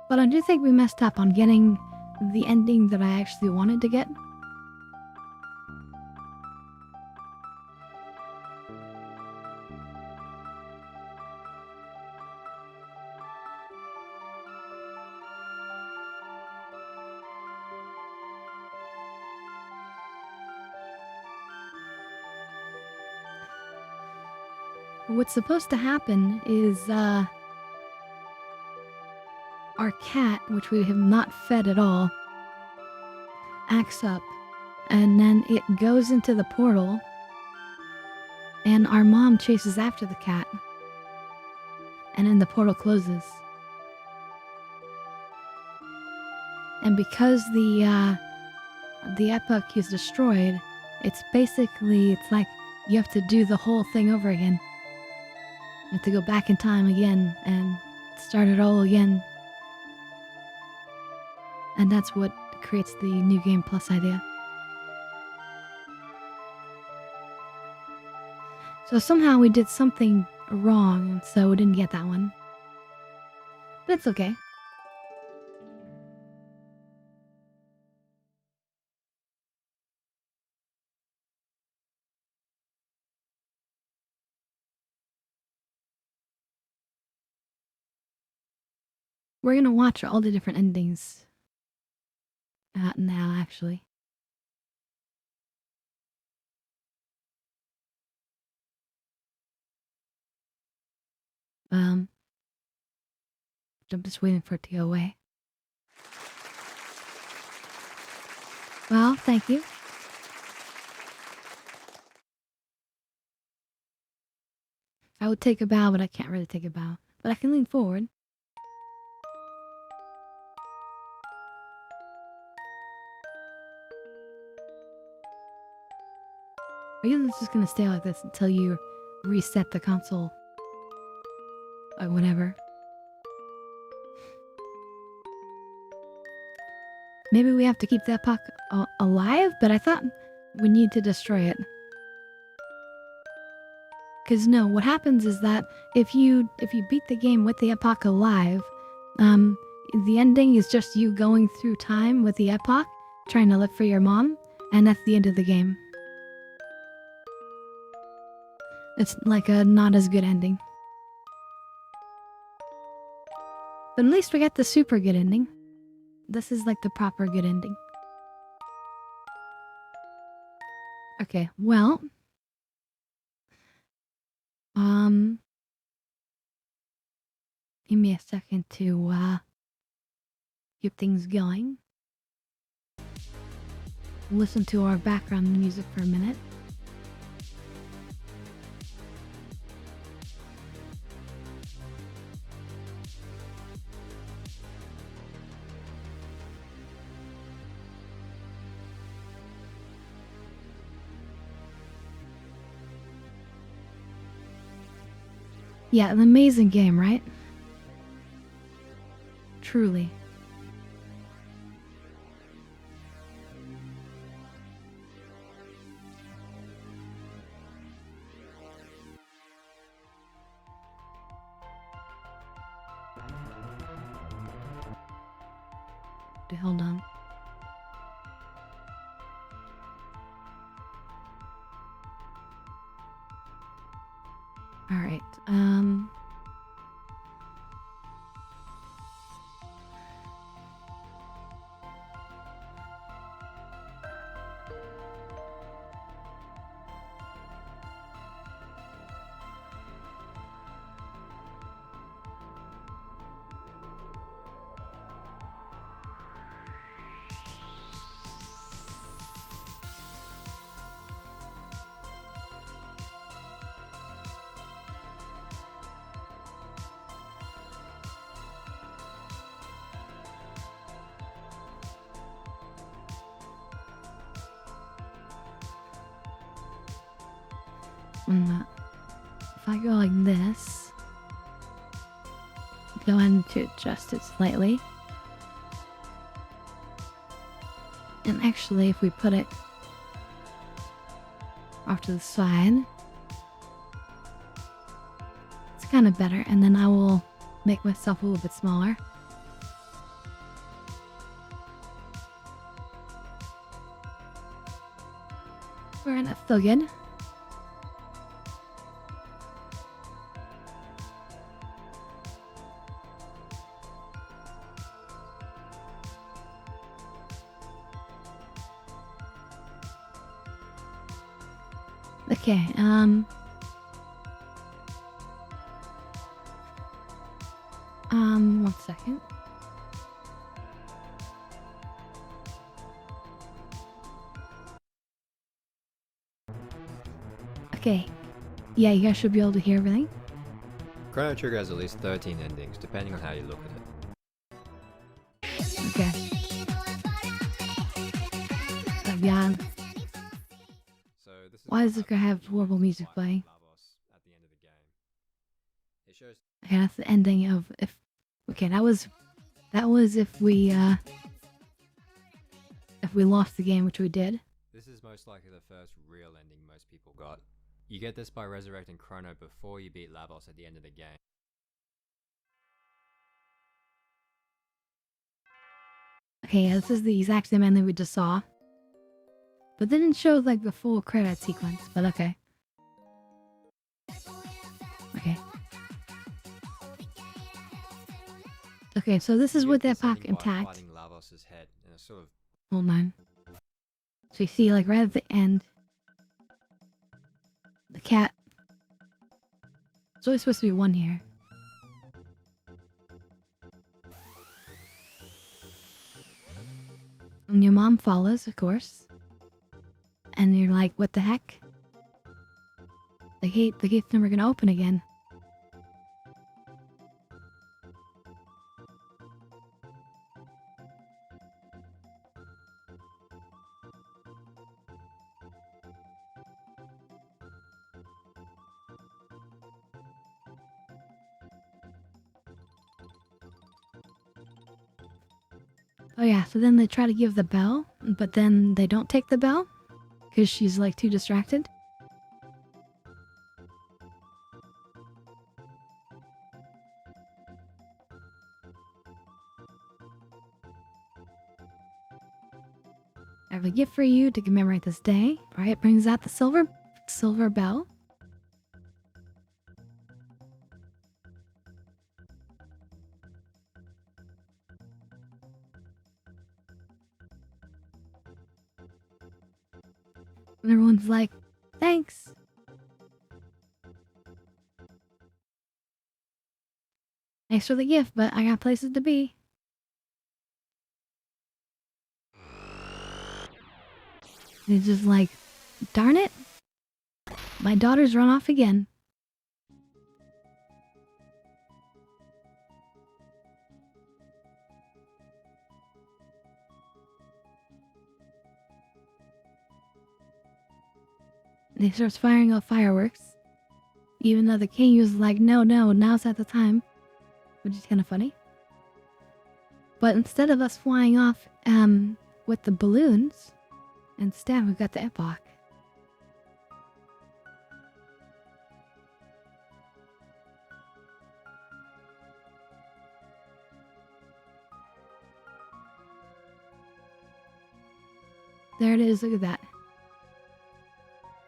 But I do think we messed up on getting the ending that I actually wanted to get. What's supposed to happen is, our cat, which we have not fed at all, acts up, and then it goes into the portal, and our mom chases after the cat, and then the portal closes. And because the epoch is destroyed, it's like you have to do the whole thing over again. You have to go back in time again and start it all again. And that's what creates the New Game Plus idea. So somehow we did something wrong, and so we didn't get that one. But it's okay. We're gonna watch all the different endings now, actually. I'm just waiting for it to go away. Well, thank you. I would take a bow, but I can't really take a bow. But I can lean forward. Are you just gonna stay like this until you reset the console? Or whatever. Maybe we have to keep that puck alive, but I thought we need to destroy it. Cause no, what happens is that if you beat the game with the epoch alive, the ending is just you going through time with the epoch, trying to look for your mom, and that's the end of the game. It's like a not as good ending. But at least we got the super good ending. This is like the proper good ending. Okay, well. Give me a second to, keep things going. Listen to our background music for a minute. Yeah, an amazing game, right? Truly. Hold on. All right. If I go like this, go ahead to adjust it slightly. And actually, if we put it off to the side, it's kind of better. And then I will make myself a little bit smaller. Alright, that's still good. Okay, 1 second. Okay. Yeah, you guys should be able to hear everything. ChronoTrigger has at least 13 endings, depending on how you look at it. Okay. Yeah. So this is Why does this guy have horrible music playing? at the end of the game. It shows Okay, that's the ending of if. Okay, that was if we lost the game, which we did. this is most likely the first real ending most people got. You get this by resurrecting Chrono before you beat Lavos at the end of the game. Okay, yeah, this is the exact same ending we just saw. But then it shows like the full credit sequence, but okay. Okay. Okay, so this is You with get that this pack ending by intact. fighting Lavos's head in a sort of Hold on. So you see, like right at the end, the cat. There's only supposed to be one here. And your mom follows, of course. And you're like, what the heck? The gate's never gonna open again. Oh yeah, so then they try to give the bell, but then they don't take the bell because she's like too distracted. I have a gift for you to commemorate this day. Riot brings out the silver bell. And everyone's like, thanks. Thanks for the gift, but I got places to be. And it's just like, darn it. My daughter's run off again. And he starts firing off fireworks. Even though the king was like, no, now's not the time. Which is kind of funny. But instead of us flying off with the balloons, instead we've got the epoch. There it is, look at that.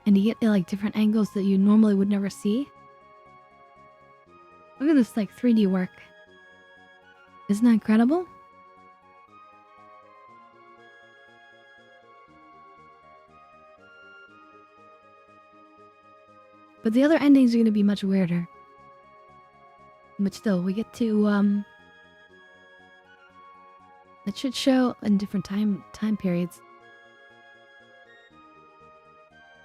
And you get like different angles that you normally would never see. Look at this like 3D work. Isn't that incredible? But the other endings are going to be much weirder. But still, we get to it should show in different time periods.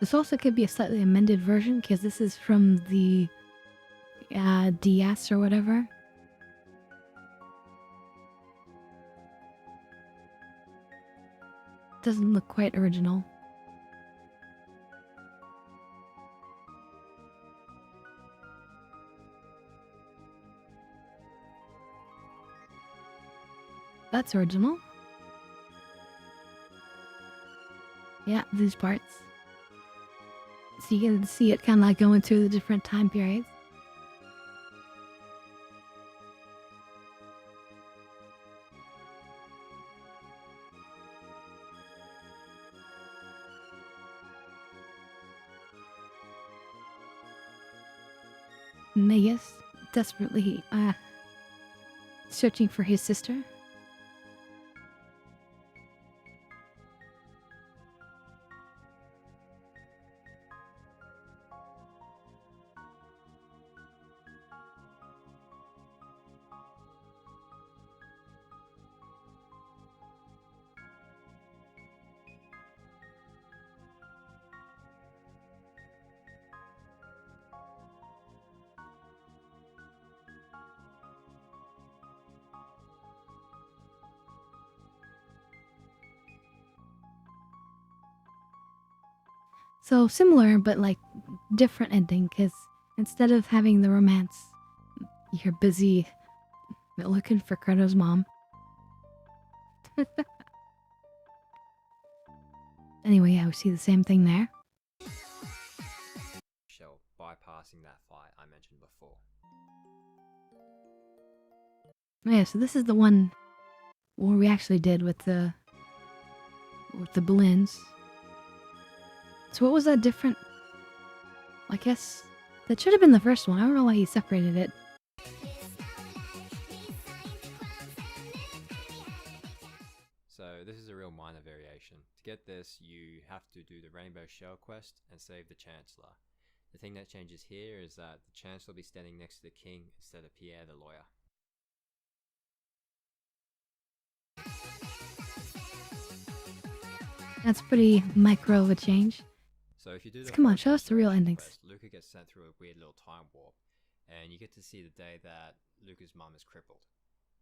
This also could be a slightly amended version because this is from the DS or whatever. Doesn't look quite original. That's original. Yeah, these parts. So you get to see it kind of like going through the different time periods. Magus desperately searching for his sister. So similar, but like different ending, because instead of having the romance, you're busy looking for Chrono's mom. Anyway, yeah, we see the same thing there. Shell bypassing that fight I mentioned before. Yeah, so this is the one where we actually did with the balloons. So what was that different? I guess that should have been the first one. I don't know why he separated it. So this is a real minor variation. To get this, you have to do the Rainbow Shell quest and save the Chancellor. The thing that changes here is that the Chancellor will be standing next to the King instead of Pierre the lawyer. That's pretty micro of a change. So if you do the Come on, first show us the real restoration endings. quest, Luca gets sent through a weird little time warp, and you get to see the day that Luca's mum is crippled.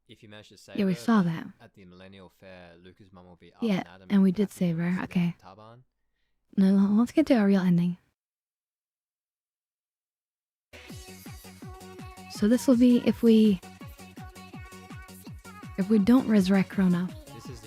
If you manage to save Yeah, we her, saw that. at the Millennial Fair, Luca's mum will be up Yeah, Adam and we did happy save her. to Okay. get Taban. No, let's get to our real ending. So this will be if we don't resurrect Chrono. This is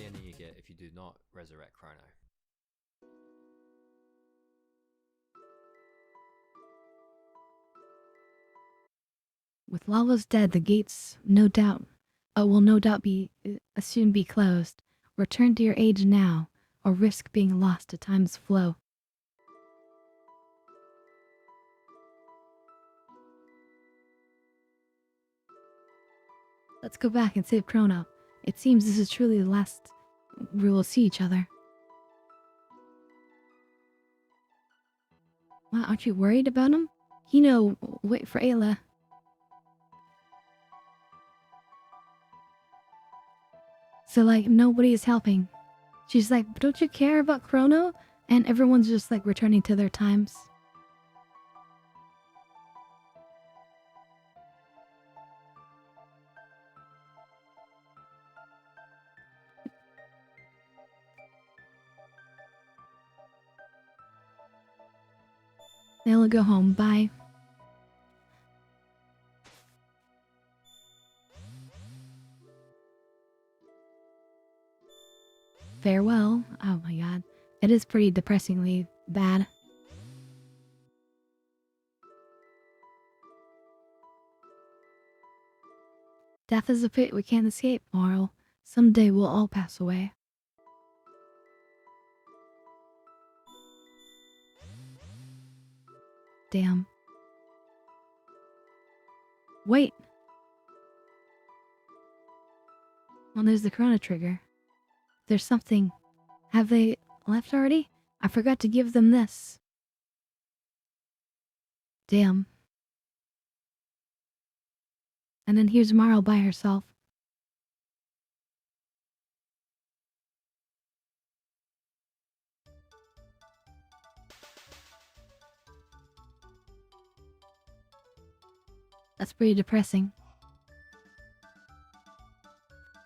With Lava's dead, the gates will no doubt be soon be closed. Return to your age now, or risk being lost to time's flow. Let's go back and save Chrono. It seems this is truly the last we will see each other. Wow, aren't you worried about him? Wait for Ayla. So, like, nobody is helping. She's like, don't you care about Chrono? And everyone's just, like, returning to their times. They'll go home. Bye. Farewell. Oh my god. It is pretty depressingly bad. Death is a pit we can't escape, Moral. Someday we'll all pass away. Damn. Wait. Well, there's the ChronoTrigger. There's something. Have they left already? I forgot to give them this. Damn. And then here's Marl by herself. That's pretty depressing.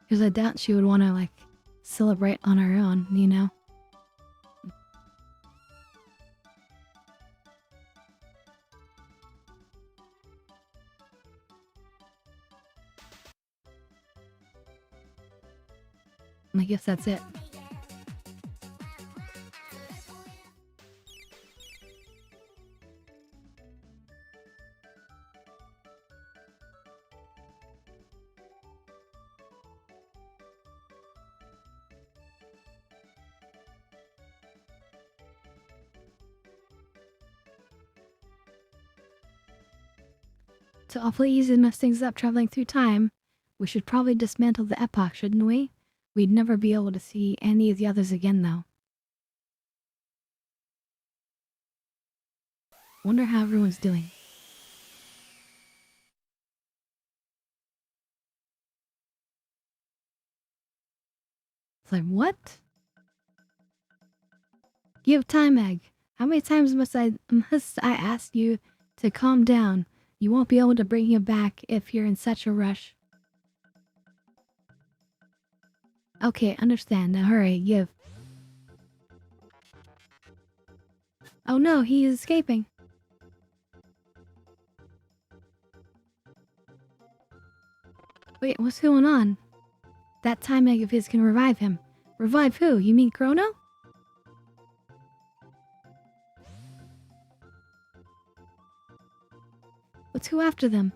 Because I doubt she would want to, like, celebrate on her own, you know? I guess that's it. To awfully easy to mess things up traveling through time, we should probably dismantle the epoch, shouldn't we? We'd never be able to see any of the others again, though. Wonder how everyone's doing. It's like, what? You have time egg. How many times must I ask you to calm down? You won't be able to bring him back if you're in such a rush. Okay, understand. Now hurry, give. Oh no, he is escaping. Wait, what's going on? That time egg of his can revive him. Revive who? You mean Chrono? Let's go after them.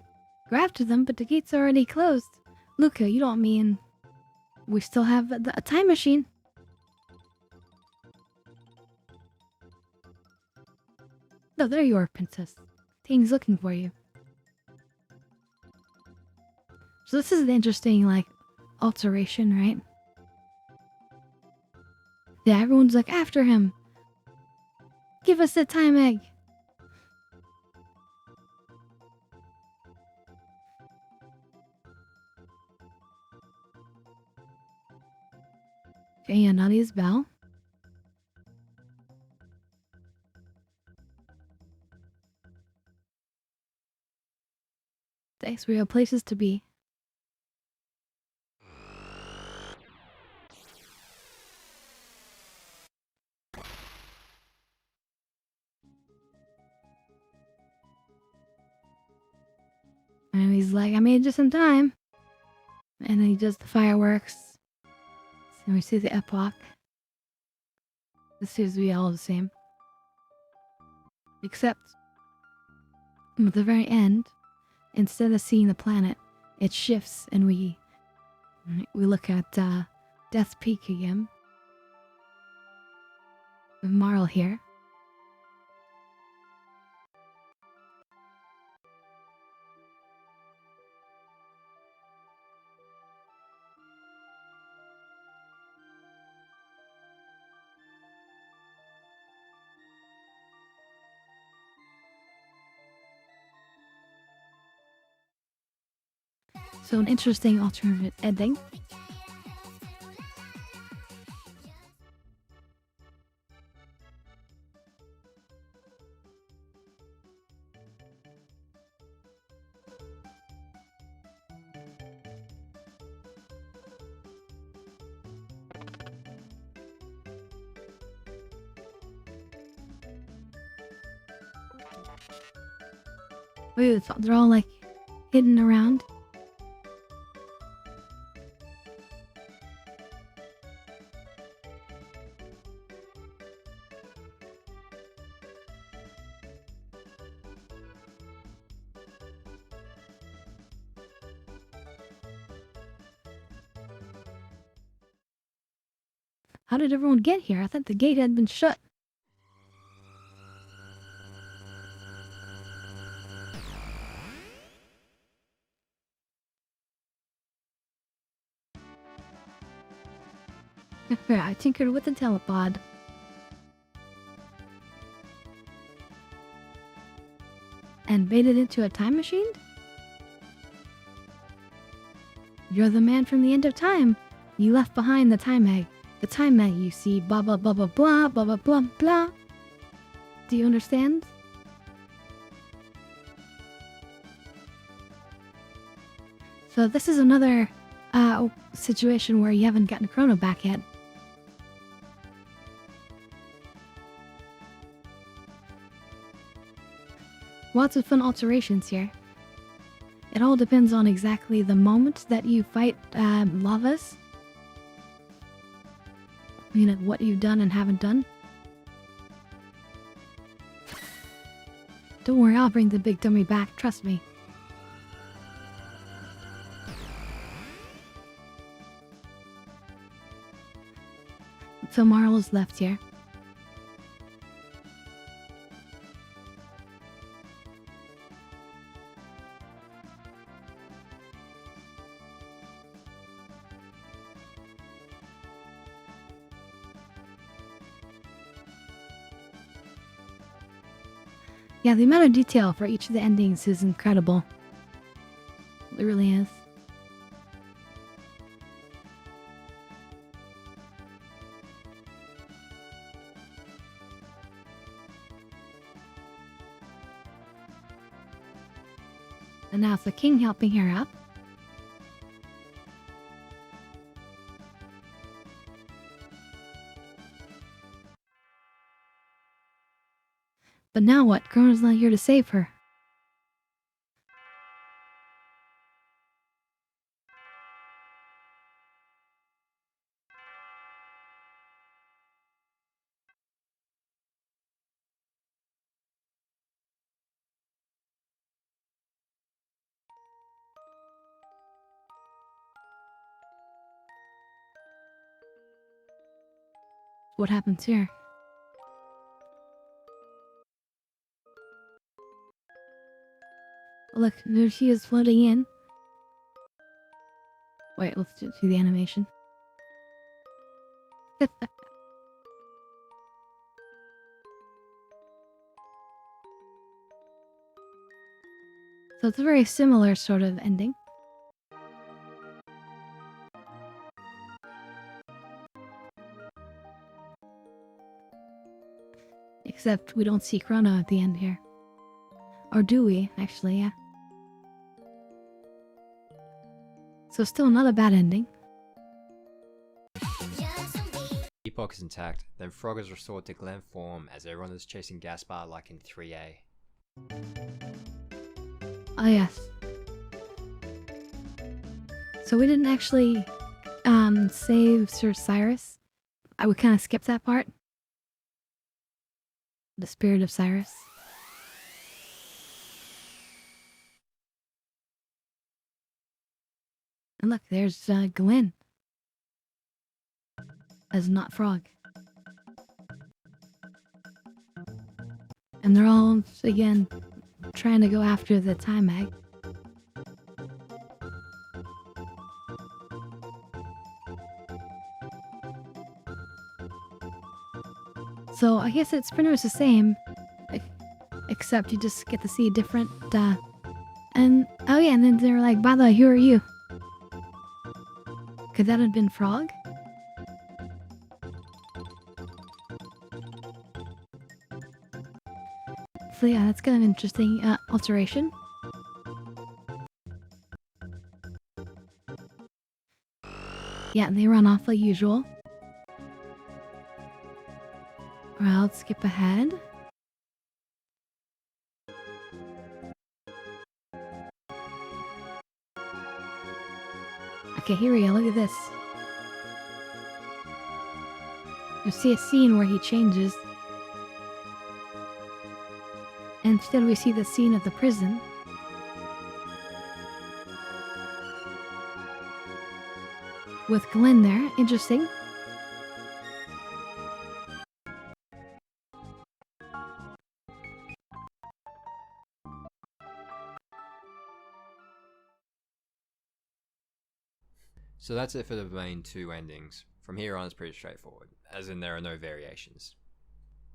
Go after them, but the gate's already closed. Luca, you don't mean... We still have a time machine. No, there you are, Princess. Tang's looking for you. So this is an interesting, like, alteration, right? Yeah, everyone's like, after him. Give us the time egg. Okay, Nadia's bell. Thanks, we have places to be. And he's like, I made it just in time. And then he does the fireworks. And we see the epoch. This seems to be all the same. Except, at the very end, instead of seeing the planet, it shifts and we look at Death's Peak again. With Marl here. So an interesting alternate ending. Wait, they're all like hidden around. How did everyone get here? I thought the gate had been shut. I tinkered with the telepod. And made it into a time machine? You're the man from the end of time. You left behind the time egg. The time egg, you see, blah blah blah blah blah blah blah blah blah. Do you understand? So this is another situation where you haven't gotten Chrono back yet. Lots of fun alterations here. It all depends on exactly the moment that you fight Lavas. You know, what you've done and haven't done. Don't worry, I'll bring the big dummy back, trust me. So Marl is left here. Yeah, the amount of detail for each of the endings is incredible. It really is. And now it's the king helping her up. But now what? Chrono's not here to save her. What happens here? Look, there she is floating in. Wait, let's do the animation. So it's a very similar sort of ending. Except we don't see Chrono at the end here. Or do we? Actually, yeah. So still not a bad ending. Epoch is intact, then Frog is restored to Glen form as everyone is chasing Gaspar like in 3A. Oh yes. So we didn't actually save Sir Cyrus. I would kind of skip that part. The spirit of Cyrus. And look, there's Glenn as not Frog. And they're all, again, trying to go after the time egg. So I guess it's pretty much the same, except you just get to see different, and, oh yeah, and then they're like, by the way, who are you? Could that have been Frog? So yeah, that's kind of interesting, alteration. Yeah, they run off like usual. Alright, let's skip ahead. Okay, here we go, look at this. You see a scene where he changes. And instead we see the scene of the prison. With Glenn there, interesting. So that's it for the main two endings. From here on it's pretty straightforward, as in there are no variations.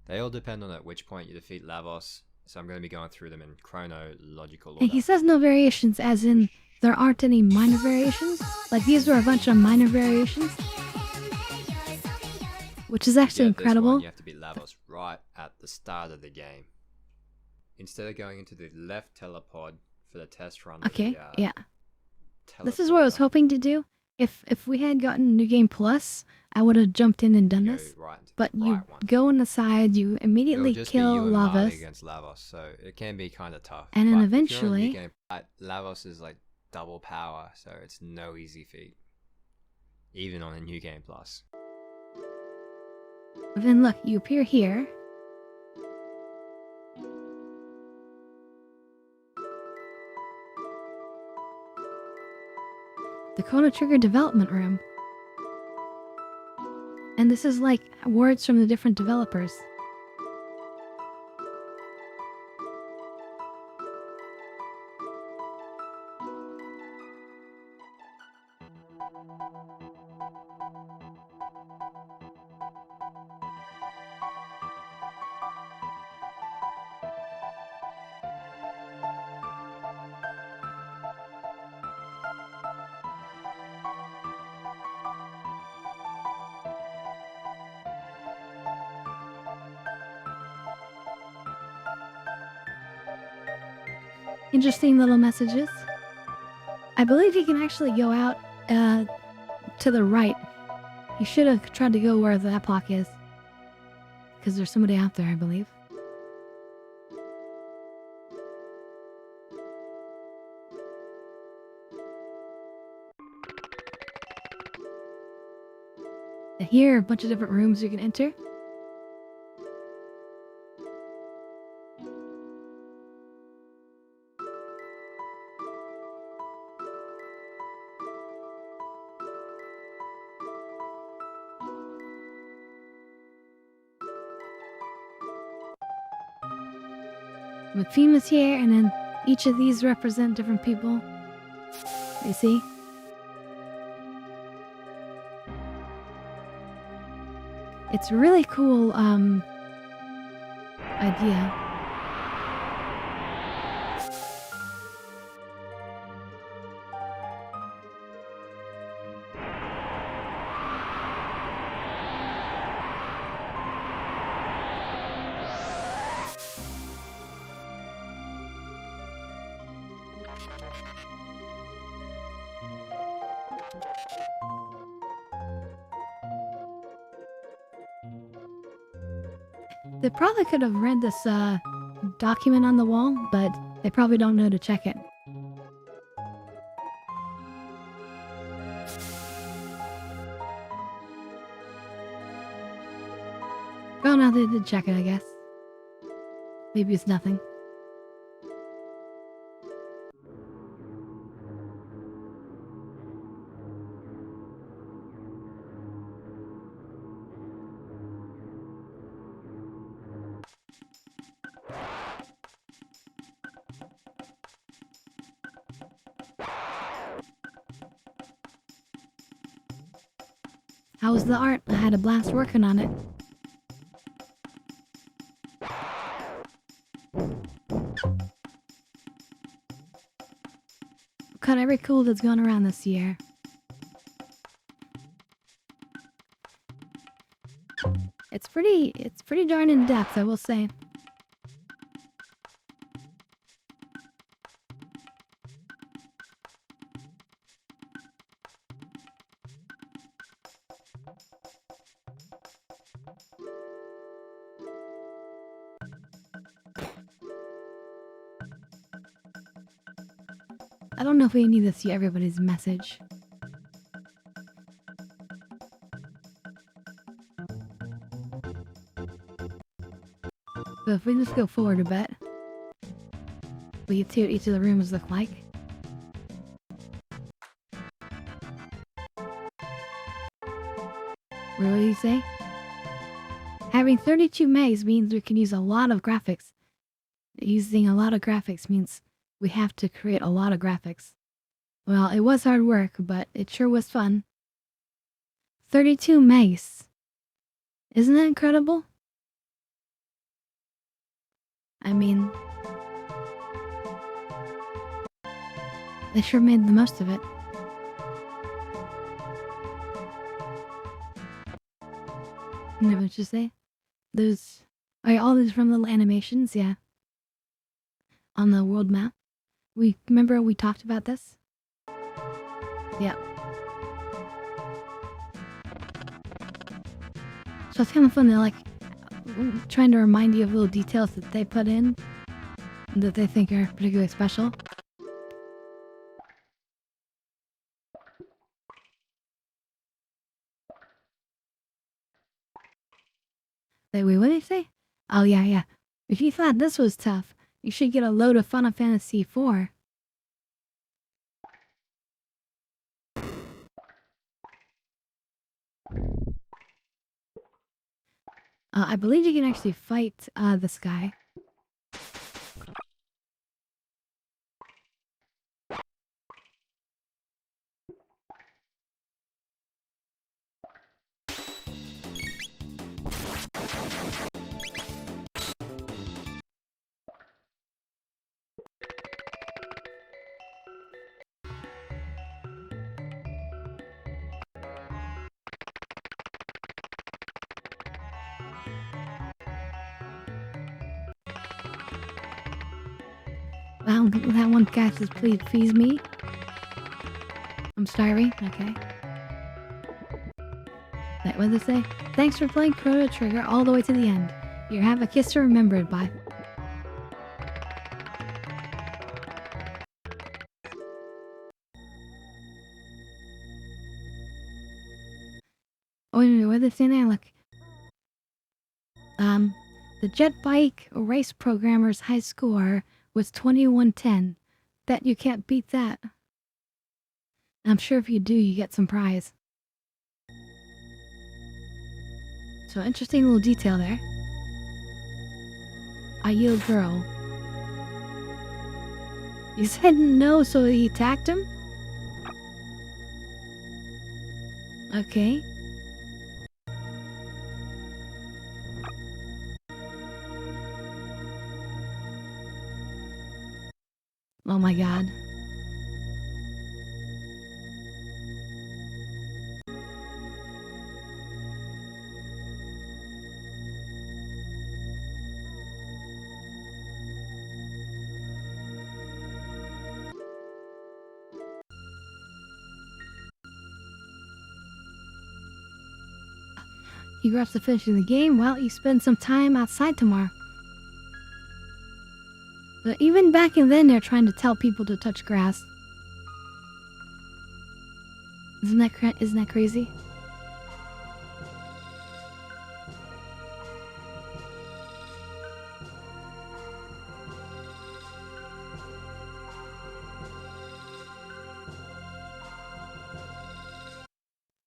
They all depend on at which point you defeat Lavos, so I'm going to be going through them in chronological order. And he says no variations, as in there aren't any minor variations. Like these were a bunch of minor variations. Which is actually incredible. This one, you have to beat Lavos right at the start of the game. Instead of going into the left telepod for the test run. Okay, yeah. This is teleporter, what I was hoping to do. If we had gotten New Game Plus, I would have jumped in and done you this. go right into But the you right one. go on the side, you immediately It'll just kill be you and Marley Lavos. against Lavos, so it can be kind of tough. And then But if you're on eventually- New Game, Lavos is like double power, so it's no easy feat. Even on a New Game Plus. Then look, you appear here. The ChronoTrigger development room. And this is like words from the different developers. Interesting little messages. I believe you can actually go out to the right. You should have tried to go where that block is. Because there's somebody out there, I believe. Here are a bunch of different rooms you can enter. The theme is here, and then each of these represent different people. You see? It's a really cool, idea. They probably could have read this document on the wall, but they probably don't know to check it. Oh, no, they did check it, I guess. Maybe it's nothing. How was the art? I had a blast working on it. Cut every cool that's gone around this year. It's pretty darn in depth, I will say. I don't know if we need to see everybody's message. But if we just go forward a bit, we can see what each of the rooms look like. What did you say? Having 32 megs means we can use a lot of graphics. Using a lot of graphics means we have to create a lot of graphics. Well, it was hard work, but it sure was fun. 32 megs. Isn't that incredible? I mean, they sure made the most of it. You know what you say? Those are all these from little animations, yeah. On the world map. Remember we talked about this? Yeah. So it's kind of fun. They're like trying to remind you of little details that they put in that they think are particularly special. Wait, what did they say? Oh, yeah. If you thought this was tough, you should get a load of Final Fantasy IV. I believe you can actually fight this guy. Wow, that one guy says, please feed me. I'm starving. Okay. Wait, what did it say? Thanks for playing ChronoTrigger all the way to the end. You have a kiss to remember it by. Oh, wait a minute, what did they say now? Look. The jet bike race programmer's high score was 2110. Bet you can't beat that. I'm sure if you do, you get some prize. So interesting little detail there. I yield girl. He said no, so he attacked him? Okay. Oh my god. You rush to finishing the game, well, you spend some time outside tomorrow. But even back in then, they're trying to tell people to touch grass. Isn't that crazy?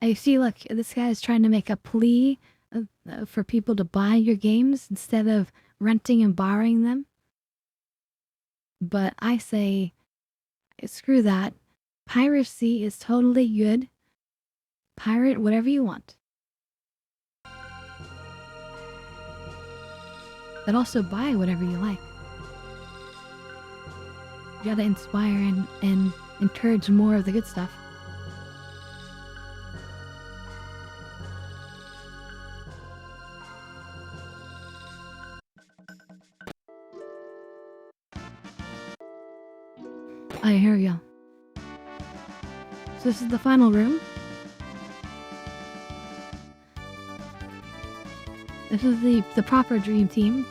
I see, look, this guy is trying to make a plea for people to buy your games instead of renting and borrowing them. But I say, screw that. Piracy is totally good. Pirate whatever you want. But also buy whatever you like. You gotta inspire and encourage more of the good stuff. Oh, here we go. So this is the final room. This is the proper dream team.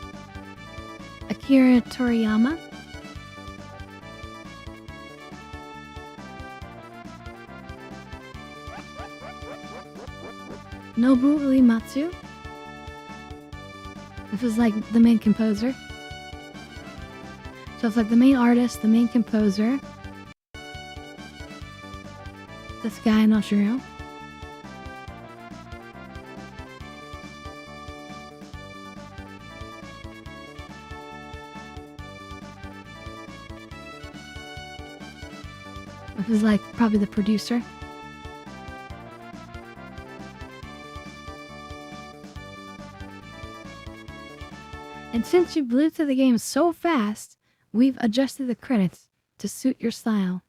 Akira Toriyama. Nobu Uematsu. This is like the main composer. So it's like the main artist, the main composer. This guy, not sure. This is like probably the producer. And since you blew through the game so fast, we've adjusted the credits to suit your style.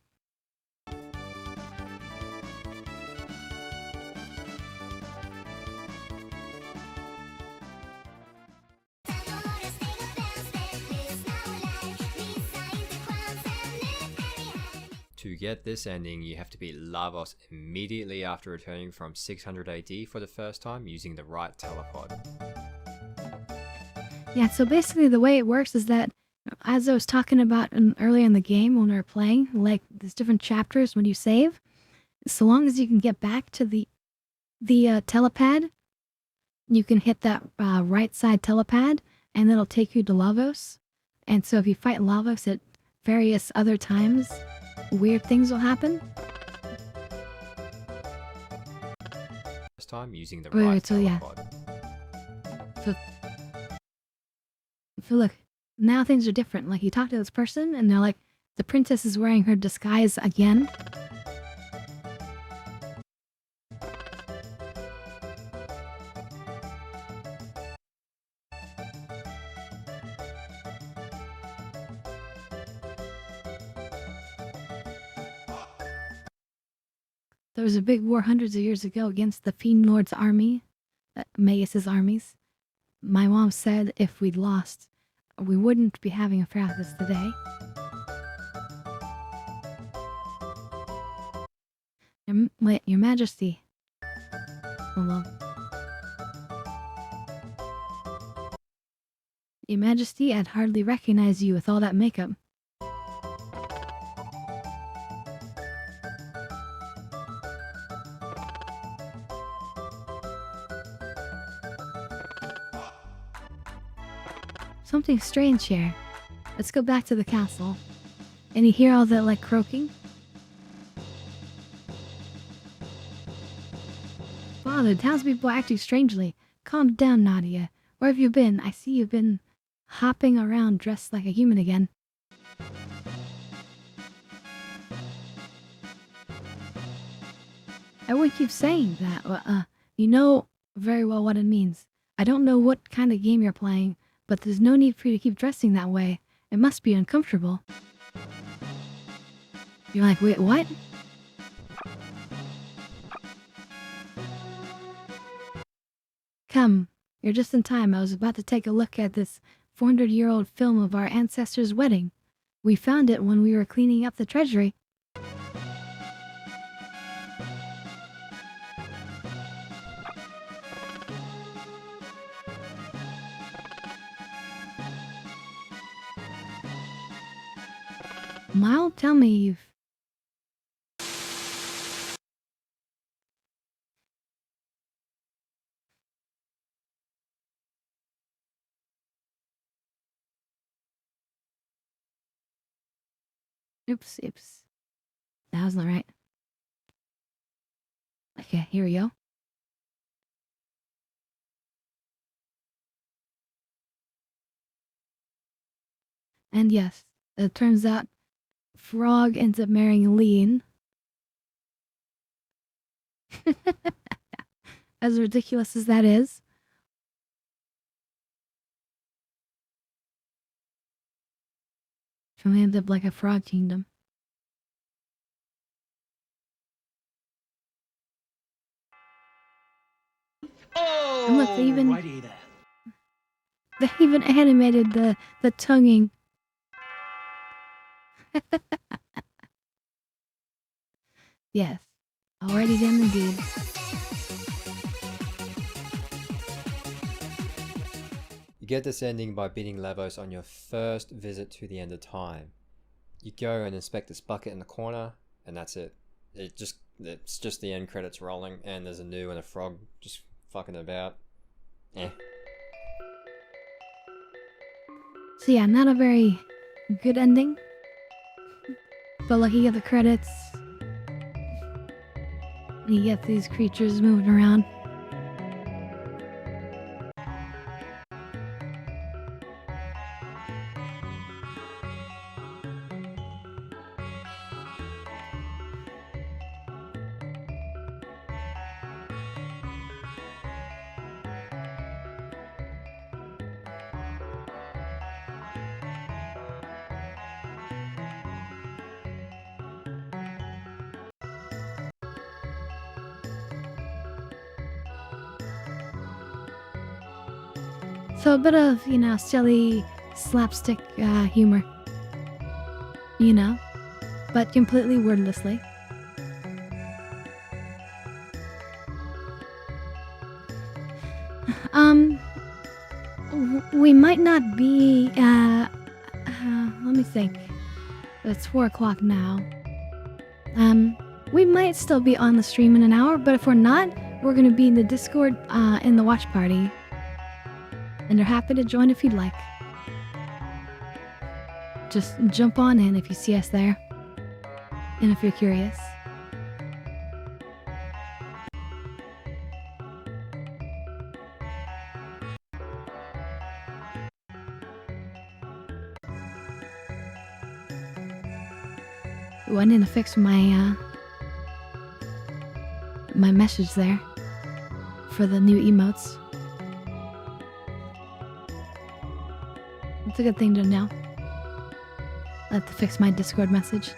To get this ending, you have to beat Lavos immediately after returning from 600 AD for the first time using the right telepod. Yeah, so basically the way it works is that, as I was talking about earlier in the game when we were playing, like there's different chapters when you save, so long as you can get back to the telepad, you can hit that right side telepad, and it'll take you to Lavos. And so if you fight Lavos at various other times, weird things will happen. First time using the Wait, right so yeah. telepod. So look, now things are different. Like you talk to this person, and they're like, the princess is wearing her disguise again. There was a big war hundreds of years ago against the Fiend Lord's army, Magus' armies. My mom said if we'd lost, we wouldn't be having a fair like this today. Your Majesty. Hello. Your Majesty, I'd hardly recognize you with all that makeup. Something strange here. Let's go back to the castle. And you hear all that, like, croaking? Father, townspeople are acting strangely. Calm down, Nadia. Where have you been? I see you've been hopping around dressed like a human again. I wouldn't keep saying that. You know very well what it means. I don't know what kind of game you're playing, but there's no need for you to keep dressing that way. It must be uncomfortable. You're like, wait, what? Come, you're just in time. I was about to take a look at this 400-year-old film of our ancestors' wedding. We found it when we were cleaning up the treasury. Mile, tell me you've... Oops. That was not right. Okay, here we go. And yes, it turns out Frog ends up marrying Lean. As ridiculous as that is. From end up like a frog kingdom. Oh, And look, they even righty then. animated the tonguing. Yes. Alrighty then indeed. You get this ending by beating Lavos on your first visit to the end of time. You go and inspect this bucket in the corner, and that's it. It's just the end credits rolling, and there's a new and a frog just fucking about. Eh. So yeah, not a very good ending. But like you get the credits. And you get these creatures moving around. So a bit of, silly slapstick humor. But completely wordlessly. We might not be, let me think. It's 4 o'clock now. We might still be on the stream in an hour, but if we're not, we're gonna be in the Discord, in the watch party. And you're happy to join if you'd like. Just jump on in if you see us there. And if you're curious. Ooh, I need to fix my my message there for the new emotes. It's a good thing to know. I have to fix my Discord message.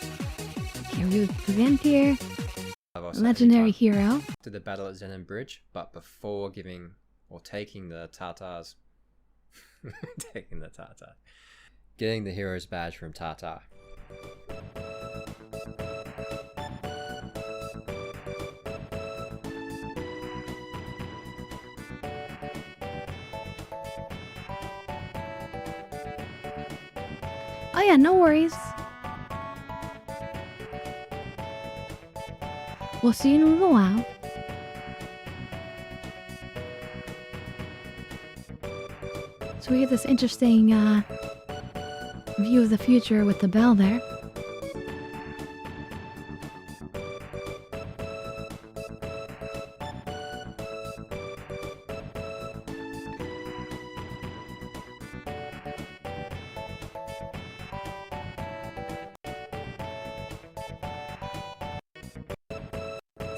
Okay, we begin here. Lavos Legendary every time hero. to the battle at Zenon Bridge, but before giving or taking the Tartars. Taking the Tartar. Getting the hero's badge from Tartar. Oh yeah, no worries. We'll see you in a little while. So we get this interesting view of the future with the bell there.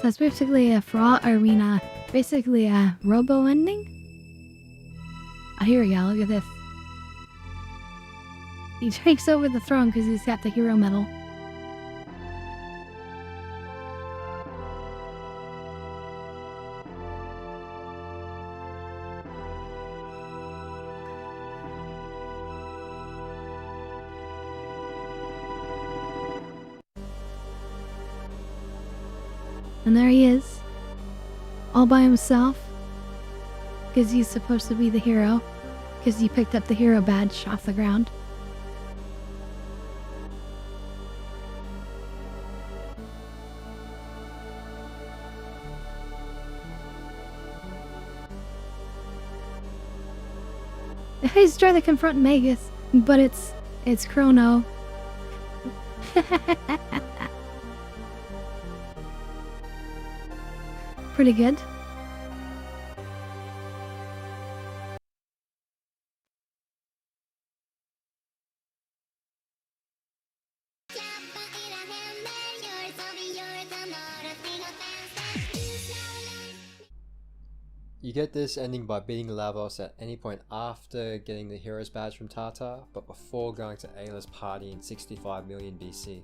So it's basically a frog arena, basically a robo ending. Oh, here we go, look at this. He takes over the throne because he's got the hero medal. And there he is, all by himself, because he's supposed to be the hero, because he picked up the hero badge off the ground. He's trying to confront Magus, but it's Chrono. Pretty good. You get this ending by beating Lavos at any point after getting the hero's badge from Tartar, but before going to Ayla's party in 65 million BC.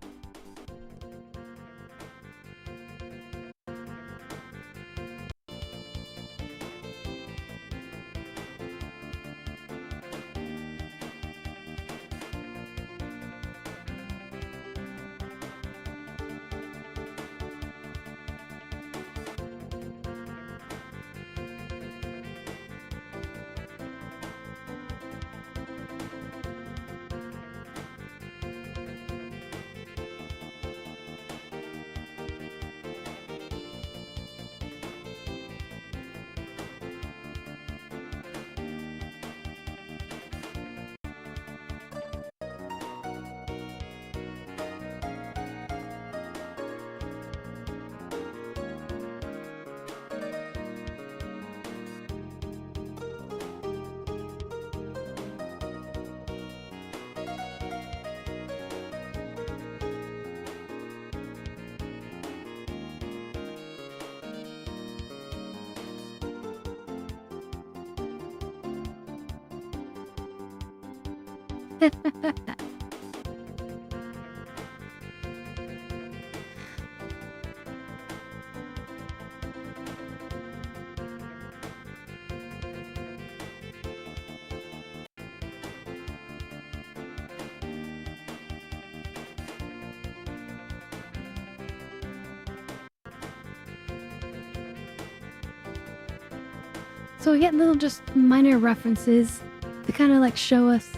So we get little just minor references to kind of like show us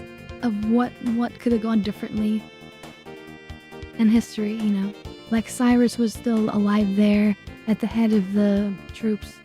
of what could have gone differently in history, you know. Like Cyrus was still alive there at the head of the troops.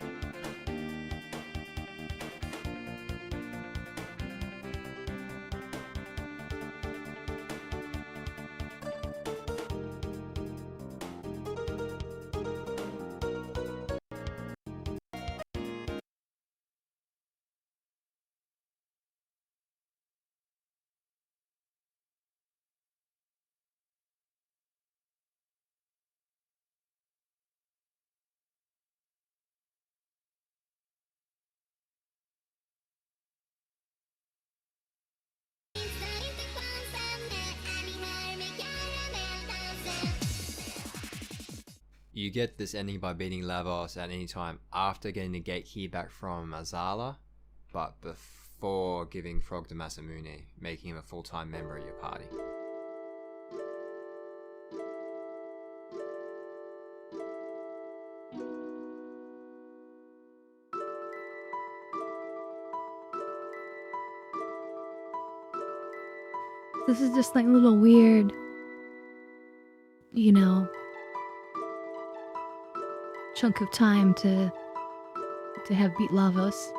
You get this ending by beating Lavos at any time after getting the gate key back from Azala, but before giving Frog to Masamune, making him a full-time member of your party. This is just like a little weird, you know, chunk of time to have beat Lavos.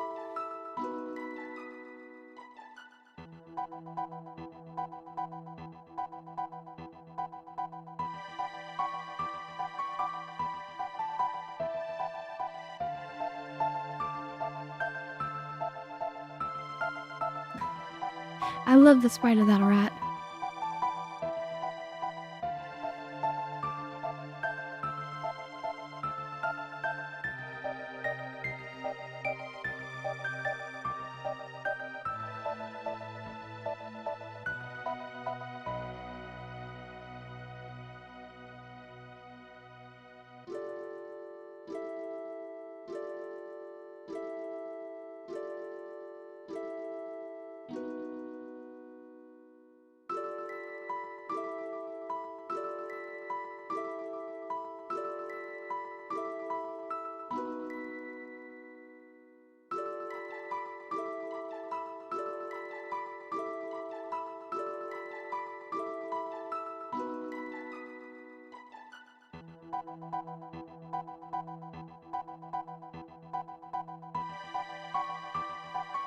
I love the sprite of that rat.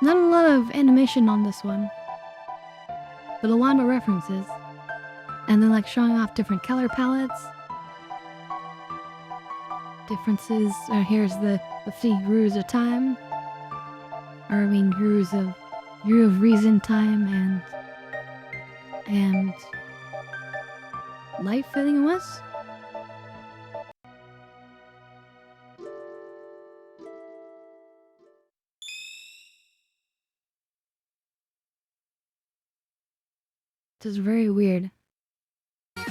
Not a lot of animation on this one, but a lot of references. And then like showing off different color palettes. Differences. Here's the 50 rules of time. Or I mean rules of reason, time, and life, I think it was. This is very weird. The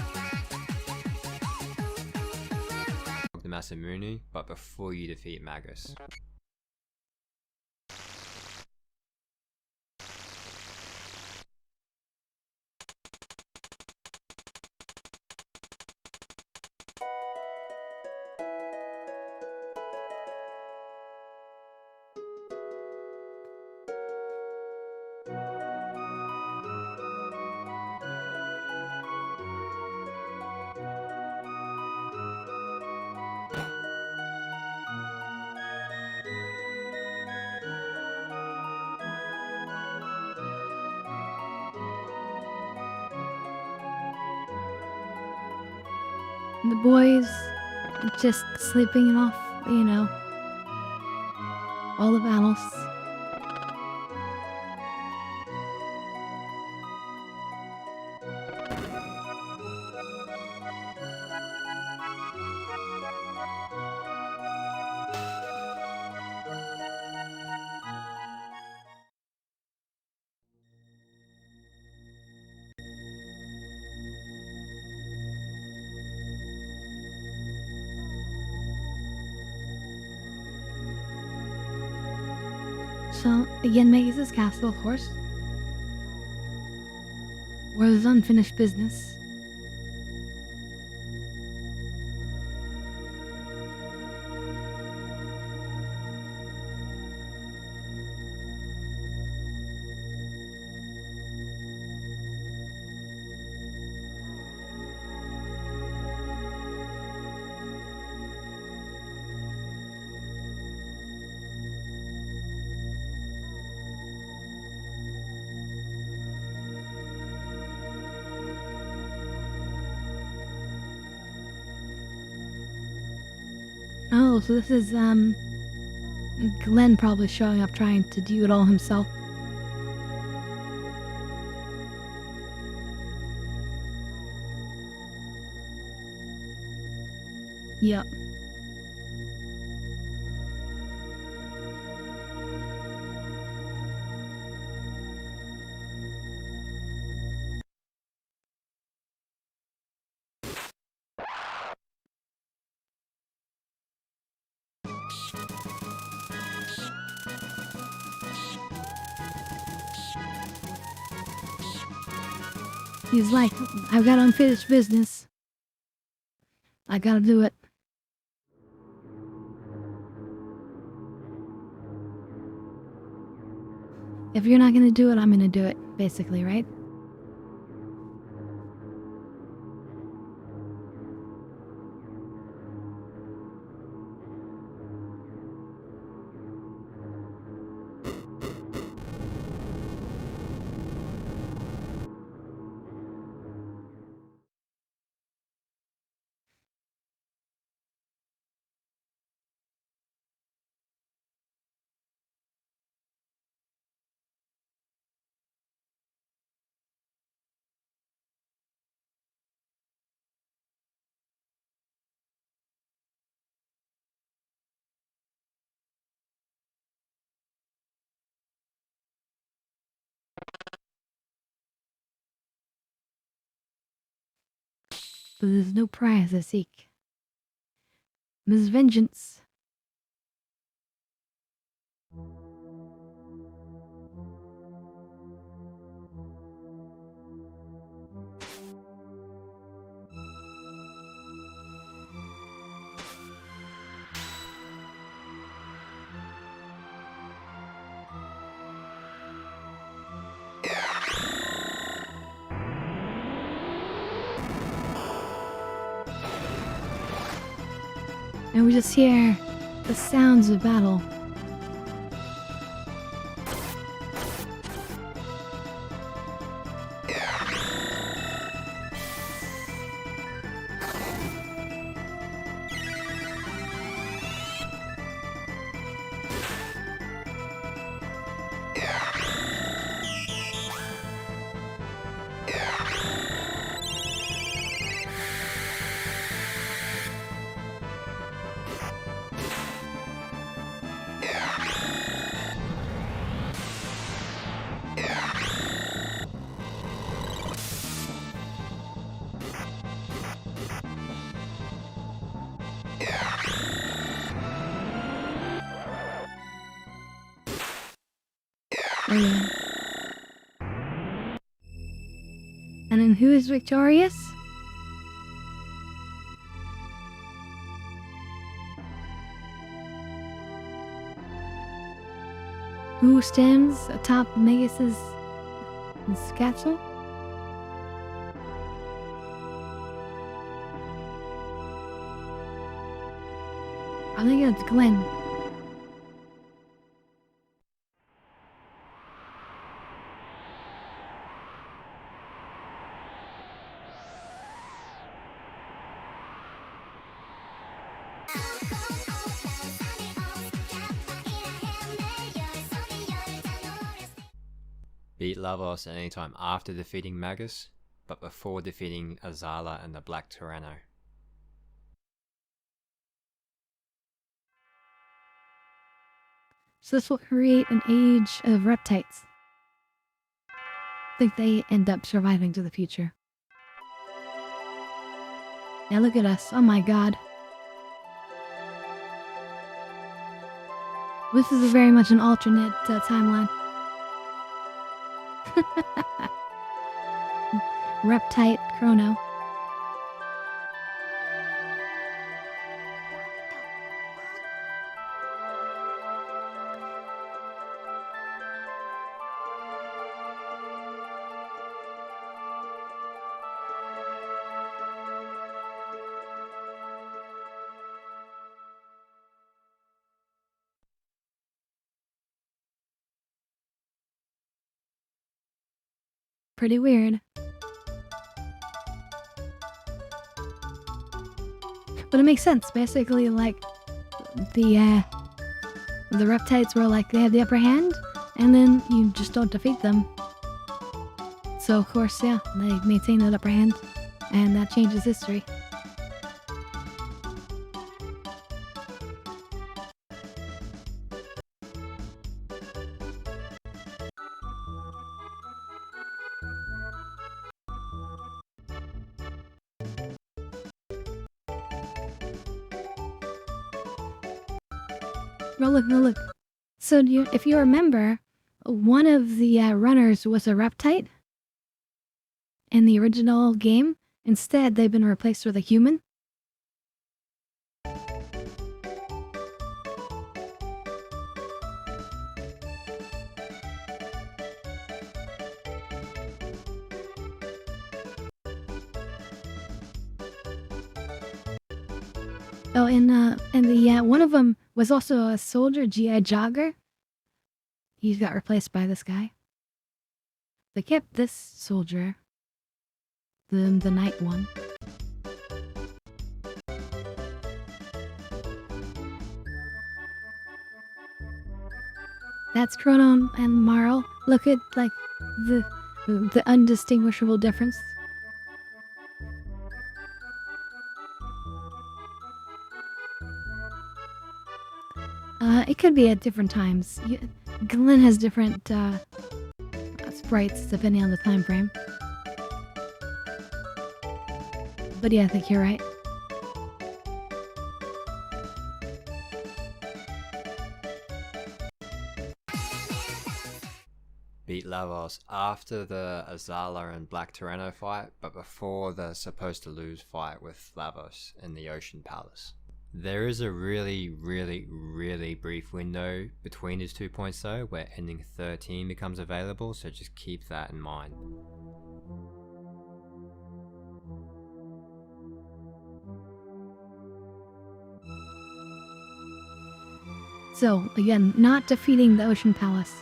Masamune, but before you defeat Magus. The boys just sleeping it off, you know. All the battles. So, again, Magus' castle, of course. Where there's unfinished business. Oh, so this is, Glenn probably showing up trying to do it all himself. Yep. He's like, I've got unfinished business. I gotta do it. If you're not gonna do it, I'm gonna do it, basically, right? But there's no prize I seek. Miss Vengeance. And we just hear the sounds of battle. Brilliant. And then who is victorious? Who stands atop Magus's castle? I think it's Glenn. Beat Lavos at any time after defeating Magus, but before defeating Azala and the Black Tyranno. So this will create an age of reptites. I think they end up surviving to the future. Now look at us. Oh my god. This is very much an alternate timeline. Reptite Chrono. Pretty weird. But it makes sense. Basically, like, the reptites were like, they have the upper hand, and then you just don't defeat them. So, of course, yeah, they maintain that upper hand, and that changes history. No, look, no, look. So, if you remember, one of the runners was a reptite in the original game. Instead, they've been replaced with a human. Oh, and the one of them was also a soldier, G.I. Jogger. He's got replaced by this guy. They kept this soldier, the night one. That's Chrono and Marl. Look at like the undistinguishable difference. It could be at different times. Glenn has different sprites depending on the time frame. But yeah, I think you're right. Beat Lavos after the Azala and Black Tyranno fight, but before the supposed to lose fight with Lavos in the Ocean Palace. There is a really brief window between his 2 points though, where ending 13 becomes available, so just keep that in mind. So, again, not defeating the Ocean Palace.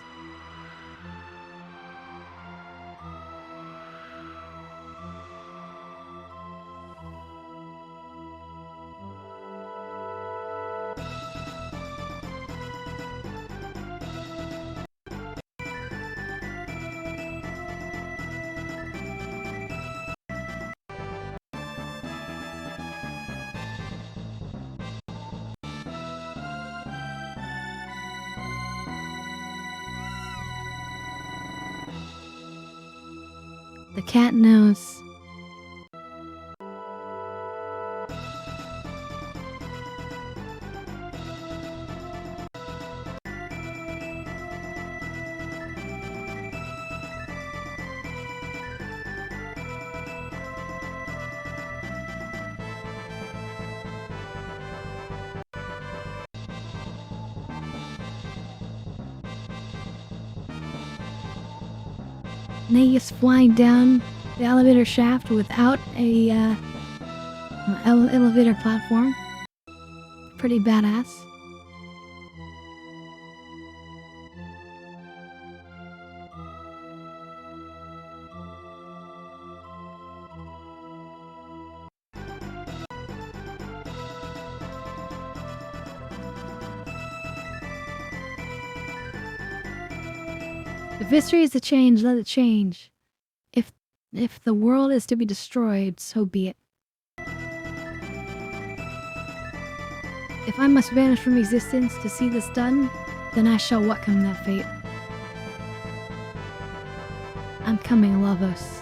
The cat knows. Nagus flying down the elevator shaft without a elevator platform. Pretty badass. If history is to change, let it change. If the world is to be destroyed, so be it. If I must vanish from existence to see this done, then I shall welcome that fate. I'm coming, Lavos.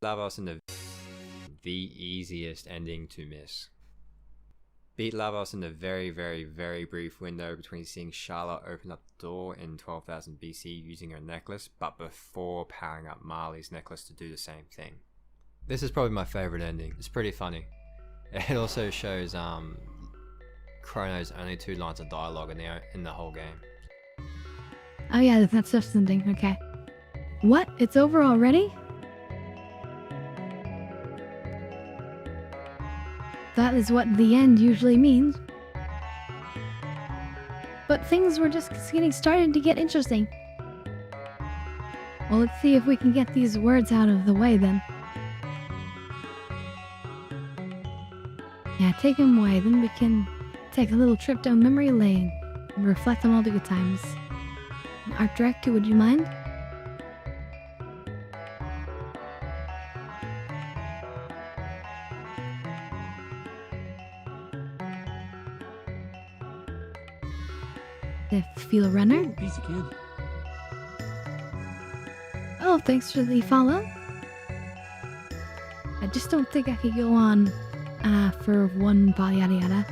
Lavos in the easiest ending to miss. Beat Lavos in the very, very, very brief window between seeing Charlotte open up the door in 12,000 BC using her necklace, but before powering up Marley's necklace to do the same thing. This is probably my favorite ending. It's pretty funny. It also shows Chrono's only 2 lines of dialogue in the whole game. Oh yeah, that's just something. Okay. What? It's over already? That is what the end usually means. But things were just getting started to get interesting. Well, let's see if we can get these words out of the way then. Yeah, take them away, then we can take a little trip down memory lane and reflect on all the good times. Art director, would you mind? The Feel Runner? Ooh, piece of candy. Oh, thanks for the follow. I just don't think I could go on for one ball yada yada.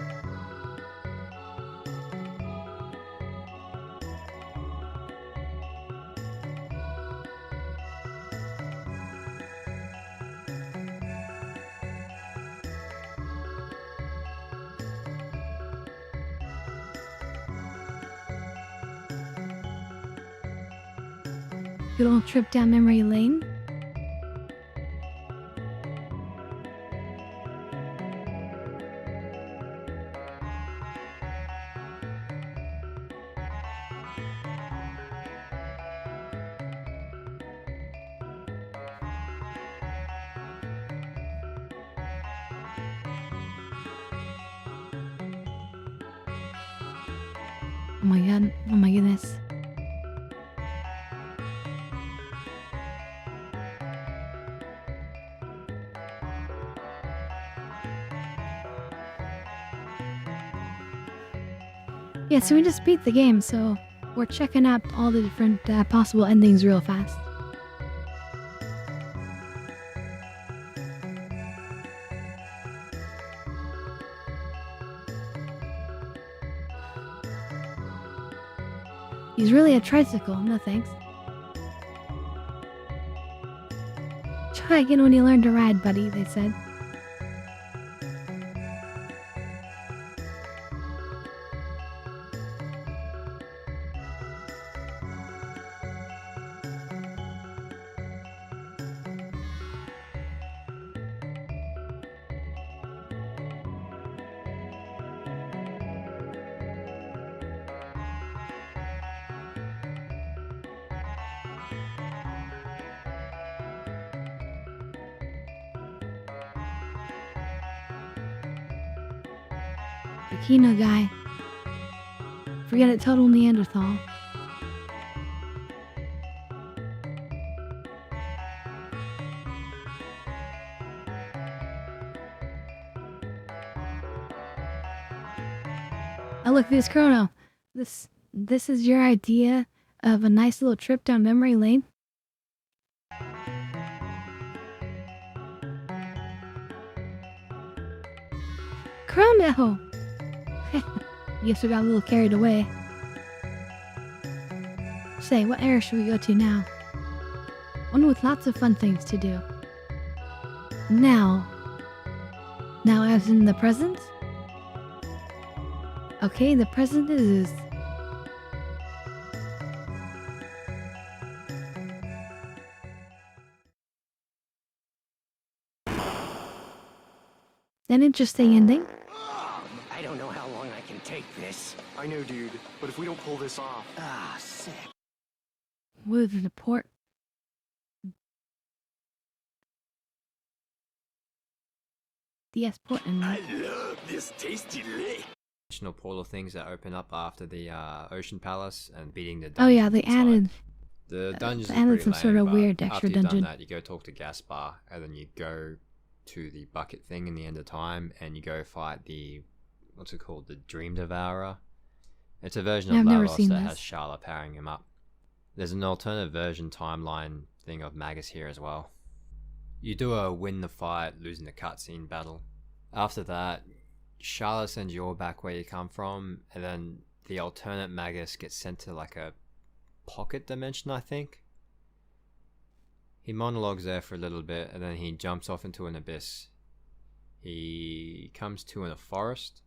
Good old trip down memory lane. Oh my god, oh my goodness. Yeah, so we just beat the game, so we're checking out all the different possible endings real fast. He's really a tricycle, no thanks. Try again when you learn to ride, buddy, they said. The Kino guy. Forget it, total Neanderthal. Oh look, there's Chrono. This is your idea of a nice little trip down memory lane? Chrono! Guess we got a little carried away. Say, what area should we go to now? One with lots of fun things to do. Now as in the present? Okay, the present is... An interesting ending. I don't know how long I can take this. I know, dude, but if we don't pull this off... Ah, sick. With the port... DS port and... love this tasty lick. Additional portal things that open up after the Ocean Palace and beating the Oh yeah, dungeons they inside. added... The dungeons they are added pretty some lame, sort of but weird extra after you've dungeon. done that, you go talk to Gaspar, and then you go to the bucket thing in the end of time, and you go fight the... what's it called? The Dream Devourer. It's a version I've of never Lavos seen that this. has Charlotte powering him up. There's an alternate version timeline thing of Magus here as well. You do a win the fight, losing the cutscene battle. After that, Charlotte sends you all back where you come from, and then the alternate Magus gets sent to like a pocket dimension, I think. He monologues there for a little bit, and then he jumps off into an abyss. He comes to in a forest,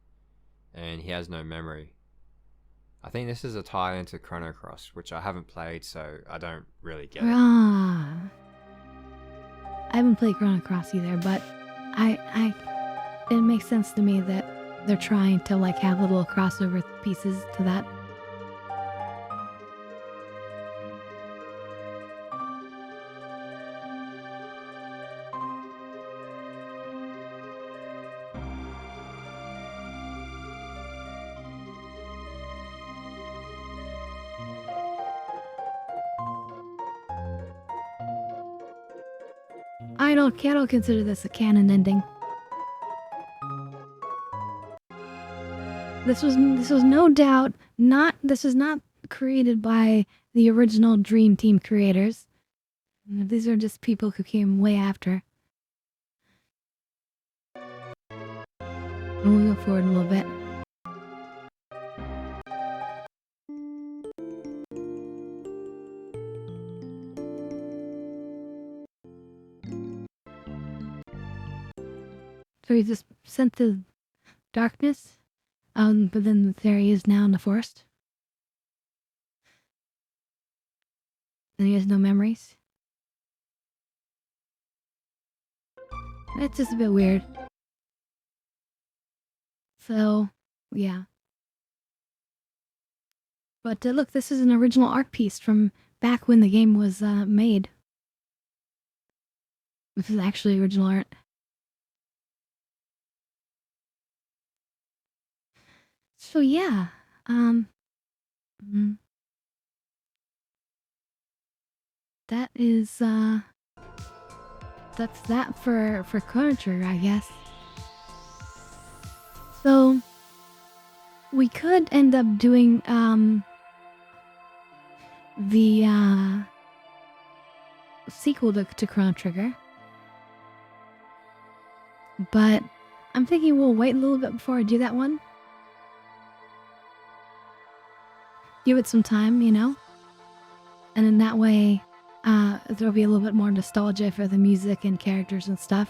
and he has no memory. I think this is a tie into Chrono Cross, which I haven't played, so I don't really get it. Ah. I haven't played Chrono Cross either, but it makes sense to me that they're trying to like have little crossover pieces to that. I don't consider this a canon ending. This was no doubt not. This was not created by the original Dream Team creators. These are just people who came way after. And we'll go forward a little bit. So he's just sent to darkness, but then there he is now in the forest. And he has no memories. It's just a bit weird. So, yeah. But look, this is an original art piece from back when the game was made. This is actually original art. So yeah, that is that's that for ChronoTrigger, I guess. So we could end up doing the sequel to ChronoTrigger, but I'm thinking we'll wait a little bit before I do that one. Give it some time, you know? And in that way, there'll be a little bit more nostalgia for the music and characters and stuff.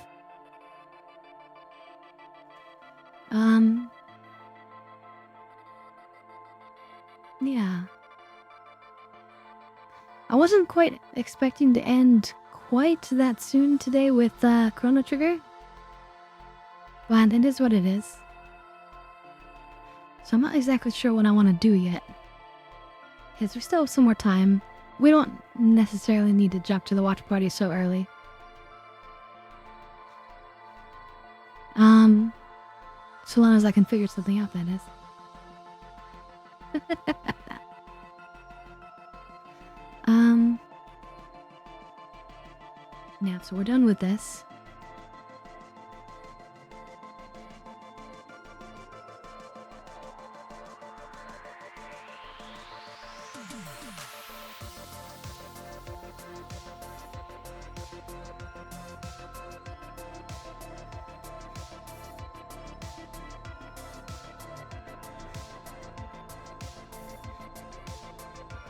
Yeah. I wasn't quite expecting to end quite that soon today with ChronoTrigger. But it is what it is. So I'm not exactly sure what I want to do yet. Because we still have some more time. We don't necessarily need to jump to the watch party so early. So long as I can figure something out, that is. Yeah, so we're done with this.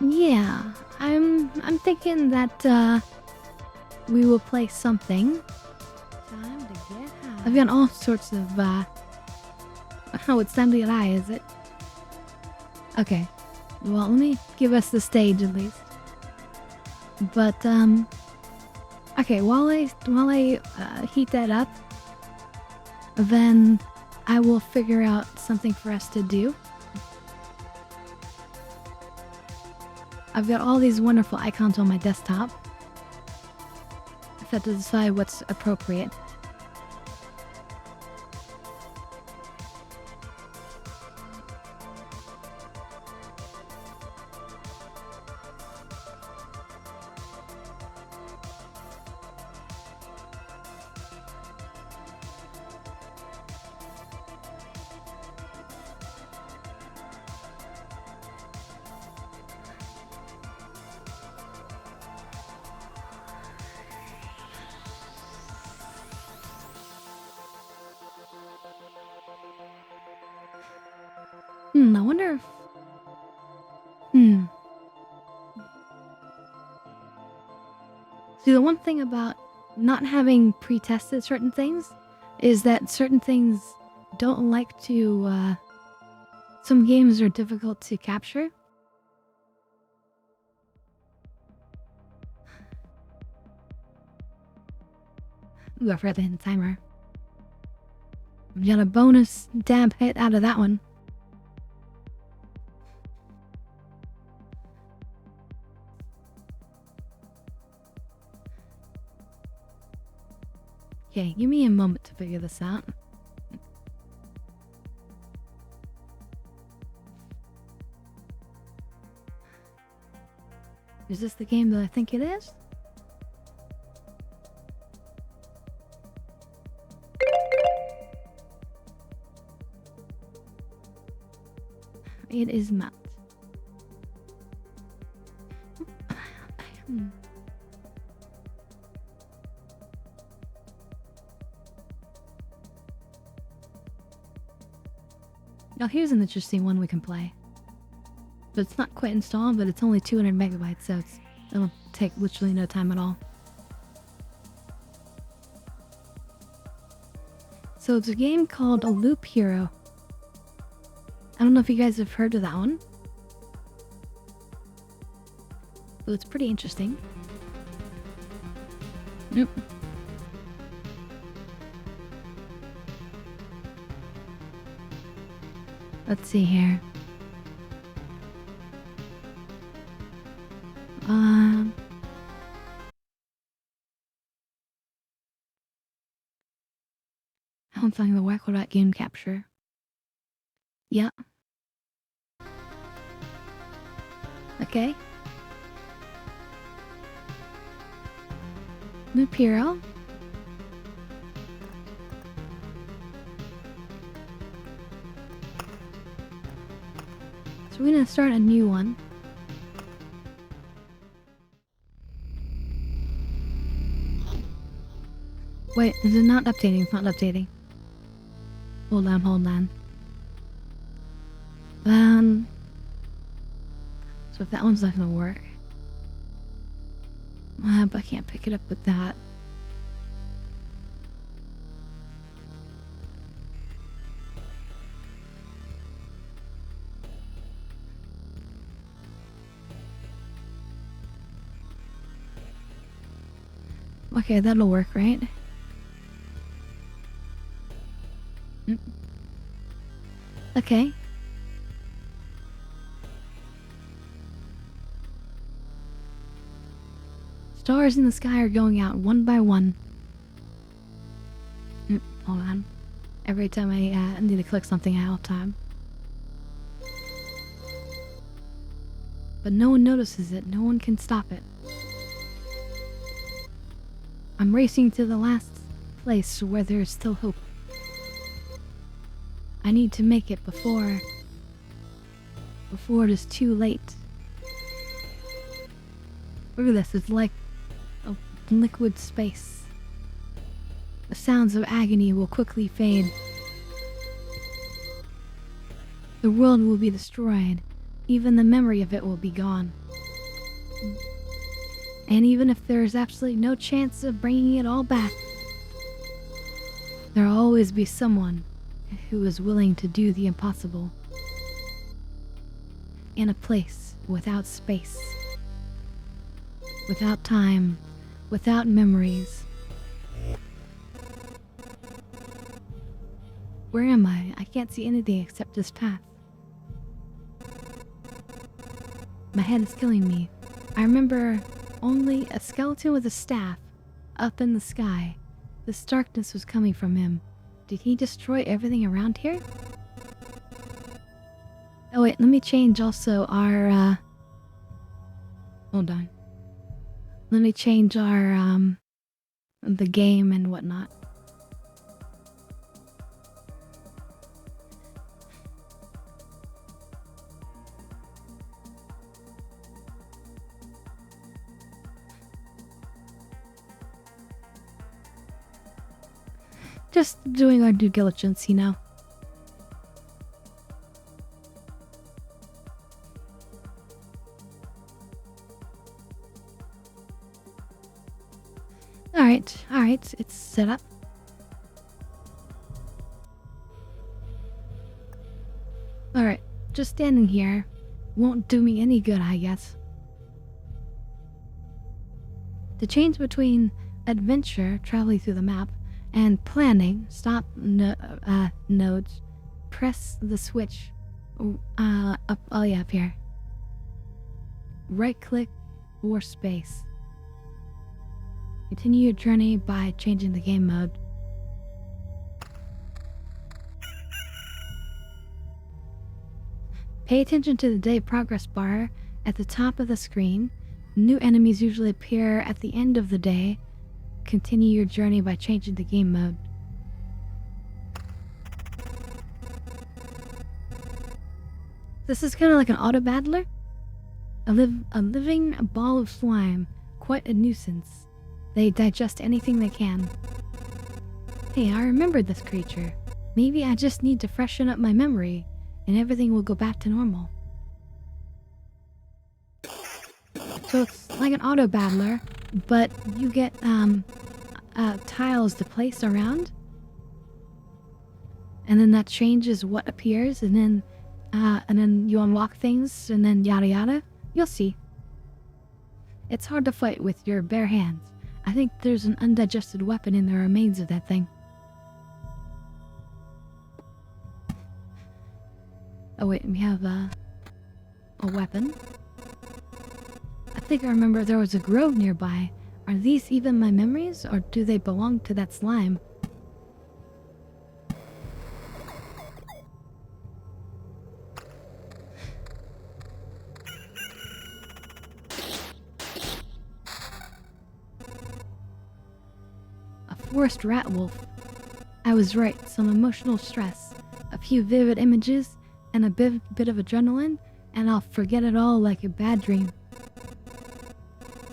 Yeah, I'm thinking that we will play something. Time to get high. I've got all sorts of oh, it's time to get high, is it? Okay. Well, let me give us the stage at least. But okay, while I heat that up, then I will figure out something for us to do. I've got all these wonderful icons on my desktop. I have to decide what's appropriate. I wonder if... See, the one thing about not having pre-tested certain things is that certain things don't like to, some games are difficult to capture. Ooh, I forgot to hit the timer. We got a bonus dab hit out of that one. Okay, give me a moment to figure this out. Is this the game that I think it is? It is not. Now here's an interesting one we can play. But it's not quite installed, but it's only 200 megabytes, so it'll take literally no time at all. So it's a game called A Loop Hero. I don't know if you guys have heard of that one. But it's pretty interesting. Nope. Let's see here. I'm finding the Wacko.game game capture. Yeah. Okay. Loop Hero. So we're gonna start a new one. Wait, is it not updating? It's not updating. Hold on, hold on. So if that one's not gonna work. But I can't pick it up with that. Okay, that'll work, right? Okay. Stars in the sky are going out one by one. Hold on. Every time I need to click something, I have time. But no one notices it. No one can stop it. I'm racing to the last place where there is still hope. I need to make it before it is too late. Look at this, it's like a liquid space. The sounds of agony will quickly fade. The world will be destroyed. Even the memory of it will be gone. And even if there's absolutely no chance of bringing it all back, there'll always be someone who is willing to do the impossible. In a place without space, without time, without memories. Where am I? I can't see anything except this path. My head is killing me. I remember only a skeleton with a staff up in the sky. This darkness was coming from him. Did he destroy everything around here? Oh wait, let me change also our, hold on. Let me change our, the game and whatnot. Just doing our due diligence, you know. Alright, it's set up. Alright, just standing here won't do me any good, I guess. To change between adventure, traveling through the map, and planning, stop nodes, press the switch up, oh yeah, up here. Right click or space. Continue your journey by changing the game mode. Pay attention to the day progress bar at the top of the screen. New enemies usually appear at the end of the day. Continue your journey by changing the game mode. This is kind of like an auto battler. A living ball of slime, quite a nuisance. They digest anything they can. Hey, I remembered this creature. Maybe I just need to freshen up my memory, and everything will go back to normal. So it's like an auto battler, but you get tiles to place around, and then that changes what appears, and then you unlock things, and then yada yada. You'll see. It's hard to fight with your bare hands. I think there's an undigested weapon in the remains of that thing. Oh wait, we have a weapon. I think I remember there was a grove nearby. Are these even my memories, or do they belong to that slime? A forest rat wolf. I was right, some emotional stress, a few vivid images, and a bit of adrenaline, and I'll forget it all like a bad dream.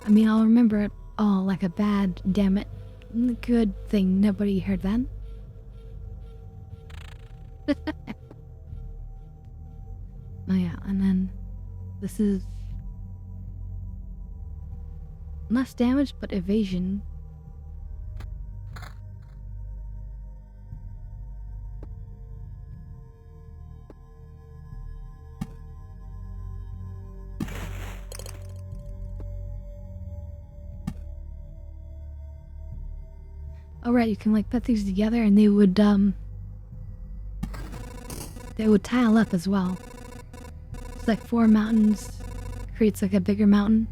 I mean, I'll remember it all like a bad, damn it, good thing nobody heard then. Oh yeah, and then this is less damage but evasion. Oh right, you can like put these together and they would tile up as well. It's like 4 mountains creates like a bigger mountain.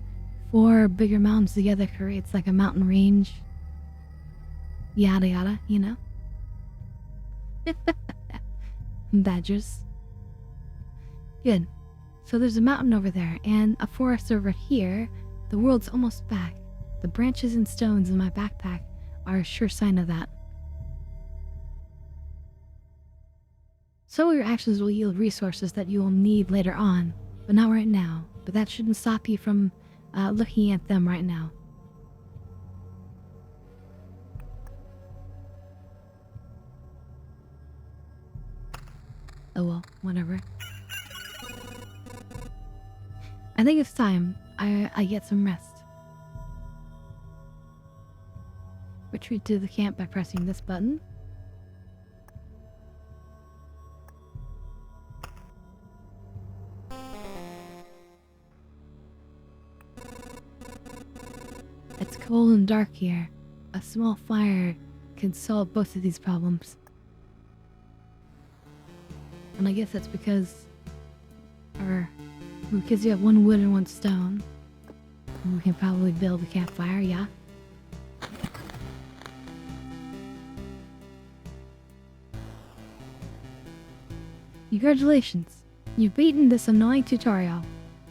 4 bigger mountains together creates like a mountain range. Yada yada, you know? Badgers. Good. So there's a mountain over there and a forest over here. The world's almost back. The branches and stones in my backpack are a sure sign of that. Some of your actions will yield resources that you will need later on, but not right now. But that shouldn't stop you from looking at them right now. Oh well, whatever. I think it's time. I get some rest. Retreat to the camp by pressing this button. It's cold and dark here. A small fire can solve both of these problems. And I guess that's because you have one wood and one stone. We can probably build a campfire, yeah? Congratulations! You've beaten this annoying tutorial.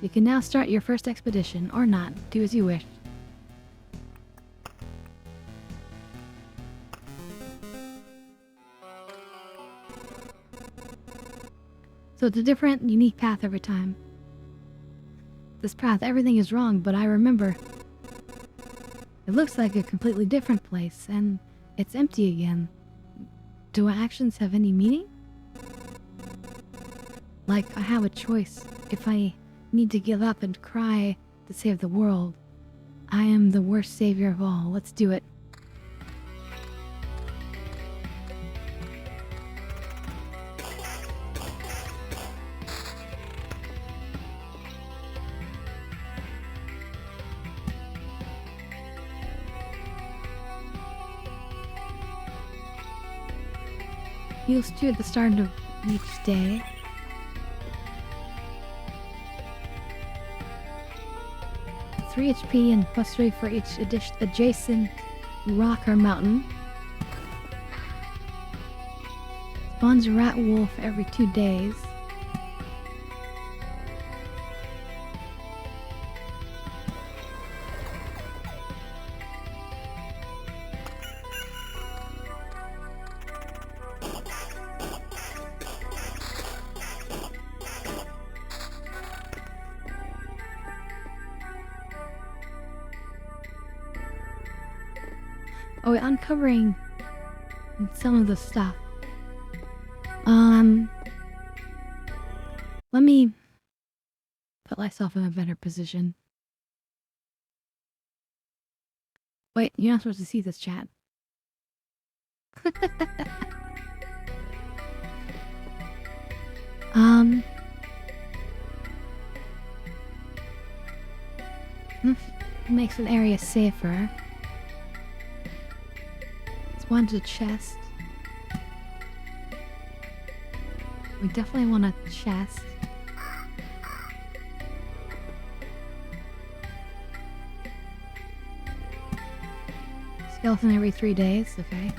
You can now start your first expedition, or not. Do as you wish. So it's a different, unique path every time. This path, everything is wrong, but I remember. It looks like a completely different place, and it's empty again. Do our actions have any meaning? Like, I have a choice. If I need to give up and cry to save the world, I am the worst savior of all. Let's do it. You'll stew at the start of each day. Three HP and +3 for each adjacent rock or mountain. Spawns a rat wolf every 2 days. Oh, uncovering some of the stuff. Let me put myself in a better position. Wait, you're not supposed to see this, chat. Makes an area safer. Want a chest. We definitely want a chest. Skeleton every 3 days, okay.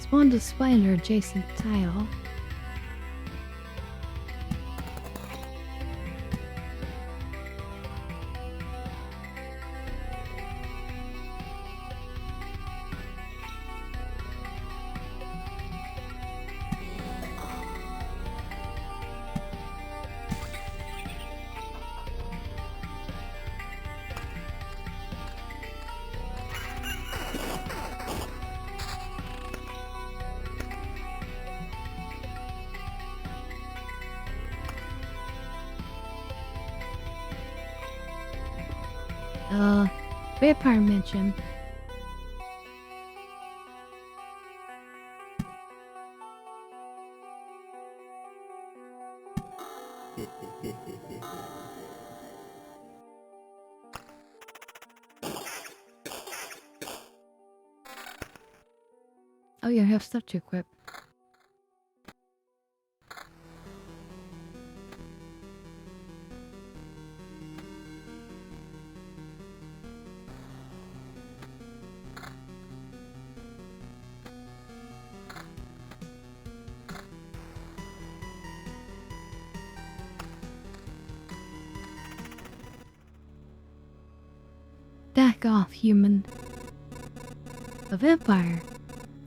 Spawned a spider adjacent tile. Vampire Mansion. Oh yeah, I have stuff to equip. Back off, human. A vampire.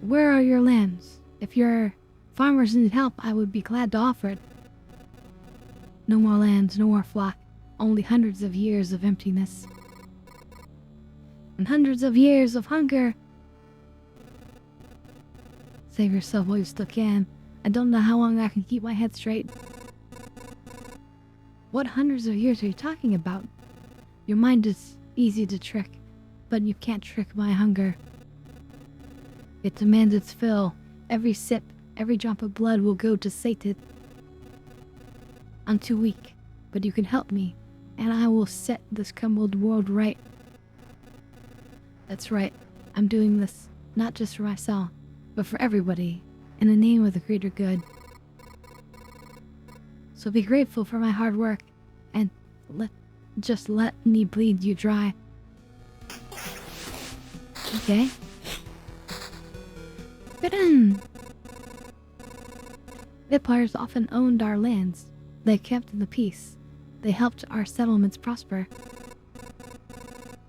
Where are your lands? If your farmers need help, I would be glad to offer it. No more lands, no more flock. Only hundreds of years of emptiness. And hundreds of years of hunger. Save yourself while you still can. I don't know how long I can keep my head straight. What hundreds of years are you talking about? Your mind is easy to trick, but you can't trick my hunger. It demands its fill. Every sip, every drop of blood will go to sate it. I'm too weak, but you can help me, and I will set this crumbled world right. That's right, I'm doing this not just for myself, but for everybody, in the name of the greater good. So be grateful for my hard work, and just let me bleed you dry. Okay? Vampires often owned our lands. They kept the peace. They helped our settlements prosper.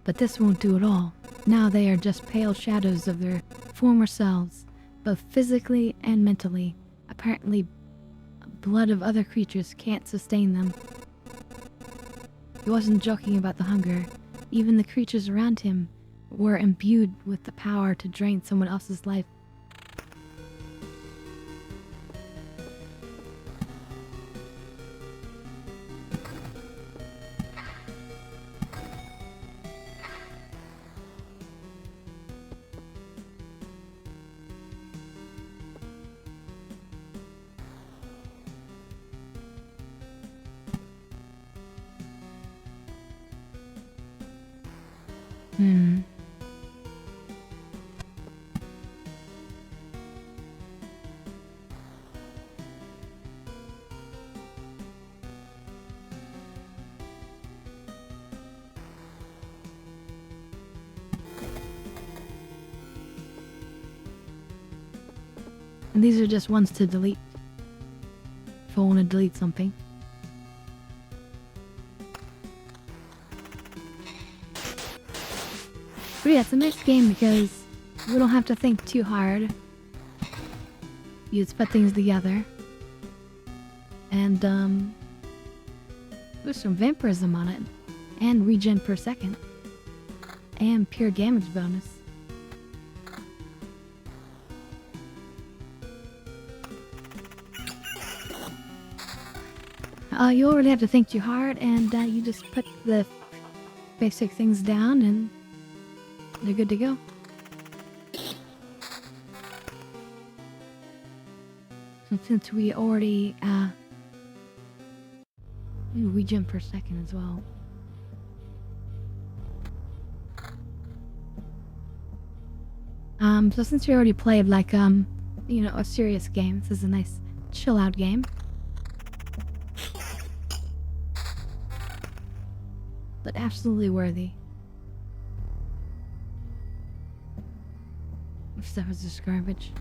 But this won't do it all. Now they are just pale shadows of their former selves, both physically and mentally. Apparently, blood of other creatures can't sustain them. He wasn't joking about the hunger. Even the creatures around him were imbued with the power to drain someone else's life. And these are just ones to delete. If I want to delete something. But yeah, it's a nice game because we don't have to think too hard. You just put things together. And there's some vampirism on it. And regen per second. And pure damage bonus. You don't really have to think too hard, and you just put the basic things down, and they're good to go. And since we already regen per second as well. So since we already played like you know, a serious game, this is a nice chill out game. But absolutely worthy. If that was just garbage.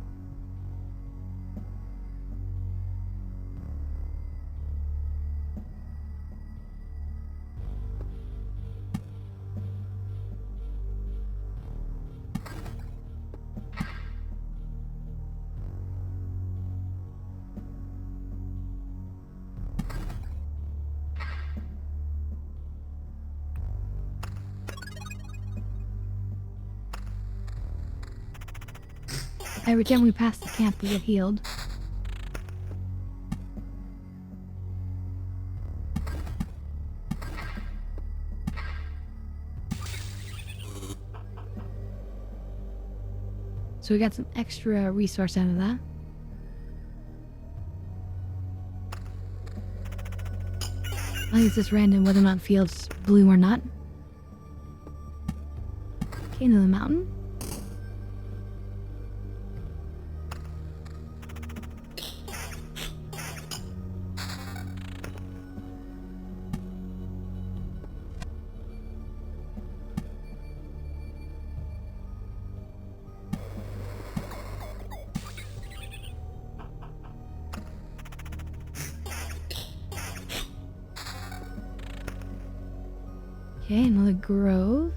Every time we pass the camp, we get healed. So we got some extra resource out of that. I think it's just random whether or not field's blue or not. Okay, into the mountain. Okay, another grove.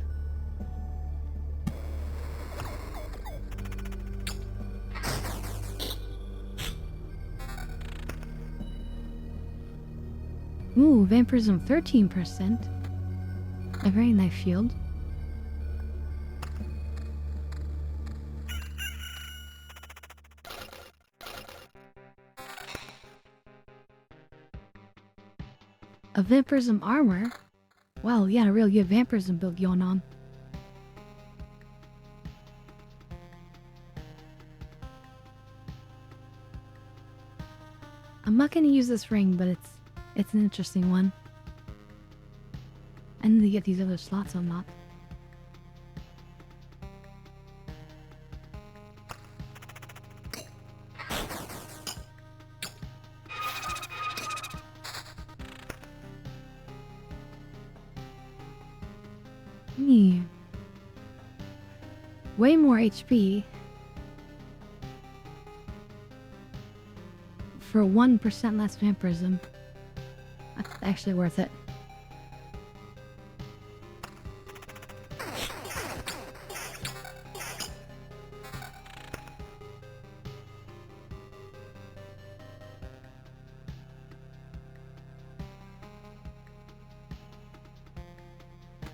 Ooh, vampirism 13%. A very nice shield. A vampirism armor? Well, yeah, a real good vampirism build going on. I'm not gonna use this ring, but it's an interesting one. I need to get these other slots unlocked. Way more HP for 1% less vampirism. That's actually worth it.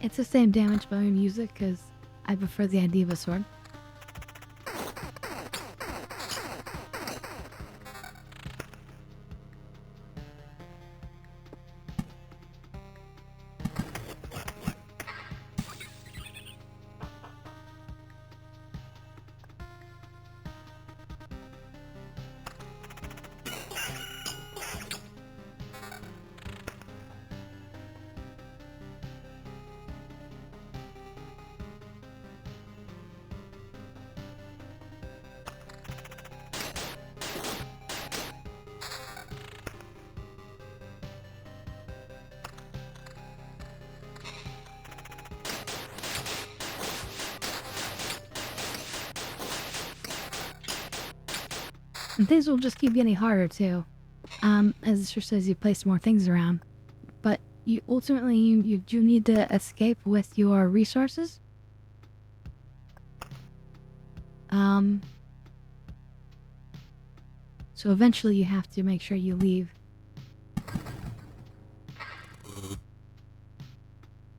It's the same damage, but I'm gonna use it because I prefer the idea of a sword. And things will just keep getting harder too, as it sure says you place more things around. But you ultimately you do need to escape with your resources. So eventually you have to make sure you leave.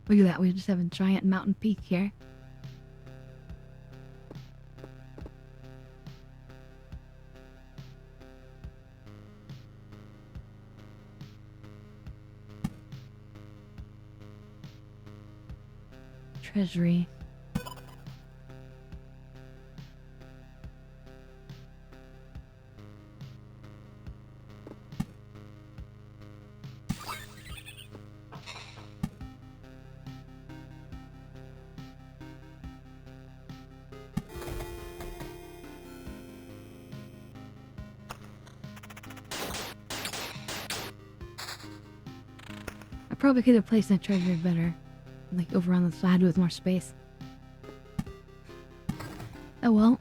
Look at that, we just have a giant mountain peak here. Treasury. I probably could have placed that treasure better. Like over on the side with more space. Oh well.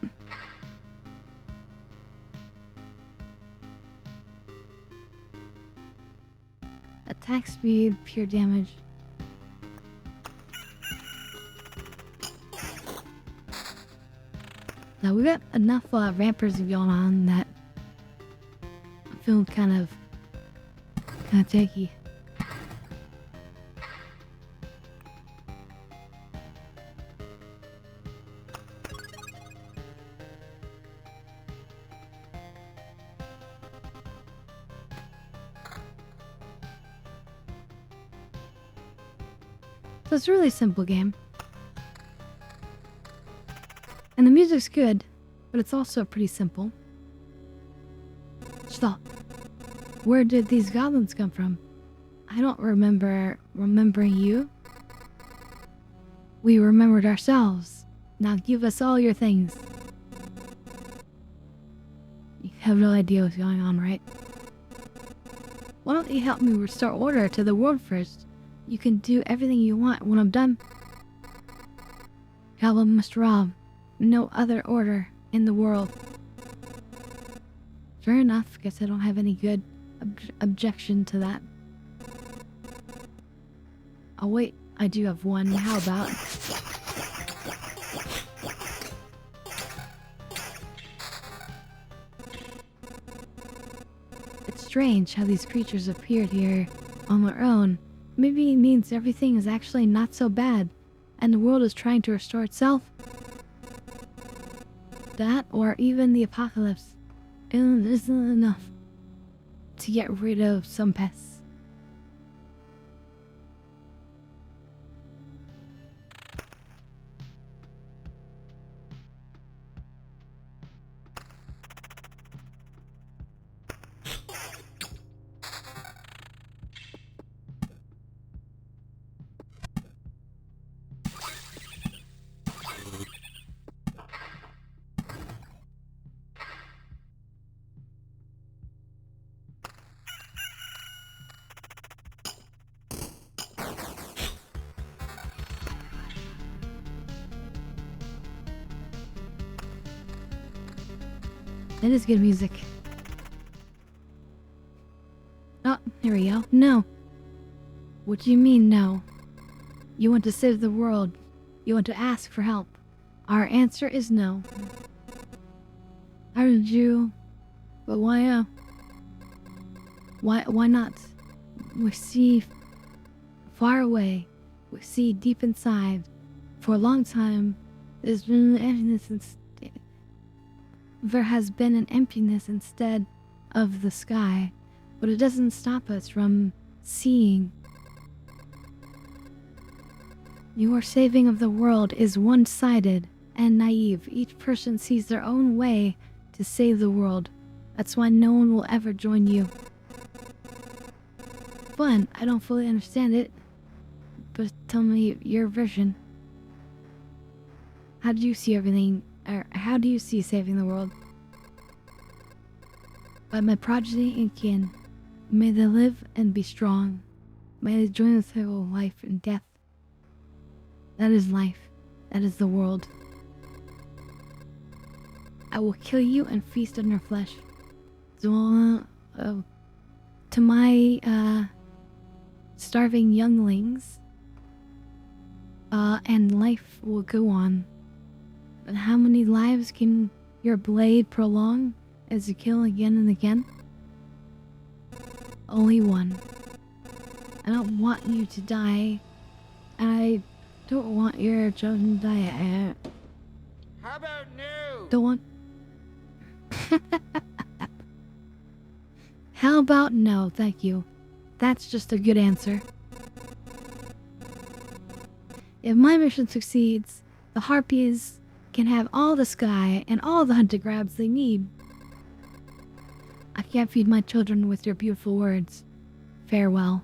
Attack speed, pure damage. Now we got enough vampirism going on that I'm feeling kind of tanky. So it's a really simple game. And the music's good, but it's also pretty simple. Stop. Where did these goblins come from? I don't remember remembering you. We remembered ourselves. Now give us all your things. You have no idea what's going on, right? Why don't you help me restore order to the world first? You can do everything you want when I'm done. Goblin must rob. No other order in the world. Fair enough. Guess I don't have any good objection to that. Oh wait, I do have one. How about... It's strange how these creatures appeared here on their own, maybe it means everything is actually not so bad, and the world is trying to restore itself. That, or even the apocalypse, isn't enough to get rid of some pests. That is good music. Oh, here we go. No. What do you mean, no? You want to save the world. You want to ask for help. Our answer is no. How did you... But why, Why not? We see far away. We see deep inside. For a long time, there's been emptiness there has been an emptiness instead of the sky, but it doesn't stop us from seeing. Your saving of the world is one-sided and naive. Each person sees their own way to save the world. That's why no one will ever join you. Fun, I don't fully understand it, but tell me your version. How do you see everything? Or how do you see saving the world? By my progeny and kin, may they live and be strong. May they join the cycle of life and death. That is life. That is the world. I will kill you and feast on your flesh. So, to my starving younglings, and life will go on. And how many lives can your blade prolong as you kill again and again? Only one. I don't want you to die. I don't want your children to die. How about no? Don't want... How about no, thank you. That's just a good answer. If my mission succeeds, the harpies can have all the sky and all the hunter grabs they need. I can't feed my children with your beautiful words. Farewell.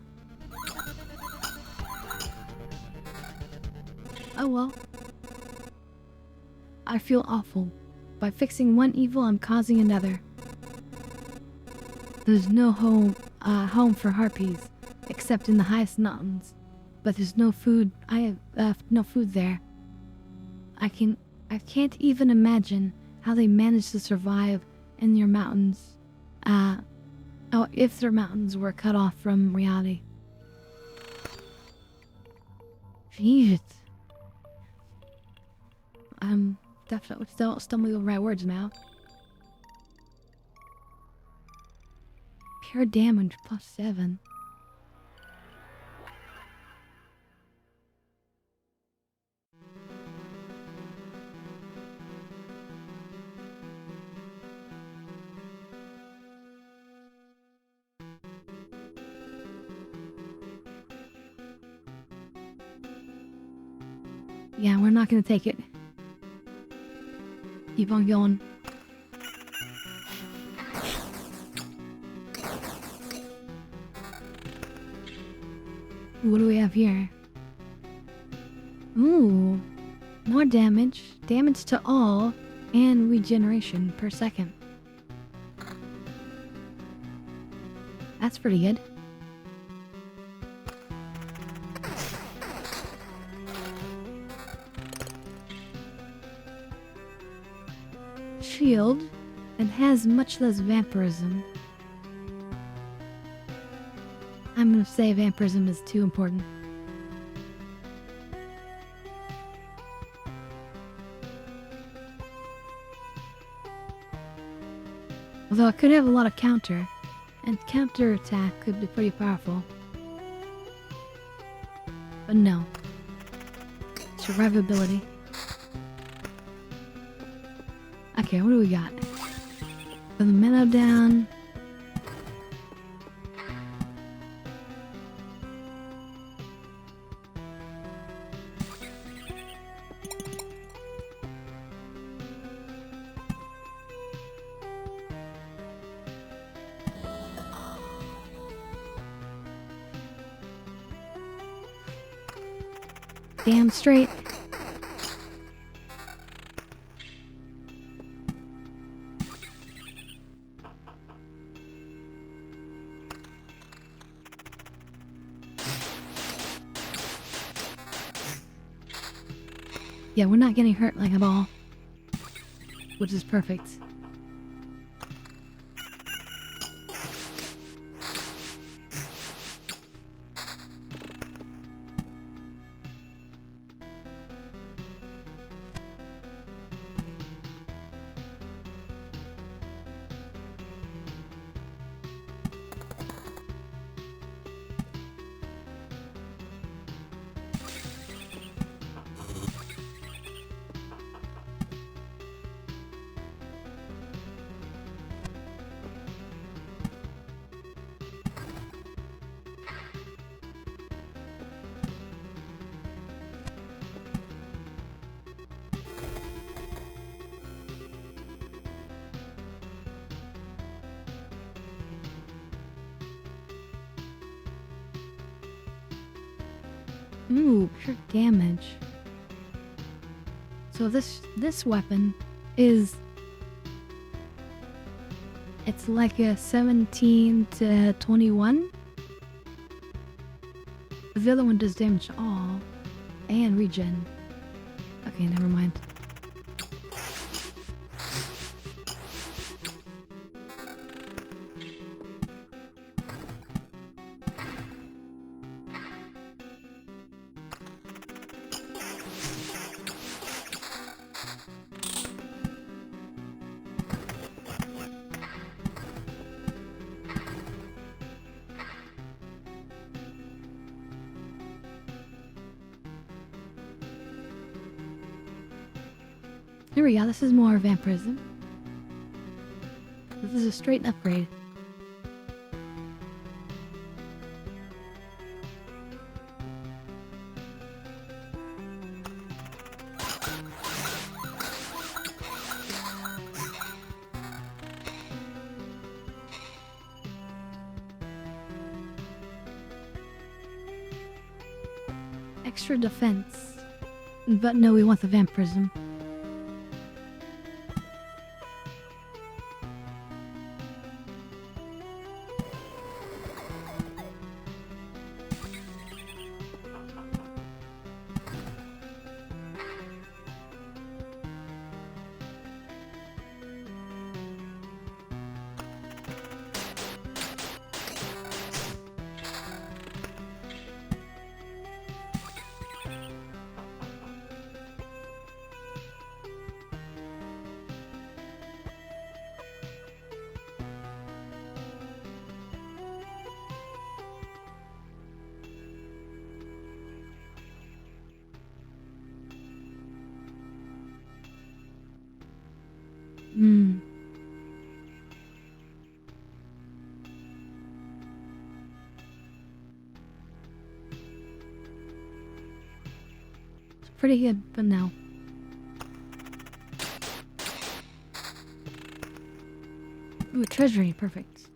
Oh well. I feel awful. By fixing one evil, I'm causing another. There's no home for harpies, except in the highest mountains. But there's no food. I have no food there. I can't even imagine how they manage to survive in your mountains. If their mountains were cut off from reality. Jeez. I'm definitely still stumbling over my words now. Pure damage +7. Yeah, we're not gonna take it. Keep on going. What do we have here? Ooh, more damage. Damage to all, and regeneration per second. That's pretty good. Shield, and has much less vampirism. I'm gonna say vampirism is too important. Although it could have a lot of counter, and counter attack could be pretty powerful. But no. Survivability. Okay, what do we got? Put the minnow down. Damn straight. Yeah, we're not getting hurt like a ball, which is perfect. Ooh, pure damage. So this weapon is, it's like a 17 to 21. The other one does damage to all and regen. Okay, never mind. Here we go, this is more vampirism. This is a straight upgrade. Extra defense. But no, we want the vampirism. It's pretty good, but no. Ooh, treasury, perfect.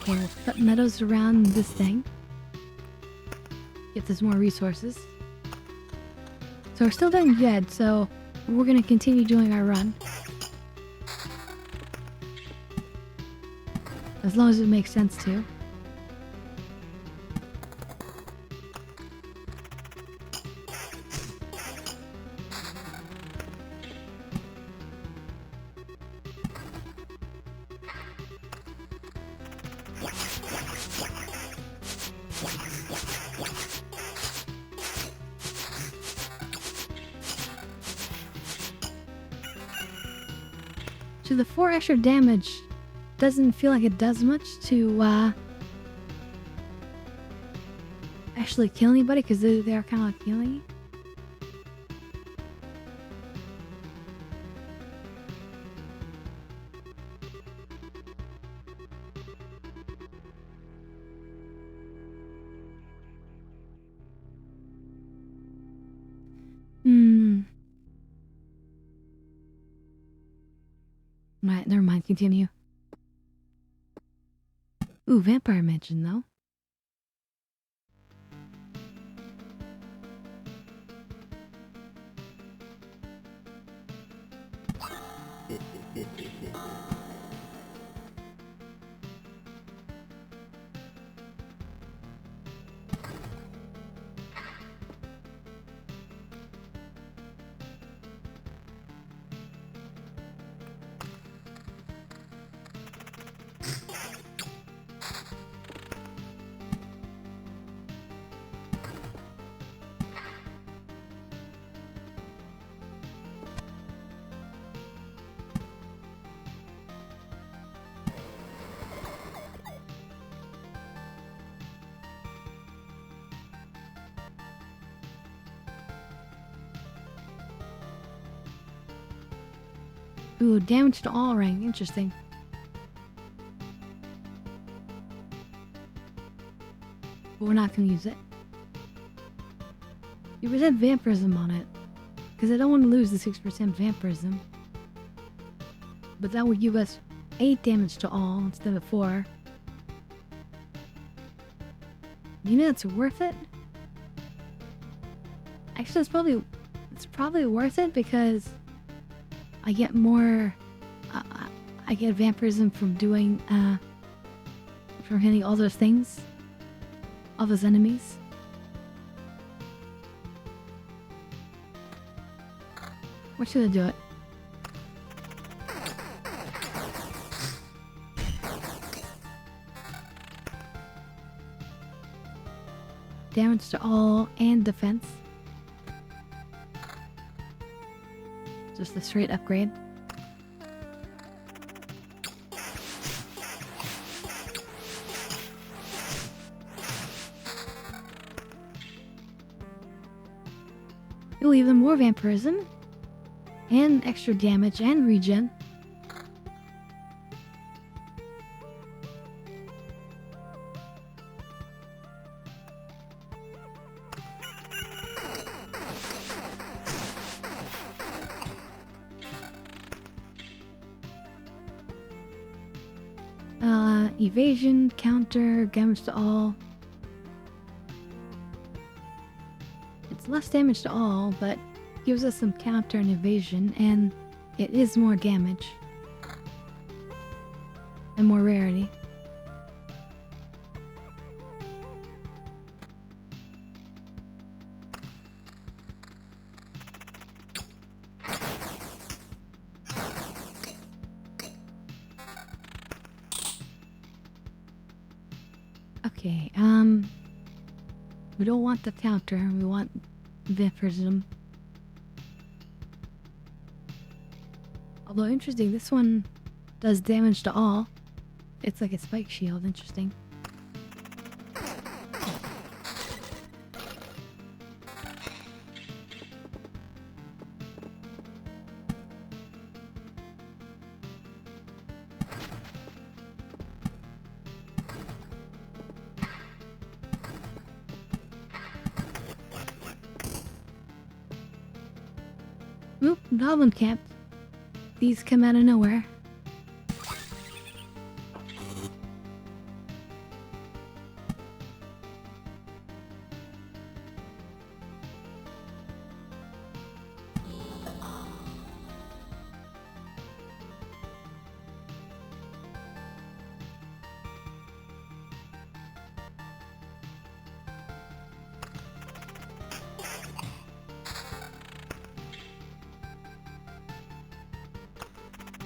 Okay, we'll put meadows around this thing. Get us more resources. So we're still doing good, so we're gonna continue doing our run. As long as it makes sense to. So the 4 extra damage doesn't feel like it does much to actually kill anybody, because they are kind of like healing. Right, never mind, continue. Ooh, Vampire Mansion, though. Ooh, damage to all rank. Interesting. But we're not gonna use it. You present vampirism on it, because I don't want to lose the 6% vampirism. But that would give us 8 damage to all instead of 4. You know it's worth it? Actually, it's probably worth it because I get more. I get vampirism from doing from hitting all those things, all those enemies. Where should I do it? Damage to all and defense. Just a straight upgrade. You'll leave them more vampirism and extra damage and regen. Evasion, counter, damage to all. It's less damage to all, but gives us some counter and evasion, and it is more damage. And more rarity. Okay, we don't want the counter, we want vampirism. Although interesting, this one does damage to all. It's like a spike shield, interesting. Oop, goblin camp. These come out of nowhere.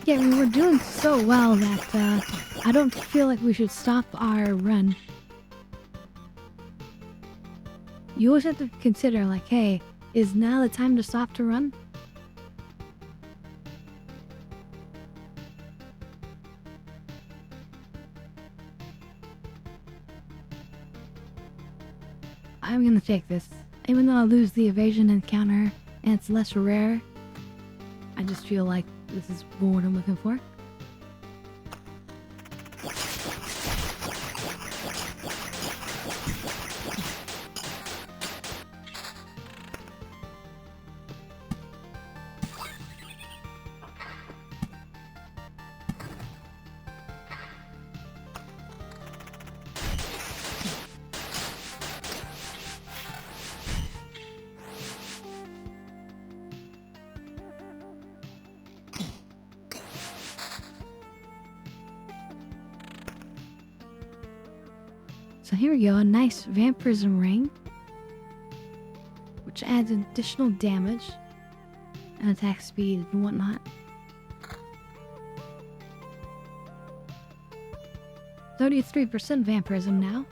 Yeah, I mean, we're doing so well that I don't feel like we should stop our run. You always have to consider, like, hey, is now the time to stop to run? I'm gonna take this. Even though I lose the evasion encounter and it's less rare, I just feel like this is what I'm looking for. So here we go, a nice vampirism ring, which adds additional damage and attack speed and whatnot. 33% vampirism now.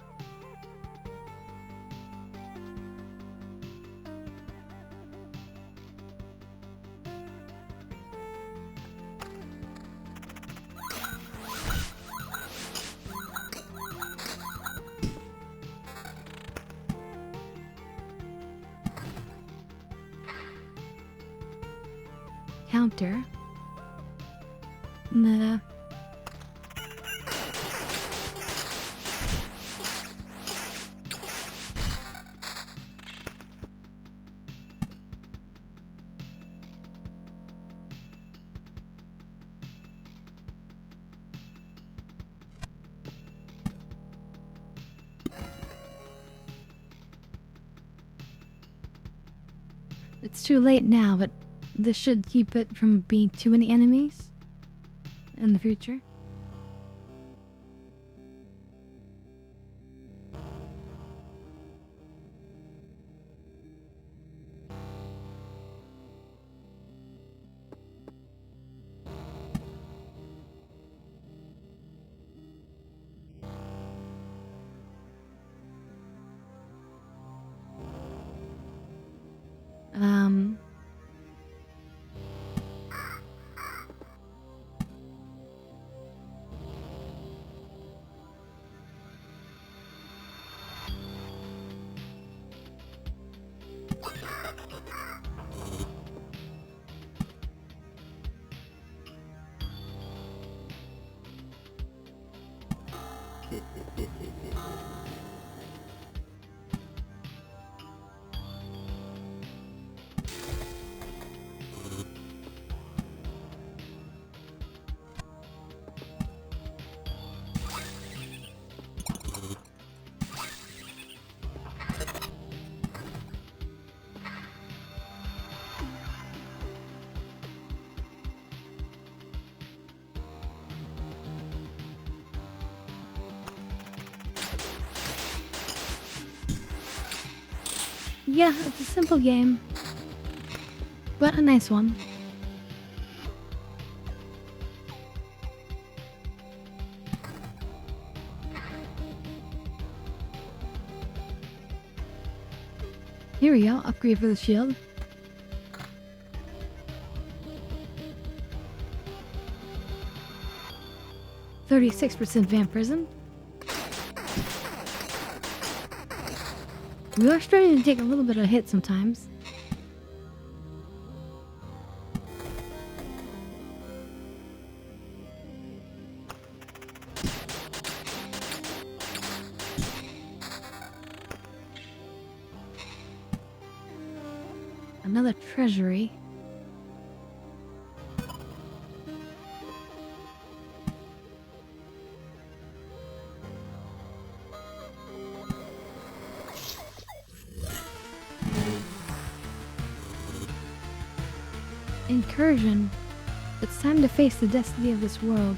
Counter. Meta. It's too late now, but this should keep it from being too many enemies in the future. Yeah, it's a simple game, but a nice one. Here we go, upgrade for the shield. %36% vampirism. We are starting to take a little bit of a hit sometimes. Another treasury. Incursion. It's time to face the destiny of this world.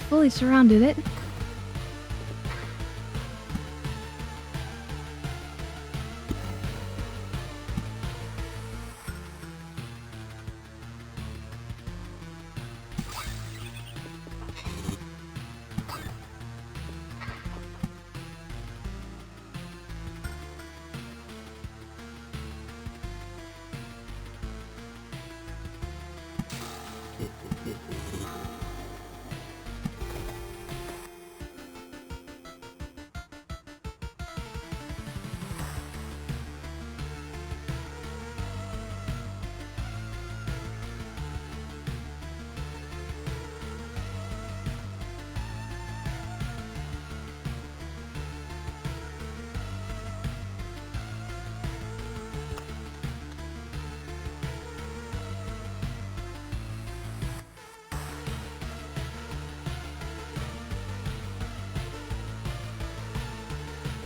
fully surrounded it.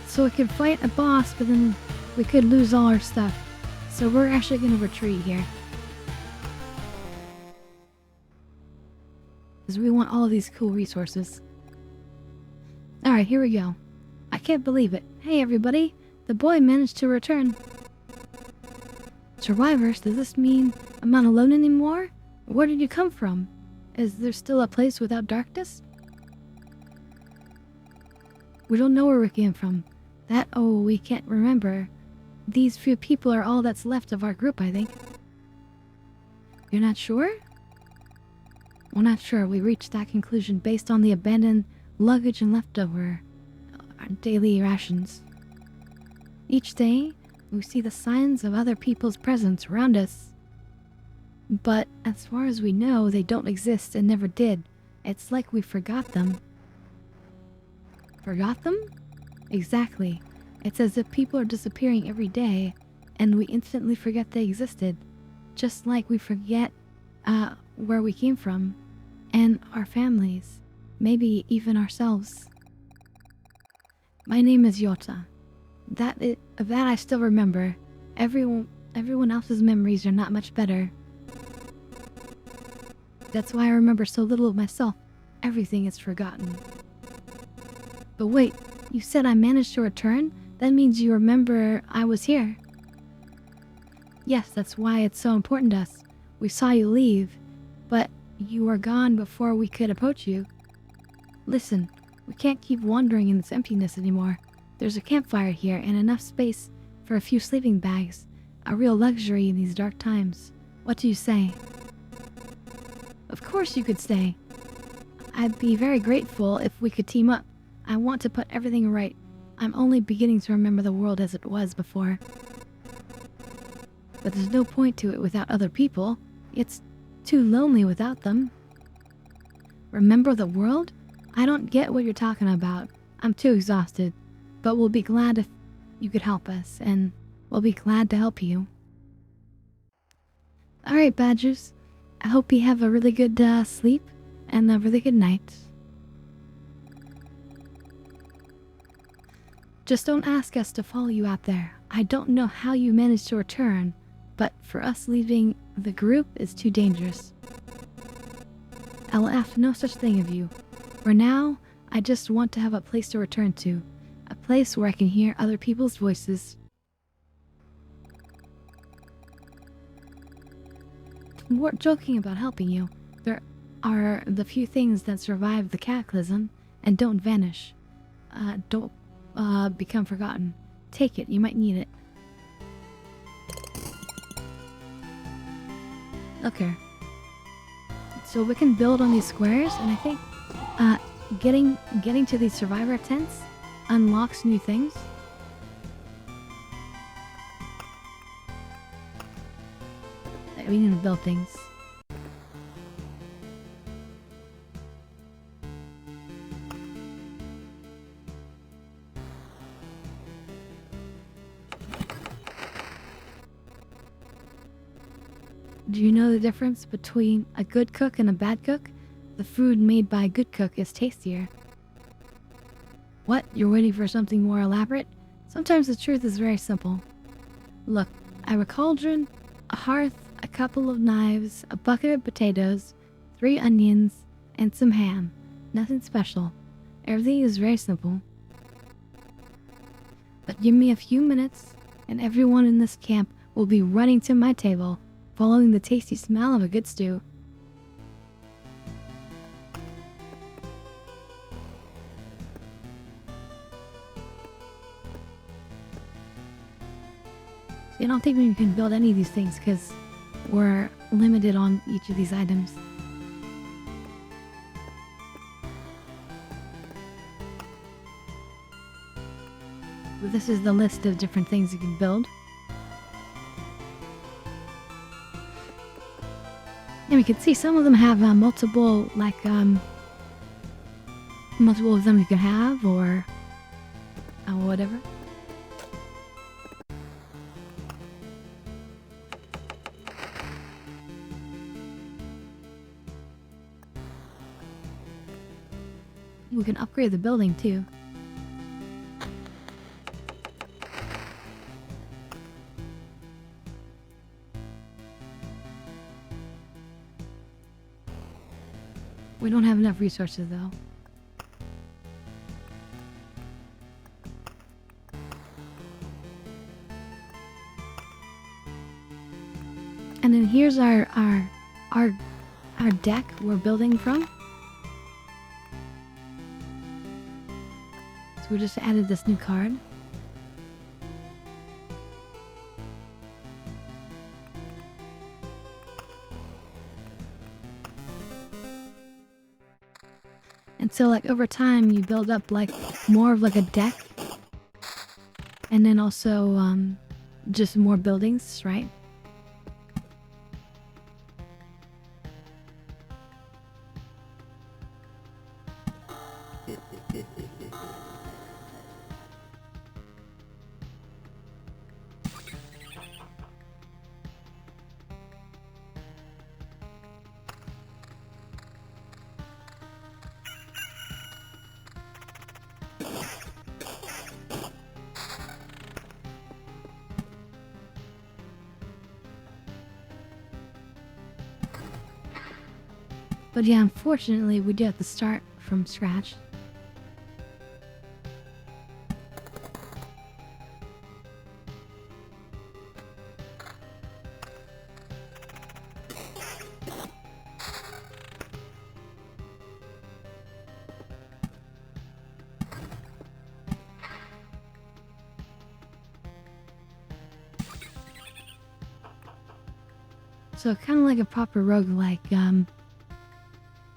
So we could fight a boss, but then we could lose all our stuff. So we're actually gonna retreat here. Because we want all of these cool resources. Alright, here we go. I can't believe it. Hey everybody, the boy managed to return. Survivors, does this mean I'm not alone anymore? Where did you come from? Is there still a place without darkness? We don't know where we came from. We can't remember. These few people are all that's left of our group, I think. You're not sure? We're not sure. We reached that conclusion based on the abandoned luggage and leftover our daily rations. Each day, we see the signs of other people's presence around us. But as far as we know, they don't exist and never did. It's like we forgot them. Forgot them? Exactly. It's as if people are disappearing every day, and we instantly forget they existed. Just like we forget where we came from, and our families, maybe even ourselves. My name is Yota. That I still remember. Everyone else's memories are not much better. That's why I remember so little of myself. Everything is forgotten. But wait, you said I managed to return? That means you remember I was here. Yes, that's why it's so important to us. We saw you leave, but you were gone before we could approach you. Listen, we can't keep wandering in this emptiness anymore. There's a campfire here and enough space for a few sleeping bags. A real luxury in these dark times. What do you say? Of course you could stay. I'd be very grateful if we could team up. I want to put everything right. I'm only beginning to remember the world as it was before. But there's no point to it without other people. It's too lonely without them. Remember the world? I don't get what you're talking about. I'm too exhausted. But we'll be glad if you could help us, and we'll be glad to help you. Alright, Badgers. I hope you have a really good sleep and a really good night. Just don't ask us to follow you out there. I don't know how you managed to return, but for us leaving the group is too dangerous. I'll ask no such thing of you. For now, I just want to have a place to return to. A place where I can hear other people's voices. We're joking about helping you. There are the few things that survive the cataclysm and don't vanish. Don't become forgotten. Take it, you might need it. Okay. So we can build on these squares, and I think getting to these survivor tents unlocks new things. We need to build things. Do you know the difference between a good cook and a bad cook? The food made by a good cook is tastier. What? You're waiting for something more elaborate? Sometimes the truth is very simple. Look, I have a cauldron, a hearth, a couple of knives, a bucket of potatoes, 3 onions, and some ham. Nothing special. Everything is very simple. But give me a few minutes, and everyone in this camp will be running to my table, following the tasty smell of a good stew. So I don't think we can build any of these things because we're limited on each of these items. But this is the list of different things you can build. And we can see some of them have multiple, like, multiple of them you can have, or whatever. We can upgrade the building too. We don't have enough resources though. And then here's our deck we're building from. So we just added this new card. And so like over time you build up like more of like a deck. And then also just more buildings, right? But yeah, unfortunately, we do have to start from scratch. So kind of like a proper roguelike,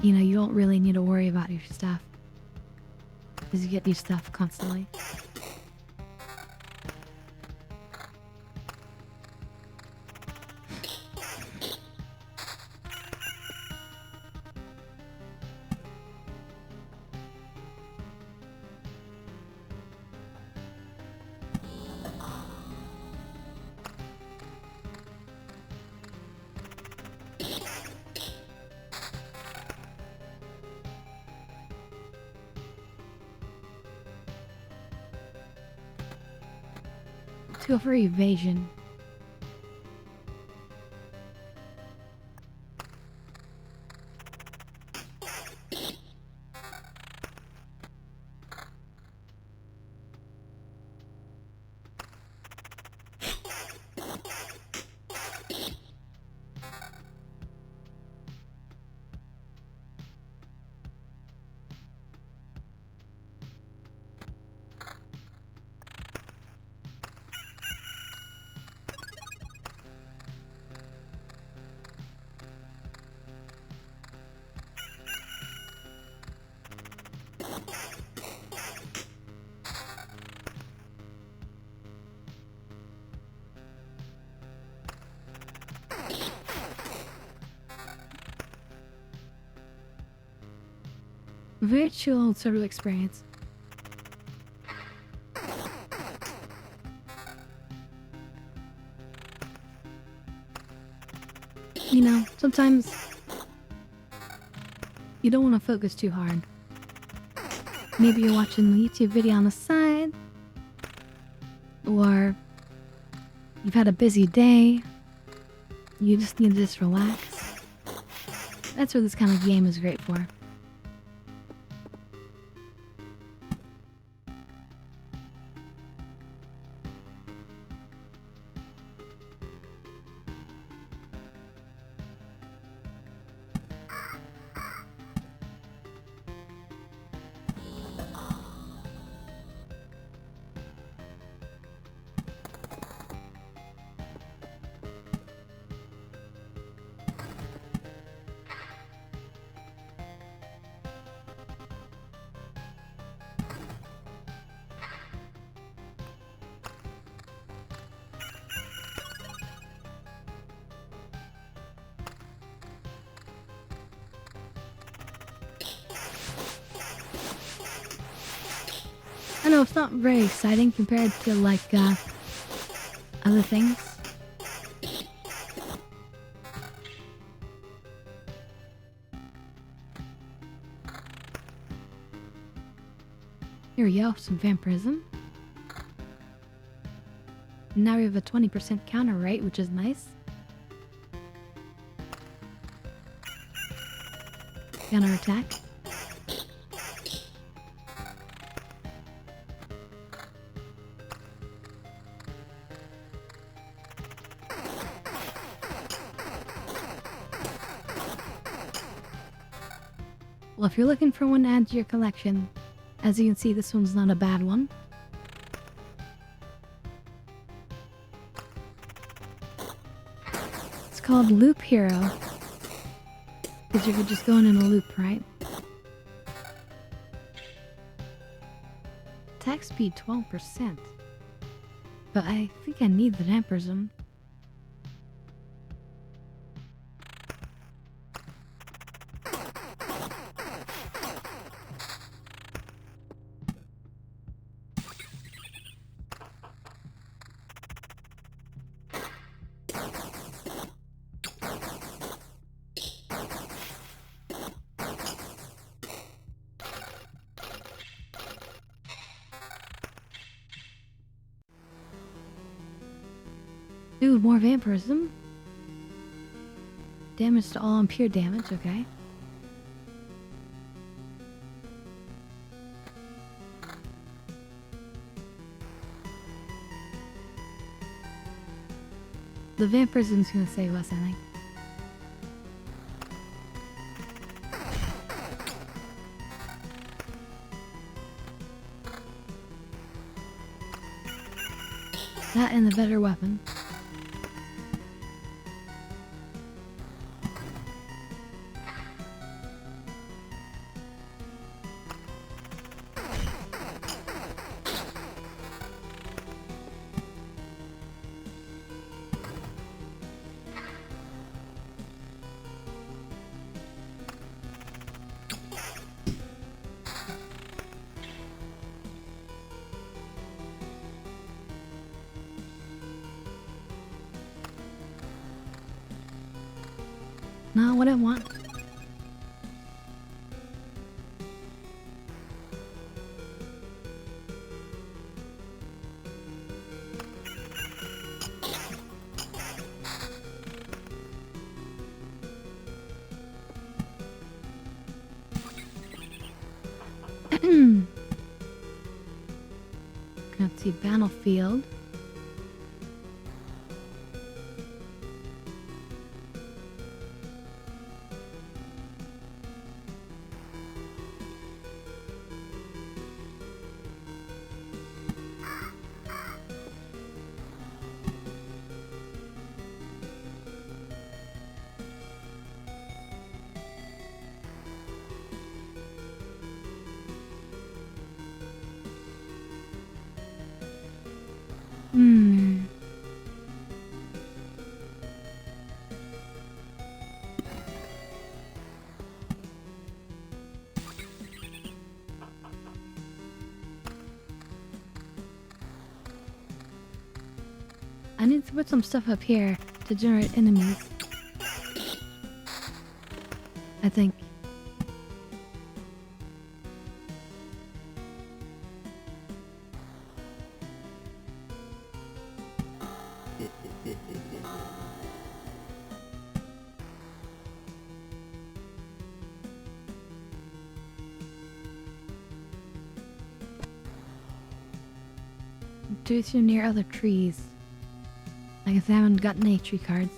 you know, you don't really need to worry about your stuff, because you get new stuff constantly. Let's go for evasion. Very chill sort of experience. You know, sometimes you don't want to focus too hard. Maybe you're watching the YouTube video on the side, or you've had a busy day. You just need to just relax. That's what this kind of game is great for. know, it's not very exciting compared to, like, other things. Here we go, some vampirism. Now we have a 20% counter rate, which is nice. Counter attack. Well, if you're looking for one to add to your collection, as you can see, this one's not a bad one. It's called Loop Hero. Because you're just going in a loop, right? Attack speed 12%. But I think I need the vampirism. Dude, more vampirism. Damage to all on pure damage, okay. The vampirism's gonna save us, I think. That and the better weapon. Not what I want. Let's see, battlefield. I need to put some stuff up here to generate enemies. I think. Do you near other trees? I guess I haven't gotten any tree cards.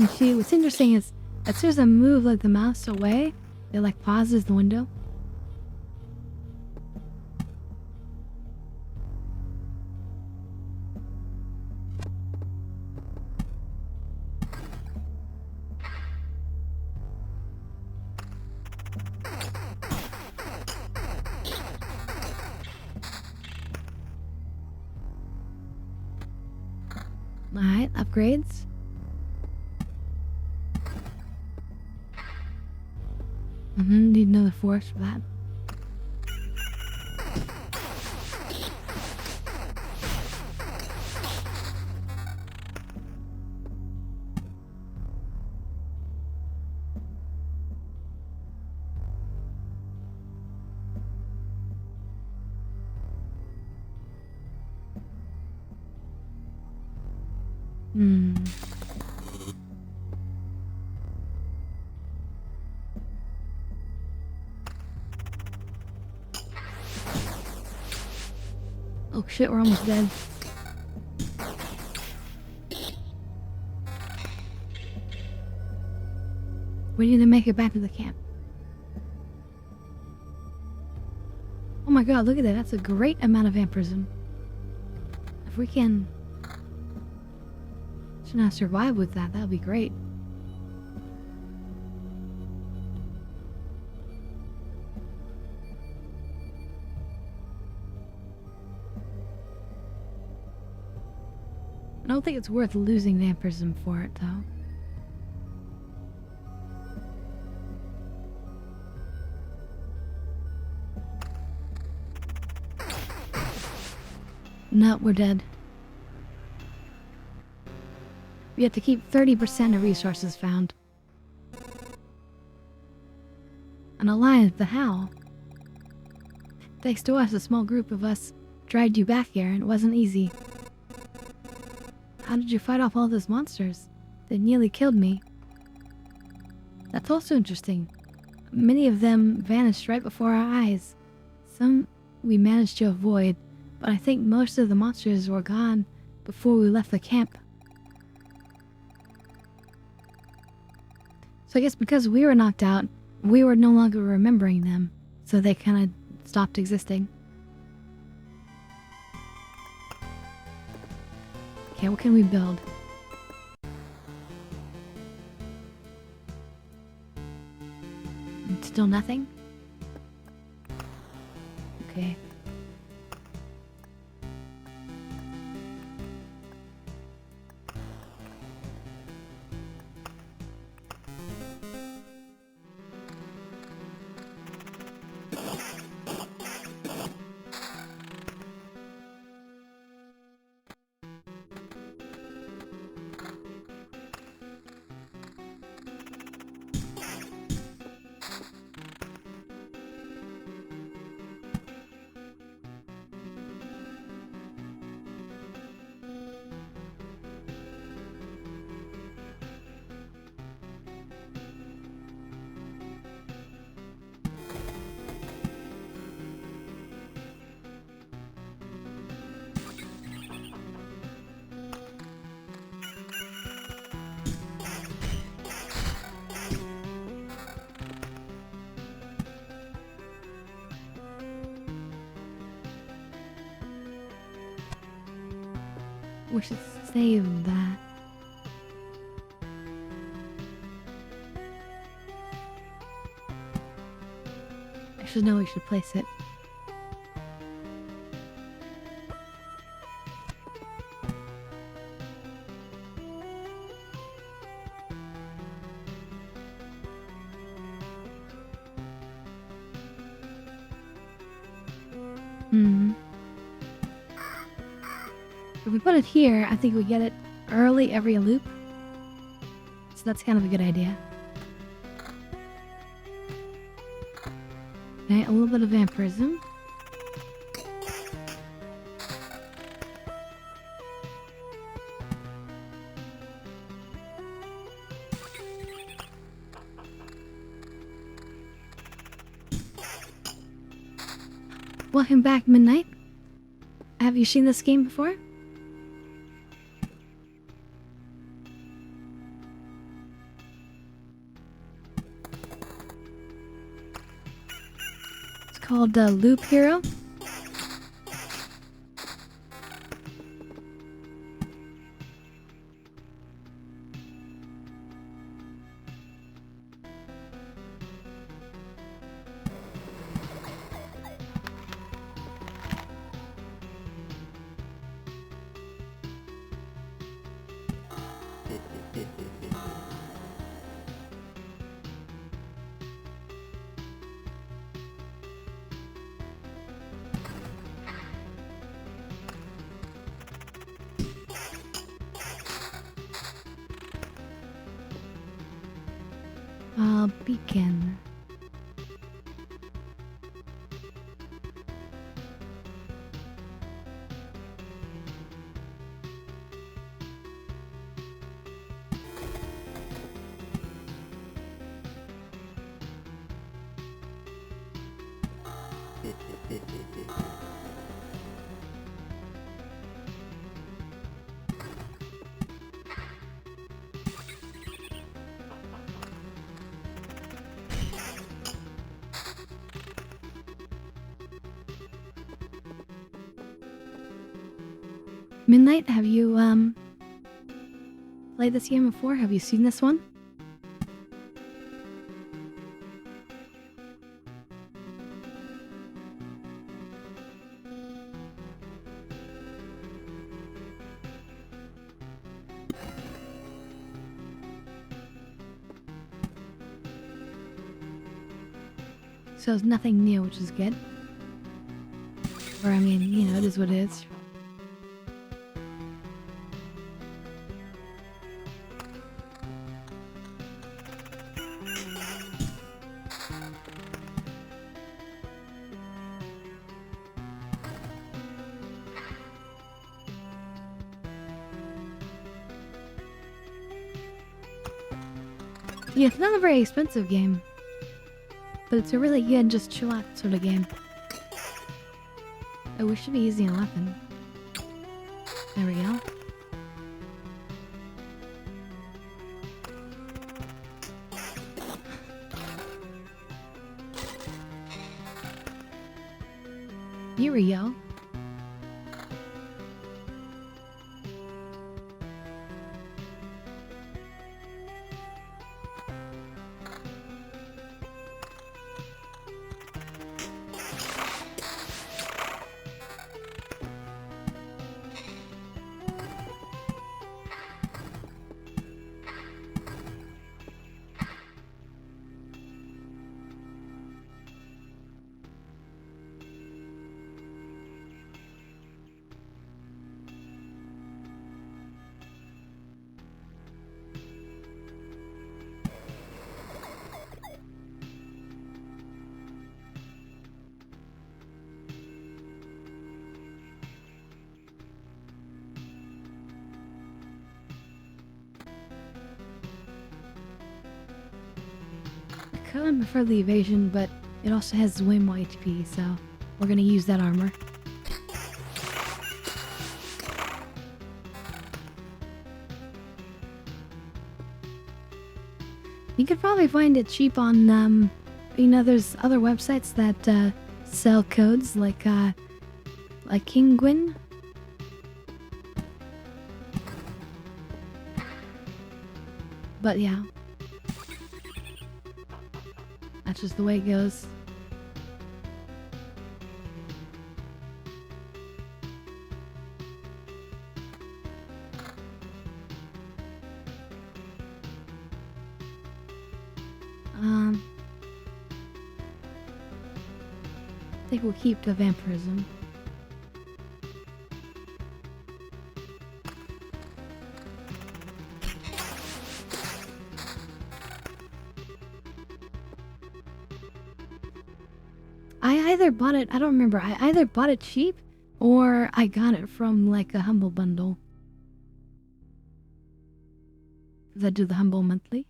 And see, what's interesting is as soon as I move like the mouse away, it like pauses the window. Alright, upgrades. Need another force for that. Oh shit, we're almost dead. We need to make it back to the camp. Oh my god, look at that. That's a great amount of vampirism. If we can somehow survive with that, that would be great. I don't think it's worth losing vampirism for it, though. No, we're dead. We have to keep 30% of resources found. An alliance, but how? Thanks to us, a small group of us dragged you back here, and it wasn't easy. How did you fight off all those monsters? They nearly killed me. That's also interesting. Many of them vanished right before our eyes. Some we managed to avoid, but I think most of the monsters were gone before we left the camp. So I guess because we were knocked out, we were no longer remembering them, so they kind of stopped existing. Okay, what can we build? Still nothing? Okay. We should save that. I should know we should place it. If we put it here, I think we get it early every loop. So that's kind of a good idea. Okay, a little bit of vampirism. Welcome back, Midnight. Have you seen this game before? called Loop Hero. Beacon. Midnight, have you played this game before? Have you seen this one? So it's nothing new, which is good. Or I mean, you know, it is what it is. Yeah, it's not a very expensive game, but it's a really good, just chill out sort of game. Oh, we should be using a weapon. There we go. Here we go. I kind of prefer the evasion, but it also has way more HP, so we're gonna use that armor. You could probably find it cheap on, you know, there's other websites that sell codes like Kinguin. But yeah. That's just the way it goes. I think we'll keep to vampirism. I either bought it, I don't remember, I either bought it cheap or I got it from like a Humble Bundle. Does that do the Humble Monthly?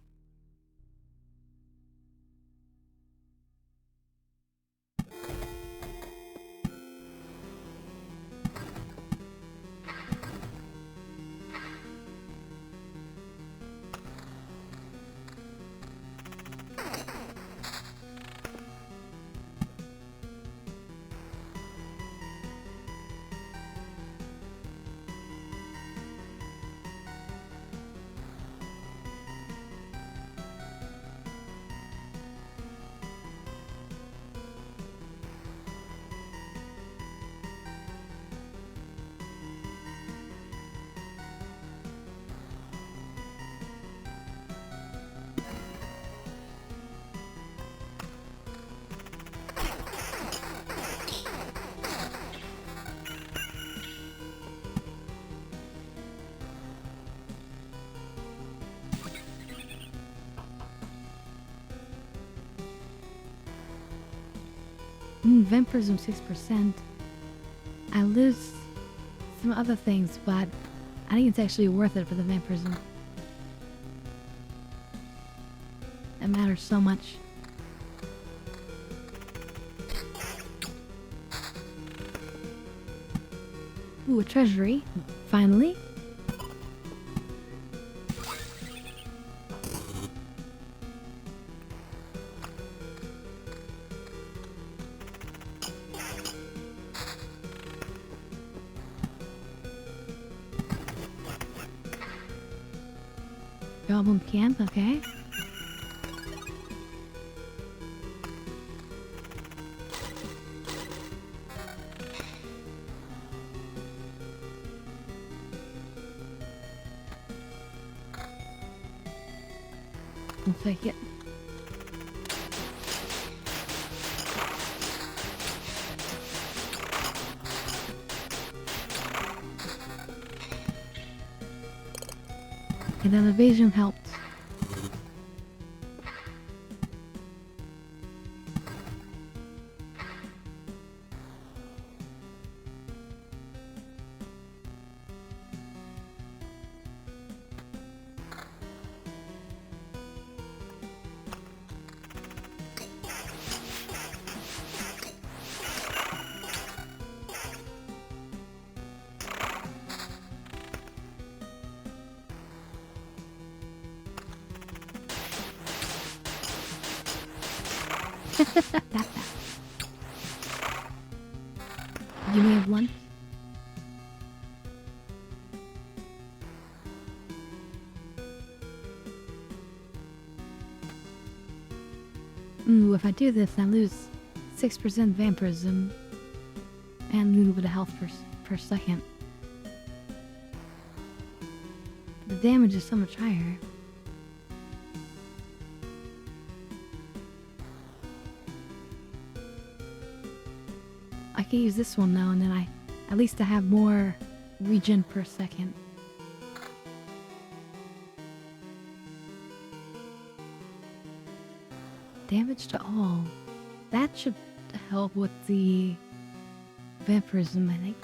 Vampirism 6%. I lose some other things, but I think it's actually worth it for the vampirism. It matters so much. Ooh, a treasury. Finally. Goblin camp, okay. I'll take it. Okay, that evasion helped. That. You may have won. Ooh, if I do this, I lose 6% vampirism and a little bit of health per second. The damage is so much higher. I can use this one now, and then at least I have more regen per second. Damage to all. That should help with the vampirism, I think.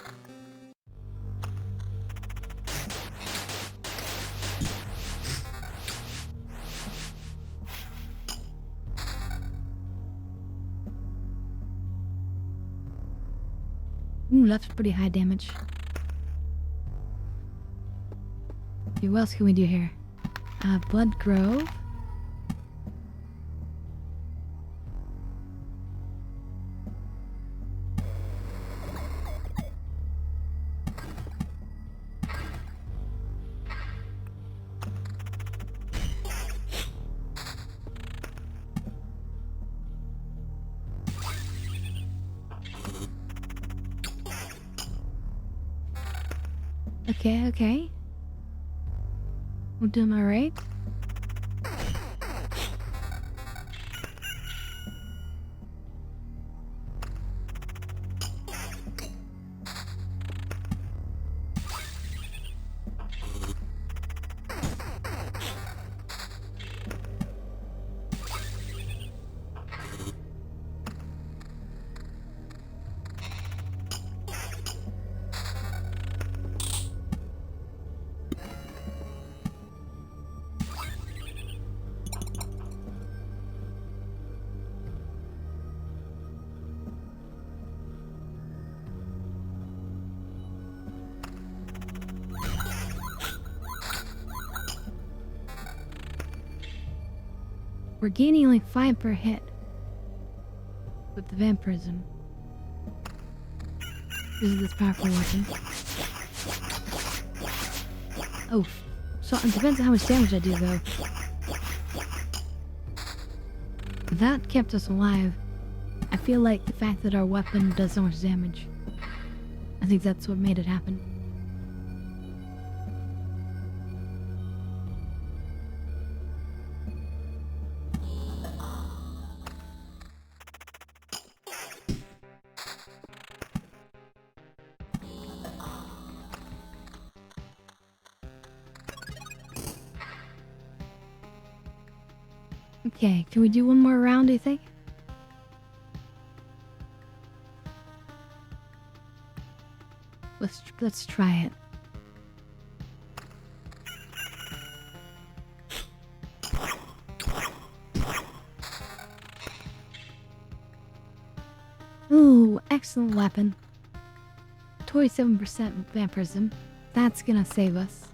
Ooh, that's pretty high damage. Okay, what else can we do here? Blood Grove. Okay. We're doing alright. We're gaining only 5 per hit with the vampirism. This is this powerful weapon. Oh, so it depends on how much damage I do, though. That kept us alive. I feel like the fact that our weapon does so much damage, I think that's what made it happen. Okay, can we do one more round, do you think? Let's try it. Ooh, excellent weapon. 27% vampirism. That's gonna save us.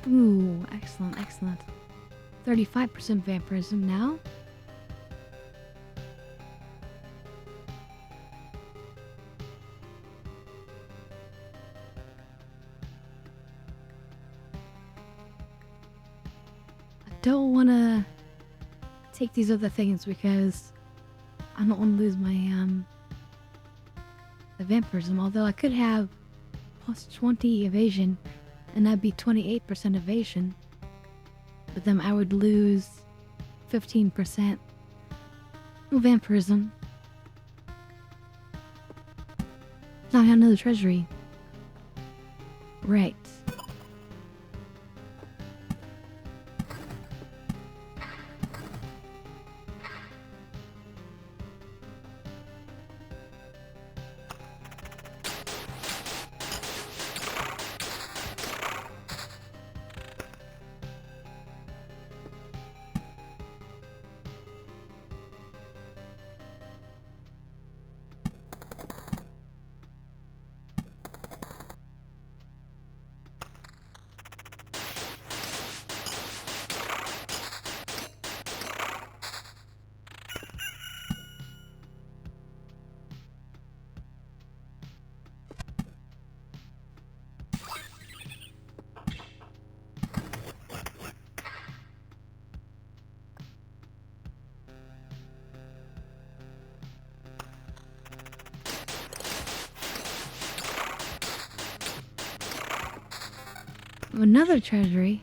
Ooh, excellent, excellent. 35% vampirism now. Don't want to take these other things because I don't want to lose my the vampirism, although I could have plus 20 evasion and that'd be 28% evasion, but then I would lose 15% vampirism. Now I have another treasury. Right. Another treasury.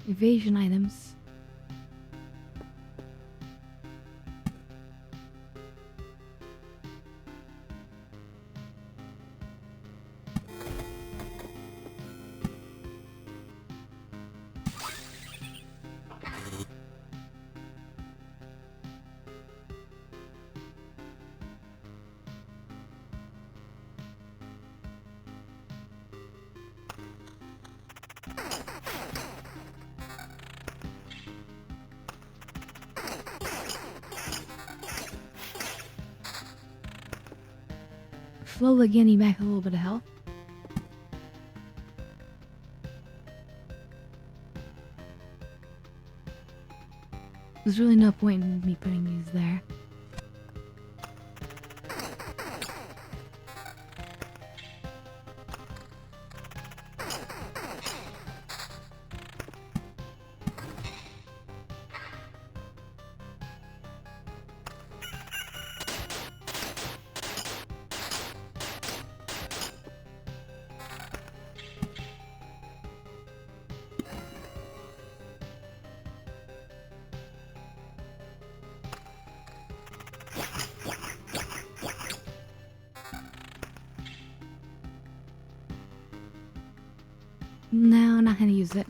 Evasion items. Slowly getting back a little bit of health. There's really no point in me putting these there. No, I'm not gonna use it.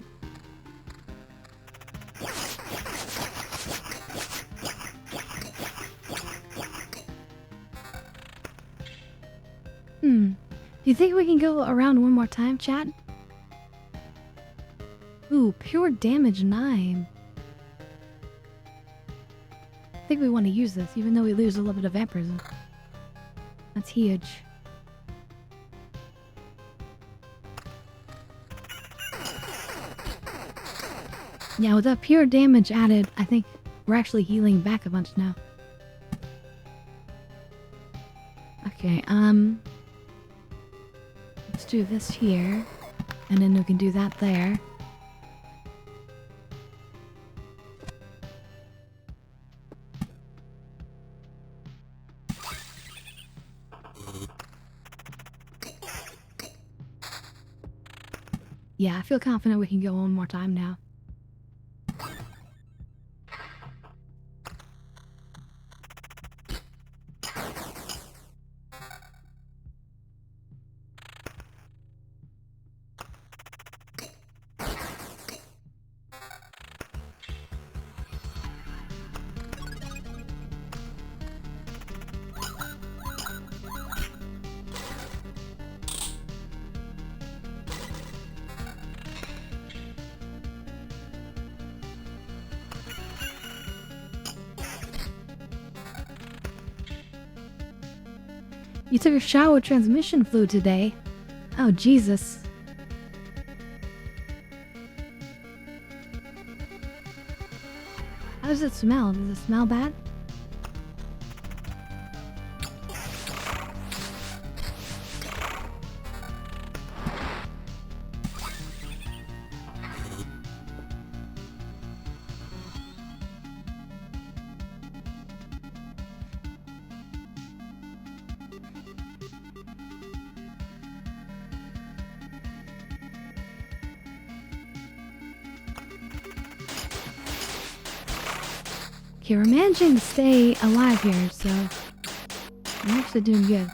Do you think we can go around one more time, chat? Ooh, pure damage 9. I think we want to use this, even though we lose a little bit of vampirism. That's huge. Yeah, with that pure damage added, I think we're actually healing back a bunch now. Okay, let's do this here, and then we can do that there. Yeah, I feel confident we can go one more time now. You took a shower with transmission fluid today. Oh, Jesus. How does it smell? Does it smell bad? Okay, we're managing to stay alive here, so we're actually doing good.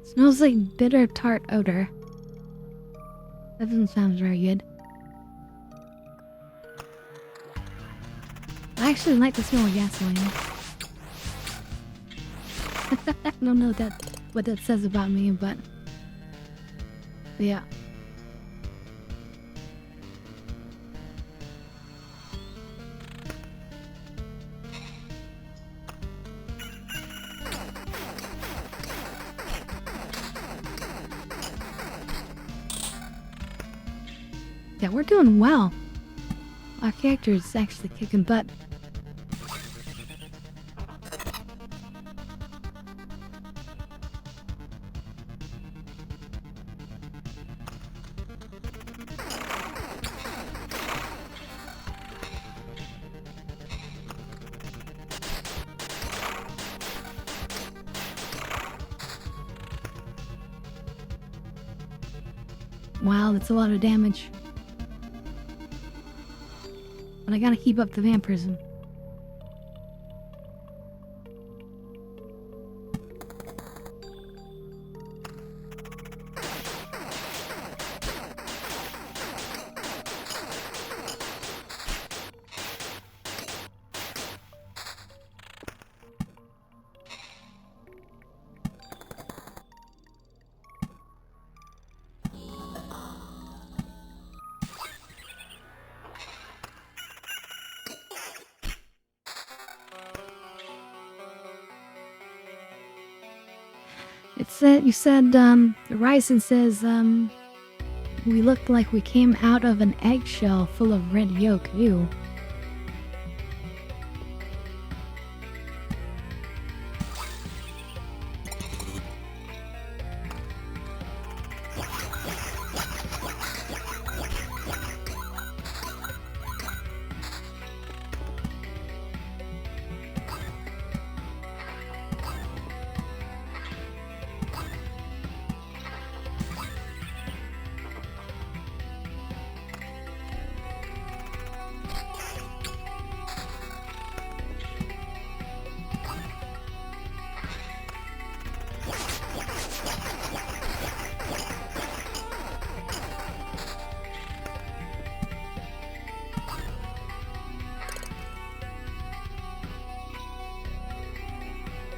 Smells like bitter tart odor. That doesn't sound very good. I actually like the smell of gasoline. I don't know what that says about me, but yeah. Yeah, we're doing well. Our character is actually kicking butt. Wow, that's a lot of damage. But I gotta keep up the vampirism. You said, the Ryzen says, we looked like we came out of an eggshell full of red yolk. Ew.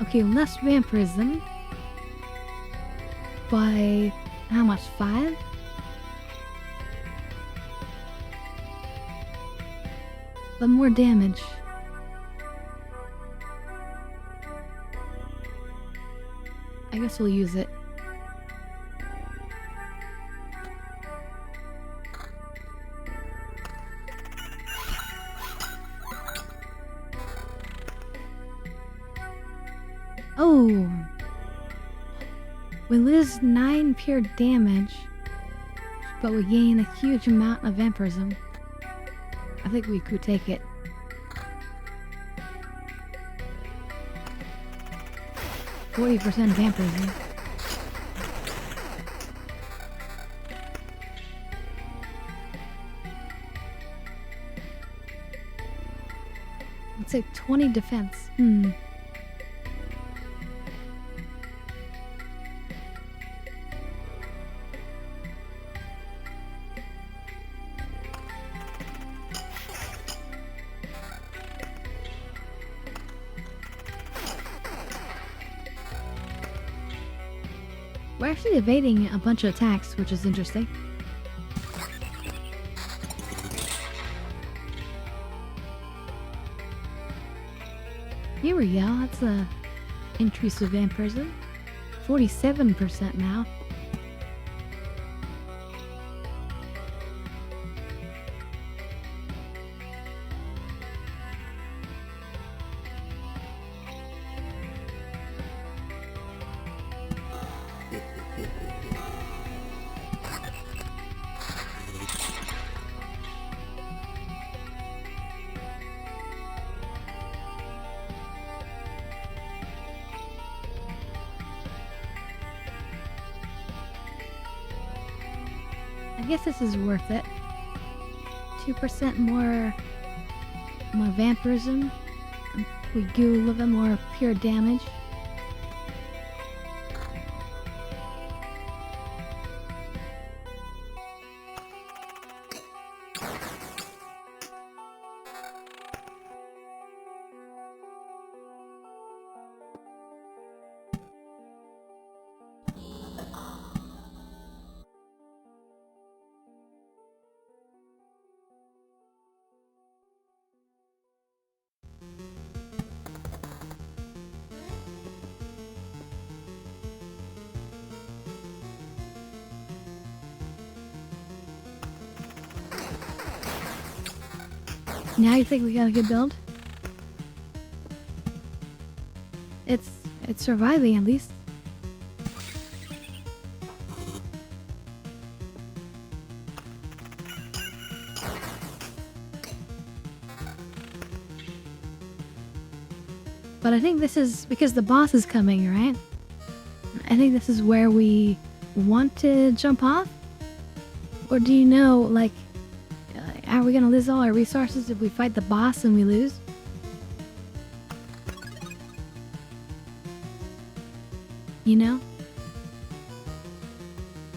Okay, less vampirism. By how much? 5? But more damage. I guess we'll use it. Oh, we lose 9 pure damage, but we gain a huge amount of vampirism. I think we could take it. %40 vampirism. Let's say 20 defense. We're actually evading a bunch of attacks, which is interesting. Here we go, that's a increase of vampirism. 47% now. I guess this is worth it. 2% more vampirism. We do a little bit more pure damage. Now you think we got a good build? It's surviving at least. But I think this is because the boss is coming, right? I think this is where we want to jump off? Or do you know, like, are we gonna lose all our resources if we fight the boss and we lose? You know?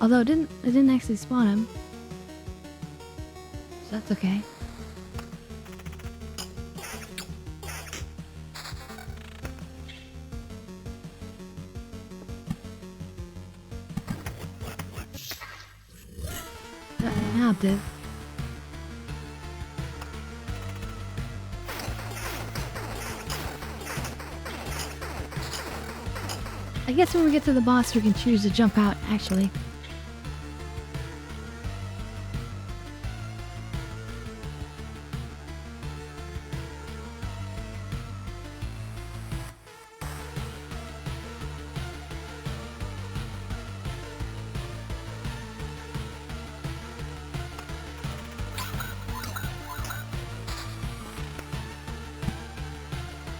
Although it didn't actually spawn him. So that's okay. Now it did. I guess when we get to the boss, we can choose to jump out, actually.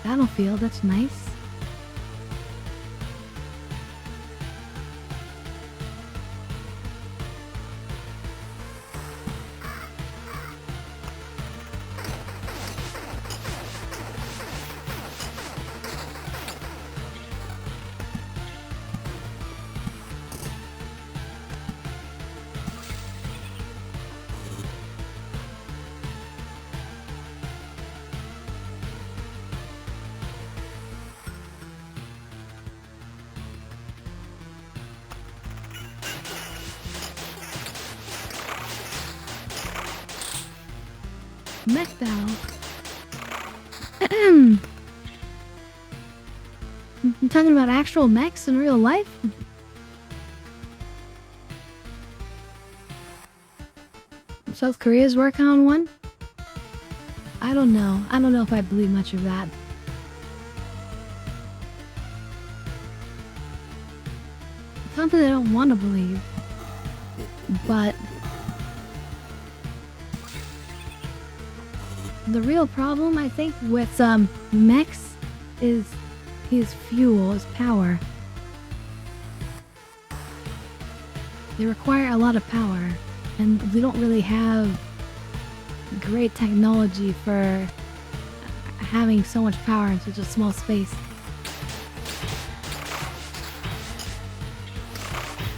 Battlefield, that's nice. Mech battle. I'm talking about actual mechs in real life? South Korea's working on one? I don't know. I don't know if I believe much of that. Something I don't want to believe. But The real problem, I think, with mechs is his fuel, his power. They require a lot of power, and we don't really have great technology for having so much power in such a small space.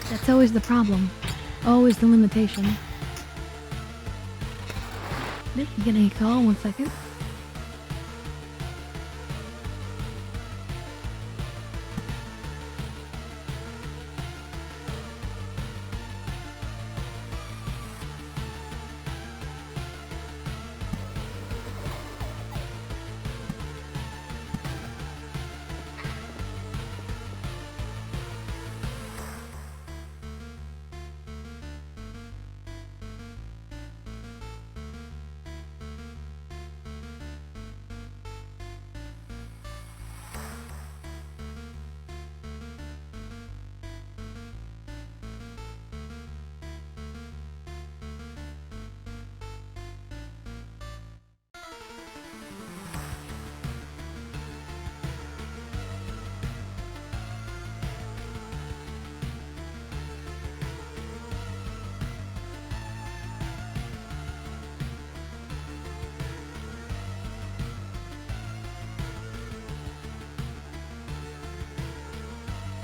That's always the problem. Always the limitation. Yep, getting a call, 1 second.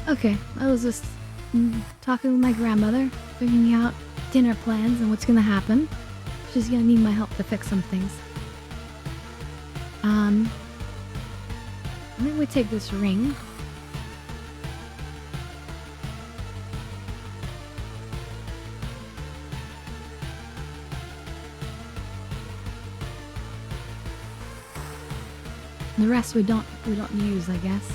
Okay, I was just talking with my grandmother, figuring out dinner plans and what's gonna happen. She's gonna need my help to fix some things. I think we take this ring. The rest we don't use, I guess.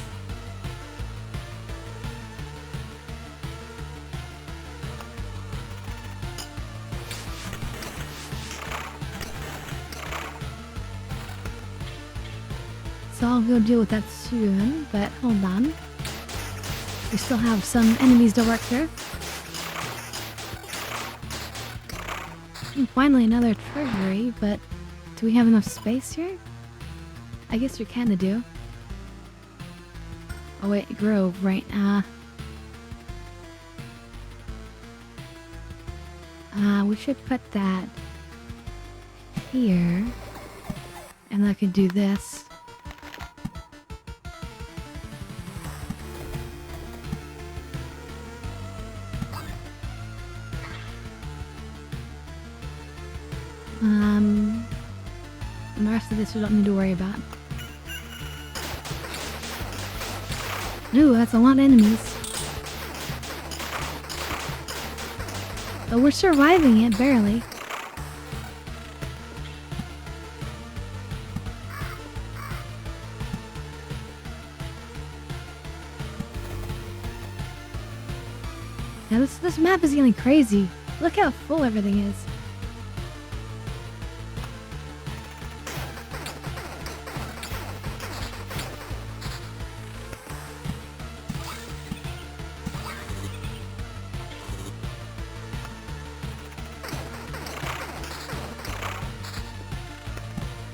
So I'll go deal with that soon, but hold on. We still have some enemies to work through. And finally another treasury, but do we have enough space here? I guess we kinda do. Oh wait, grove, right? We should put that here. And I could do this. And the rest of this we don't need to worry about. Ooh, that's a lot of enemies. But we're surviving it, barely. Now this map is getting crazy. Look how full everything is.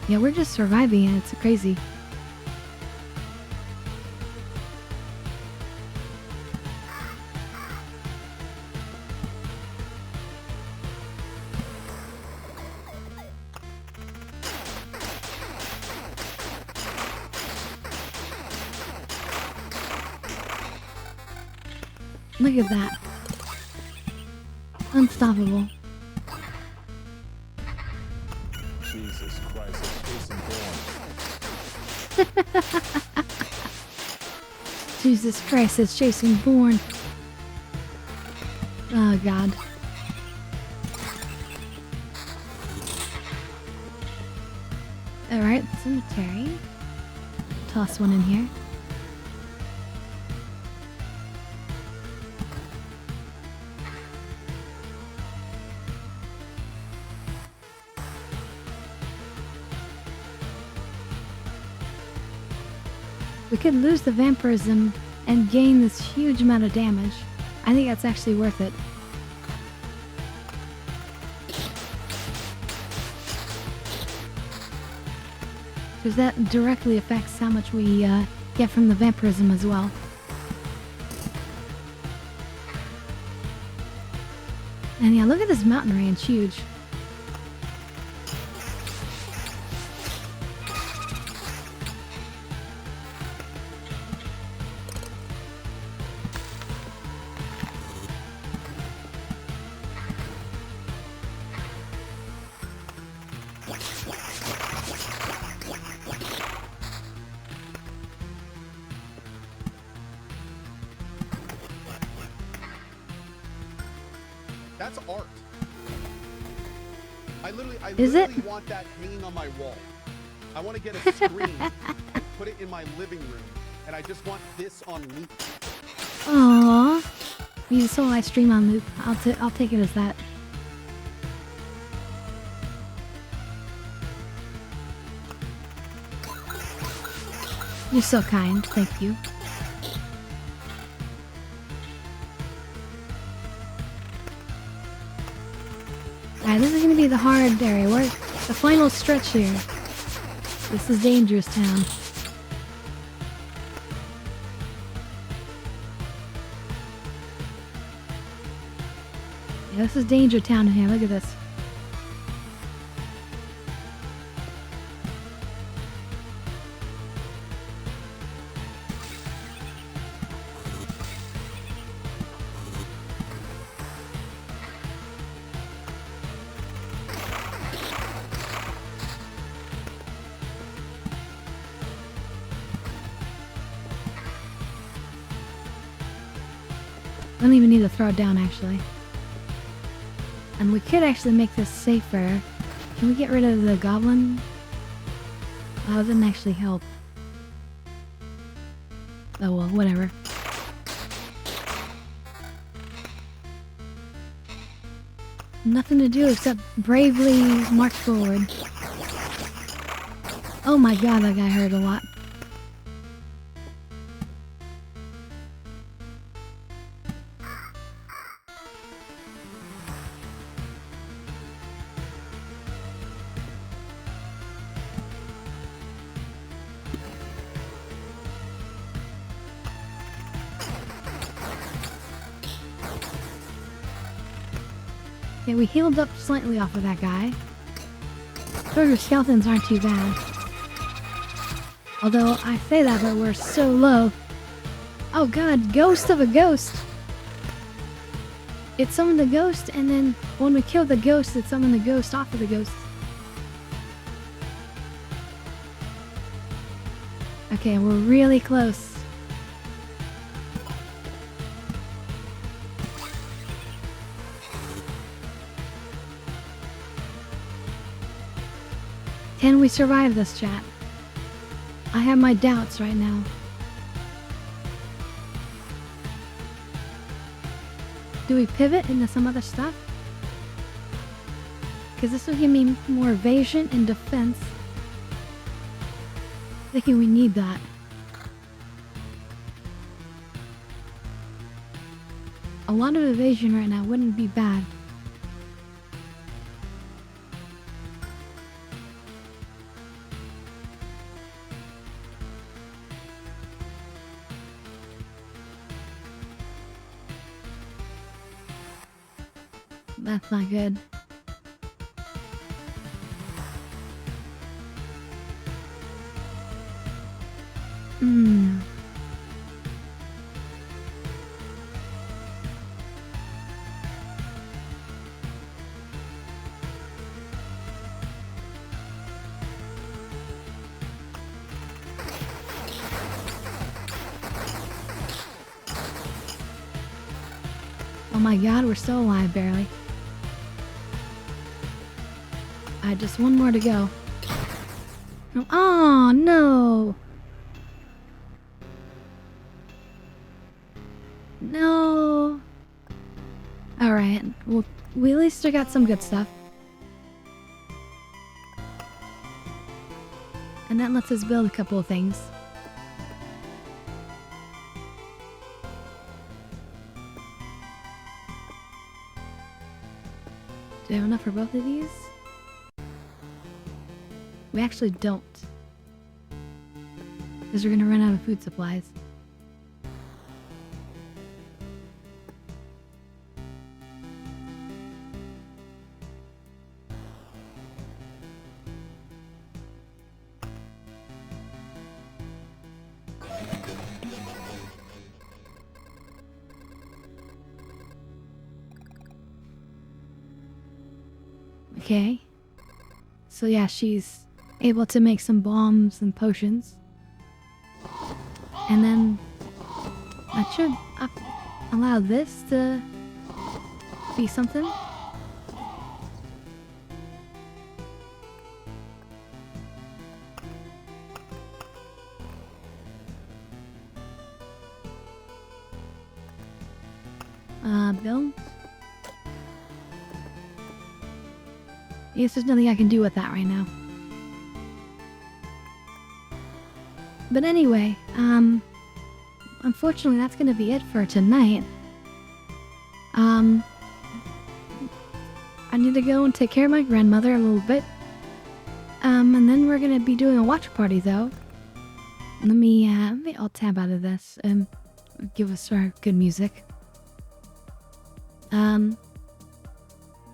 Yeah, we're just surviving it. It's crazy. Look at that. Unstoppable. Jesus Christ, it's Jason Bourne. Jesus Christ, it's Jason Bourne. Oh god. Alright, cemetery. Toss one in here. We could lose the vampirism and gain this huge amount of damage. I think that's actually worth it. Because that directly affects how much we get from the vampirism as well. And yeah, look at this mountain range, huge. That's art. I literally Is it? want that hanging on my wall. I want to get a screen and put it in my living room, and I just want this on loop. Aww. You saw my stream on loop. I'll take it as that. You're so kind. Thank you. Alright, this is gonna be the hard area. We're the final stretch here. This is Dangerous Town. Yeah, this is Danger Town in here. Look at this. I don't even need to throw it down, actually. And we could actually make this safer. Can we get rid of the goblin? Oh, that didn't actually help. Oh well, whatever. Nothing to do except bravely march forward. Oh my god, that guy hurt a lot. Okay, we healed up slightly off of that guy. Burger skeletons aren't too bad. Although, I say that, but we're so low. Oh god, ghost of a ghost! It summoned the ghost, and then when we killed the ghost, it summoned the ghost off of the ghost. Okay, we're really close. Can we survive this, chat? I have my doubts right now. Do we pivot into some other stuff? Because this will give me more evasion and defense. Thinking we need that. A lot of evasion right now wouldn't be bad. That's not good. Oh my god, we're still alive, barely. Just one more to go. Oh no! No! Alright, well, we at least still got some good stuff. And that lets us build a couple of things. Do we have enough for both of these? We actually don't. Because we're gonna run out of food supplies. Okay. So yeah, she's able to make some bombs and potions. And then that should allow this to be something. Bill? Yes, there's nothing I can do with that right now. But anyway, unfortunately that's gonna be it for tonight. I need to go and take care of my grandmother a little bit. And then we're gonna be doing a watch party though. Let me I'll tab out of this and give us our good music.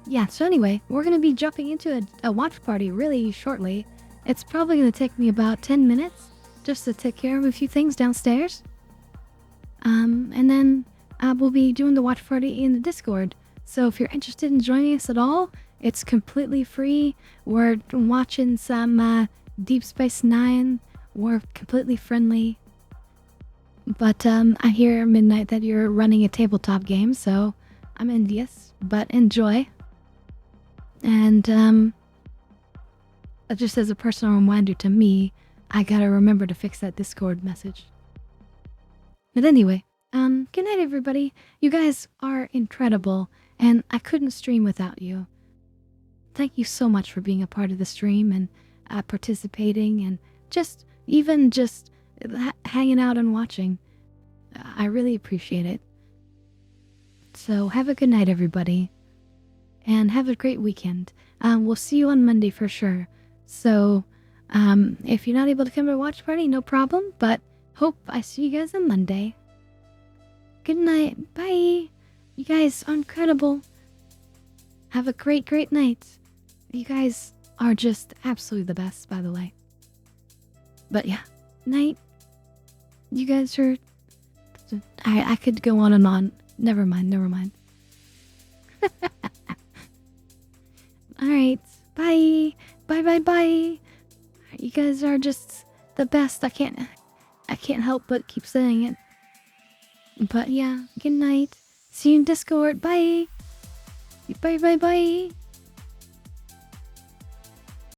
Yeah, so anyway, we're gonna be jumping into a watch party really shortly. It's probably gonna take me about 10 minutes just to take care of a few things downstairs. And then we'll be doing the watch party in the Discord. So if you're interested in joining us at all, it's completely free. We're watching some Deep Space Nine. We're completely friendly. But I hear Midnight that you're running a tabletop game, so I'm envious, but enjoy. And just as a personal reminder to me, I gotta remember to fix that Discord message. But anyway, good night everybody. You guys are incredible, and I couldn't stream without you. Thank you so much for being a part of the stream and participating and just hanging out and watching. I really appreciate it. So have a good night everybody. And have a great weekend. We'll see you on Monday for sure. So, if you're not able to come to a watch party, no problem. But hope I see you guys on Monday. Good night. Bye. You guys are incredible. Have a great, great night. You guys are just absolutely the best, by the way. But yeah, night. You guys are... I could go on and on. Never mind. Alright, bye. Bye. You guys are just the best. I can't help but keep saying it. But yeah, good night. See you in Discord. Bye. Bye.